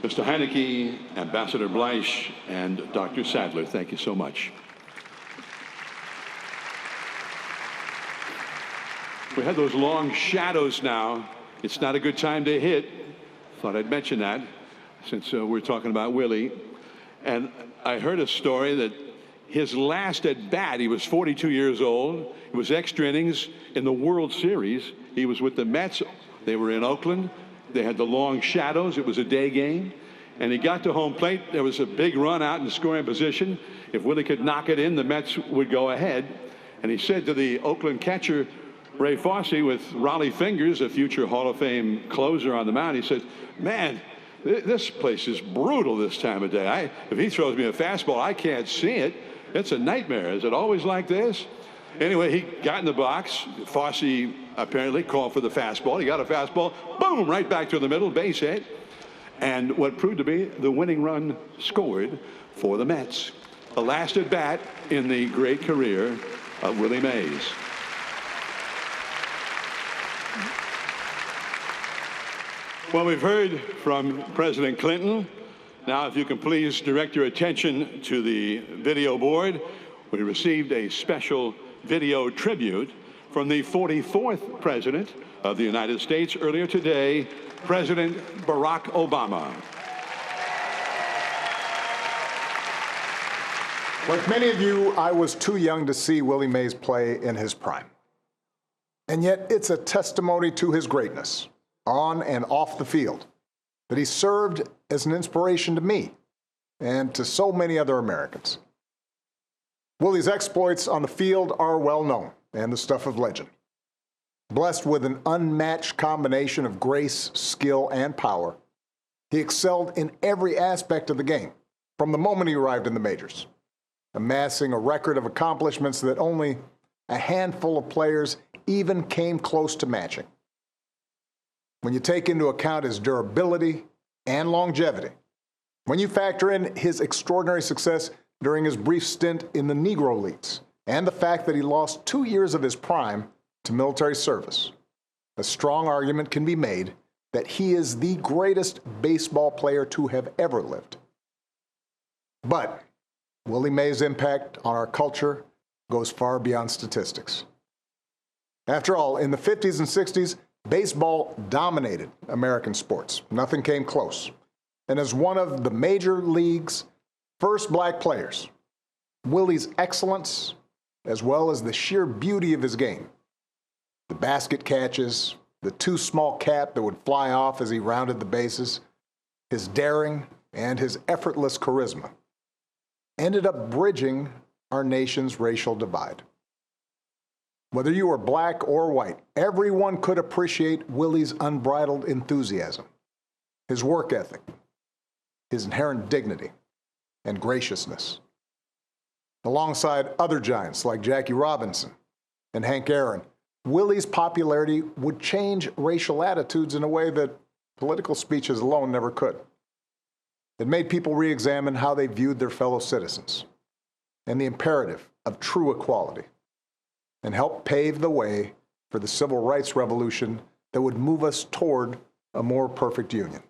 Mr. Heineke, Ambassador Bleish, and Dr. Sadler, thank you so much. We had those long shadows now. It's not a good time to hit. Thought I'd mention that since we're talking about Willie. And I heard a story that his last at bat, he was 42 years old. It was extra innings in the World Series. He was with the Mets. They were in Oakland. They had the long shadows. It was a day game. And he got to home plate. There was a big run out in scoring position. If Willie could knock it in, the Mets would go ahead. And he said to the Oakland catcher, Ray Fosse, with Raleigh fingers, a future Hall of Fame closer on the mound, he said, man, this place is brutal this time of day. If he throws me a fastball, I can't see it. It's a nightmare. Is it always like this? Anyway, he got in the box. Fosse apparently called for the fastball. He got a fastball, boom, right back to the middle, base hit. And what proved to be the winning run scored for the Mets. The last at bat in the great career of Willie Mays. Well, we've heard from President Clinton. Now, if you can please direct your attention to the video board. We received a special video tribute from the 44th President of the United States earlier today, President Barack Obama. Like many of you, I was too young to see Willie Mays play in his prime. And yet it's a testimony to his greatness, on and off the field, that he served as an inspiration to me and to so many other Americans. Willie's exploits on the field are well known and the stuff of legend. Blessed with an unmatched combination of grace, skill, and power, he excelled in every aspect of the game from the moment he arrived in the majors, amassing a record of accomplishments that only a handful of players even came close to matching. When you take into account his durability and longevity, when you factor in his extraordinary success during his brief stint in the Negro Leagues, and the fact that he lost 2 years of his prime to military service, a strong argument can be made that he is the greatest baseball player to have ever lived. But Willie Mays' impact on our culture goes far beyond statistics. After all, in the 50s and 60s, baseball dominated American sports. Nothing came close. And as one of the major league's first black players, Willie's excellence, as well as the sheer beauty of his game, the basket catches, the too small cap that would fly off as he rounded the bases, his daring and his effortless charisma, ended up bridging our nation's racial divide. Whether you were black or white, everyone could appreciate Willie's unbridled enthusiasm, his work ethic, his inherent dignity and graciousness. Alongside other giants like Jackie Robinson and Hank Aaron, Willie's popularity would change racial attitudes in a way that political speeches alone never could. It made people re-examine how they viewed their fellow citizens and the imperative of true equality, and helped pave the way for the civil rights revolution that would move us toward a more perfect union.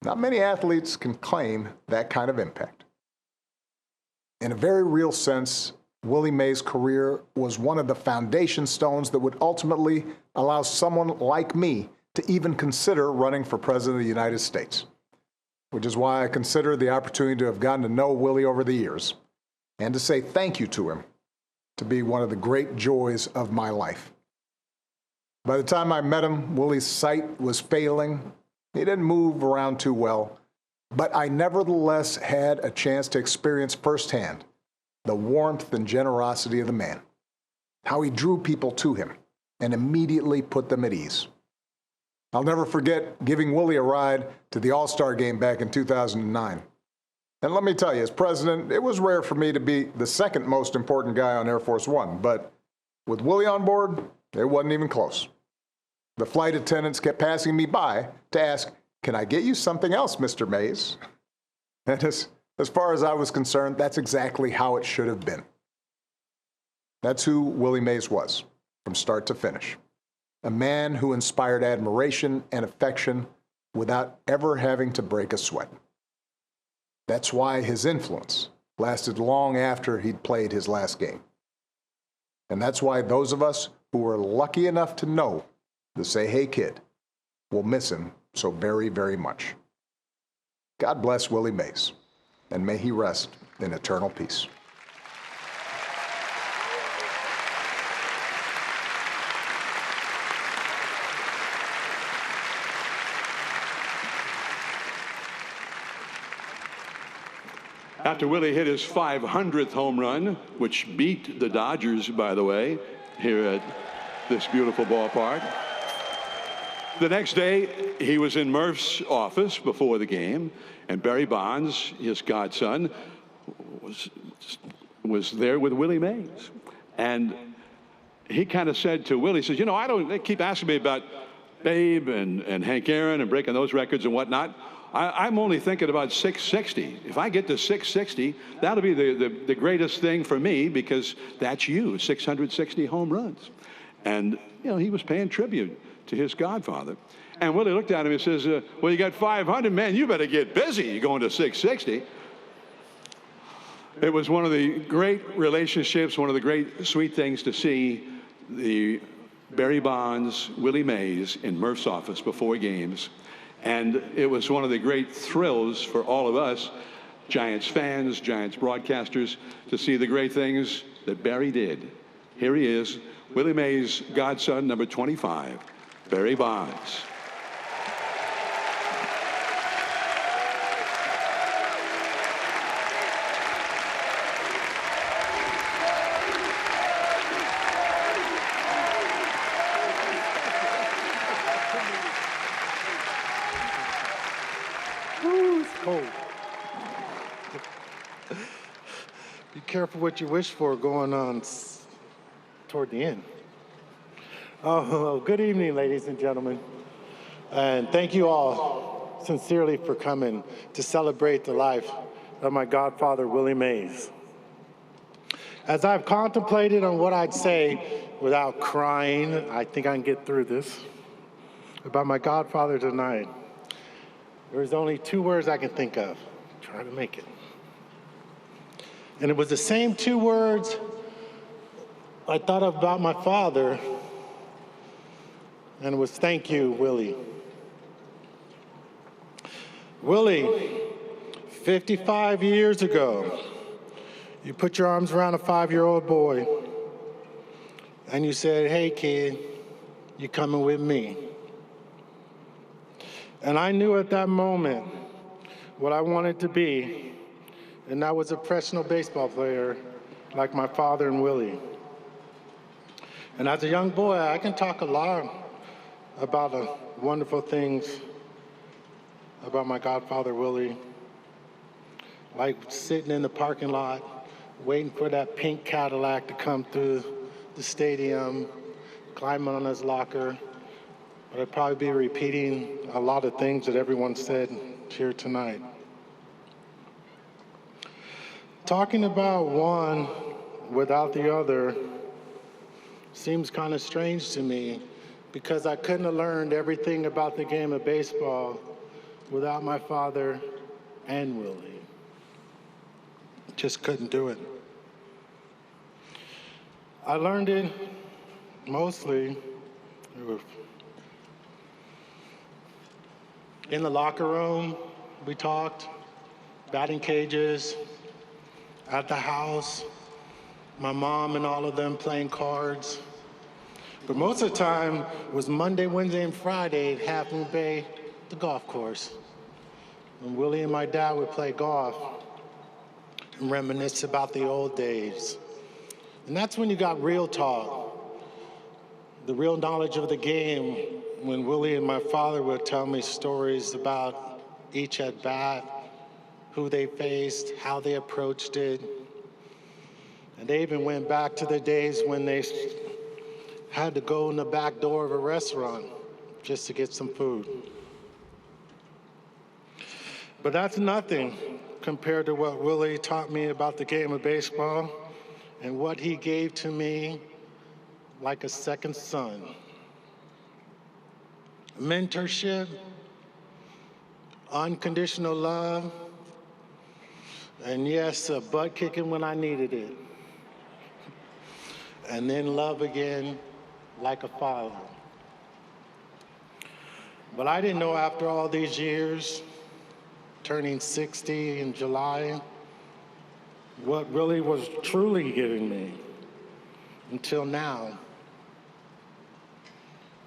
Not many athletes can claim that kind of impact. In a very real sense, Willie Mays' career was one of the foundation stones that would ultimately allow someone like me to even consider running for President of the United States, which is why I consider the opportunity to have gotten to know Willie over the years and to say thank you to him to be one of the great joys of my life. By the time I met him, Willie's sight was failing. He didn't move around too well, but I nevertheless had a chance to experience firsthand the warmth and generosity of the man, how he drew people to him and immediately put them at ease. I'll never forget giving Willie a ride to the All-Star game back in 2009. And let me tell you, as president, it was rare for me to be the second most important guy on Air Force One, but with Willie on board, it wasn't even close. The flight attendants kept passing me by to ask, "Can I get you something else, Mr. Mays?" And as far as I was concerned, that's exactly how it should have been. That's who Willie Mays was, from start to finish. A man who inspired admiration and affection without ever having to break a sweat. That's why his influence lasted long after he'd played his last game. And that's why those of us who were lucky enough to know the Say Hey Kid will miss him so very, very much. God bless Willie Mays. and may he rest in eternal peace. After Willie hit his 500th home run, which beat the Dodgers, by the way, here at this beautiful ballpark, the next day he was in Murph's office before the game, and Barry Bonds, his godson, was there with Willie Mays. And he kind of said to Willie, he says, you know, they keep asking me about Babe and Hank Aaron and breaking those records and whatnot. I'm only thinking about 660. If I get to 660, that'll be the greatest thing for me, because that's you, 660 home runs. And, you know, he was paying tribute to his godfather. And Willie looked at him and says, well, you got 500, man, you better get busy. You're going to 660. It was one of the great relationships, one of the great sweet things to see the Barry Bonds, Willie Mays in Murph's office before games. And it was one of the great thrills for all of us, Giants fans, Giants broadcasters, to see the great things that Barry did. Here he is, Willie Mays' godson, number 25, Barry Bonds. Cold. Be careful what you wish for going on toward the end. Oh, well, good evening, ladies and gentlemen. And thank you all sincerely for coming to celebrate the life of my godfather, Willie Mays. As I've contemplated on what I'd say without crying, I think I can get through this, about my godfather tonight, there's only two words I can think of. Try to make it. And it was the same two words I thought about my father, and it was thank you, Willie. Willie, 55 years ago, you put your arms around a 5-year-old boy, and you said, hey, kid, you coming with me. And I knew at that moment what I wanted to be, and that was a professional baseball player like my father and Willie. And as a young boy, I can talk a lot about the wonderful things about my godfather, Willie, like sitting in the parking lot, waiting for that pink Cadillac to come through the stadium, climbing on his locker. But I'd probably be repeating a lot of things that everyone said here tonight. Talking about one without the other seems kind of strange to me, because I couldn't have learned everything about the game of baseball without my father and Willie. Just couldn't do it. I learned it mostly in the locker room. We talked, batting cages, at the house, my mom and all of them playing cards. But most of the time was Monday, Wednesday, and Friday at Half Moon Bay, the golf course. When Willie and my dad would play golf and reminisce about the old days. And that's when you got real talk, the real knowledge of the game, when Willie and my father would tell me stories about each at bat, who they faced, how they approached it. And they even went back to the days when they had to go in the back door of a restaurant just to get some food. But that's nothing compared to what Willie taught me about the game of baseball and what he gave to me like a second son. Mentorship, unconditional love, and yes, a butt kicking when I needed it. And then love again like a father. But I didn't know after all these years turning 60 in July, what Willie was truly giving me until now.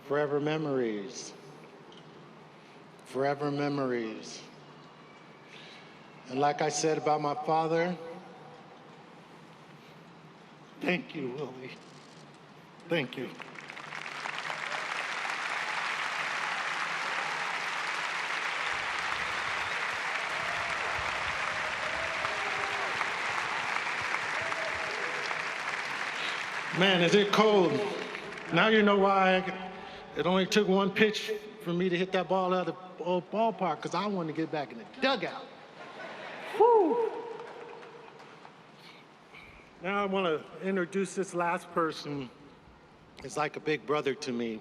Forever memories. Forever memories. And like I said about my father, thank you, Willie. Thank you. Man, is it cold. Now you know why it only took one pitch for me to hit that ball out of the old ballpark, because I wanted to get back in the dugout. Woo! Now I want to introduce this last person. It's like a big brother to me.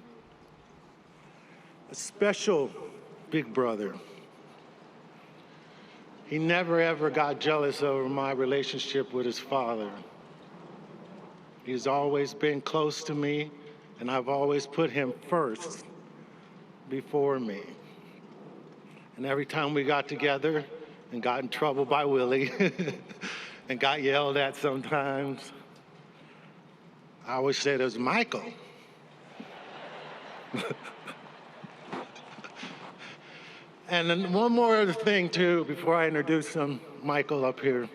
A special big brother. He never ever got jealous over my relationship with his father. He's always been close to me, and I've always put him first before me. And every time we got together and got in trouble by Willie and got yelled at sometimes, I always said it was Michael. And then one more other thing too, before I introduce Michael up here.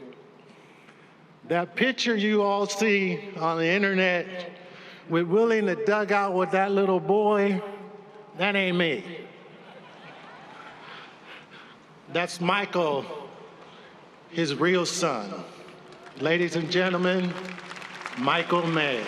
That picture you all see on the internet with Willie in the dugout with that little boy, that ain't me. That's Michael, his real son. Ladies and gentlemen, Michael May.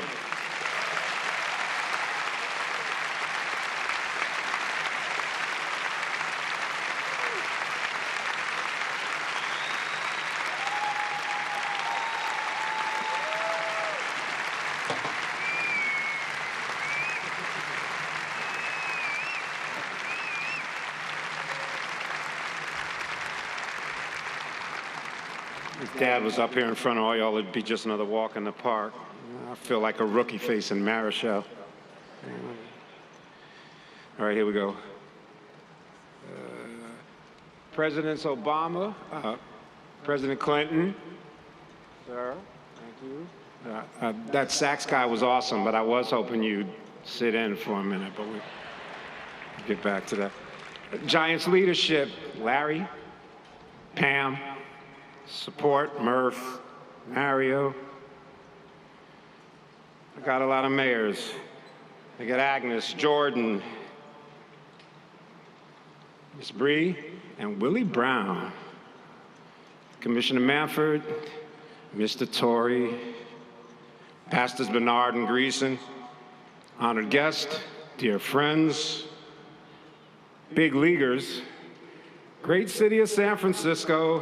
If Dad was up here in front of all y'all, it'd be just another walk in the park. I feel like a rookie facing Marichal. All right, here we go. Presidents Obama, President Clinton. Sir, thank you. That sax guy was awesome, but I was hoping you'd sit in for a minute, but we'll get back to that. Giants leadership, Larry, Pam, support, Murph, Mario. I got a lot of mayors. I got Agnes, Jordan, Miss Bree, and Willie Brown. Commissioner Manford, Mr. Torrey, Pastors Bernard and Greason, honored guests, dear friends, big leaguers, great city of San Francisco,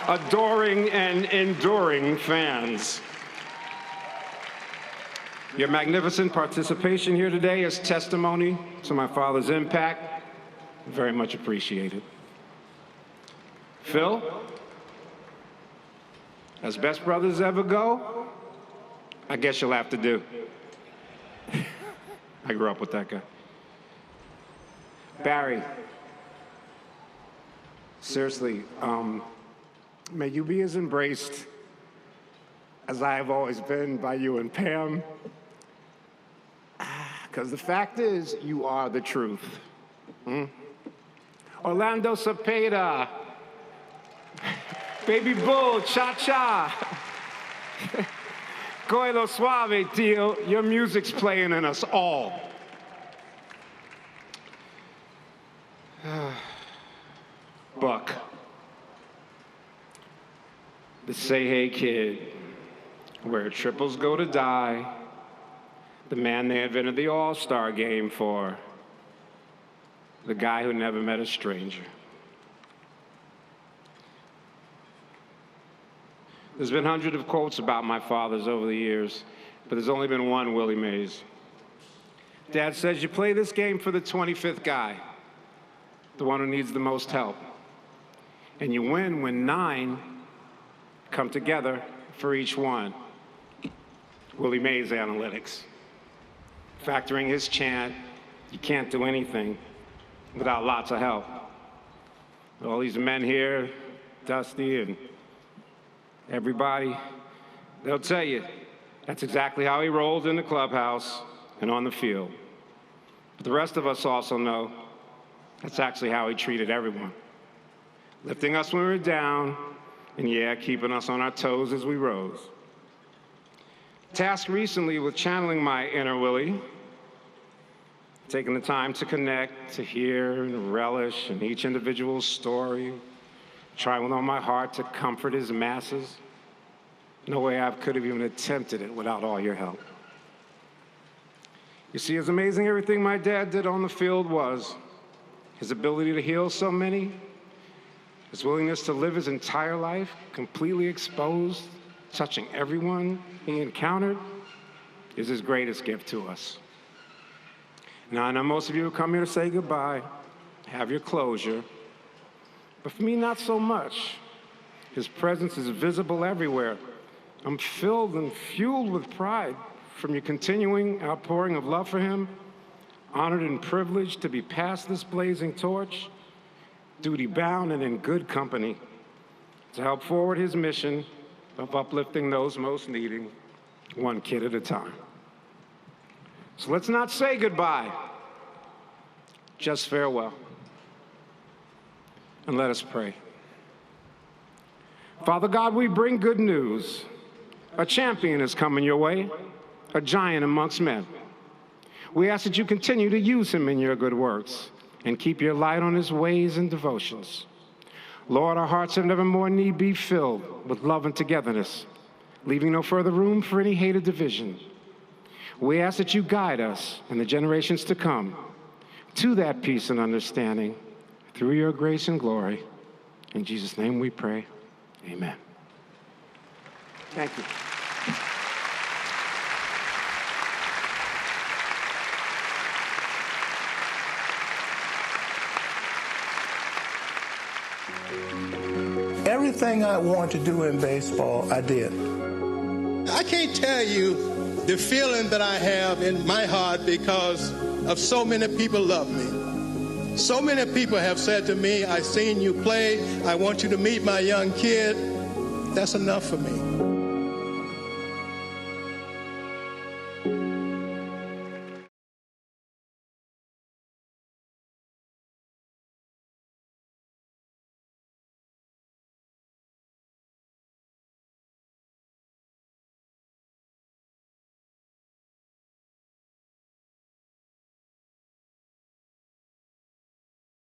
adoring and enduring fans. Your magnificent participation here today is testimony to my father's impact. Very much appreciated. Phil, as best brothers ever go, I guess you'll have to do. I grew up with that guy. Barry, seriously, may you be as embraced as I have always been by you and Pam. Because the fact is, you are the truth. Orlando Cepeda, Baby Bull, Cha-Cha. Coelho Suave, Tio, your music's playing in us all. Buck, the Say Hey Kid, where triples go to die, the man they invented the All-Star game for, the guy who never met a stranger. There's been hundreds of quotes about my fathers over the years, but there's only been one Willie Mays. Dad says you play this game for the 25th guy, the one who needs the most help. And you win when 9 come together for each one. Willie Mays analytics. Factoring his chant, you can't do anything without lots of help. all these men here, Dusty and everybody, they'll tell you that's exactly how he rolled in the clubhouse and on the field. But the rest of us also know that's actually how he treated everyone. Lifting us when we were down, and yeah, keeping us on our toes as we rose. Tasked recently with channeling my inner Willie, taking the time to connect, to hear and relish in each individual's story, trying with all my heart to comfort his masses. No way I could have even attempted it without all your help. You see, as amazing everything my dad did on the field was, his ability to heal so many, his willingness to live his entire life completely exposed, touching everyone he encountered, is his greatest gift to us. Now, I know most of you have come here to say goodbye, have your closure, but for me, not so much. His presence is visible everywhere. I'm filled and fueled with pride from your continuing outpouring of love for him, honored and privileged to be passed this blazing torch, duty-bound and in good company, to help forward his mission of uplifting those most needing, one kid at a time. So let's not say goodbye, just farewell. And let us pray. Father God, we bring good news. A champion is coming your way, a giant amongst men. We ask that you continue to use him in your good works and keep your light on his ways and devotions. Lord, our hearts have never more need be filled with love and togetherness, leaving no further room for any hated division. We ask that you guide us and the generations to come to that peace and understanding through your grace and glory. In Jesus' name we pray, amen. Thank you. Everything I wanted to do in baseball, I did. I can't tell you the feeling that I have in my heart because of so many people love me. So many people have said to me, I've seen you play. I want you to meet my young kid. That's enough for me.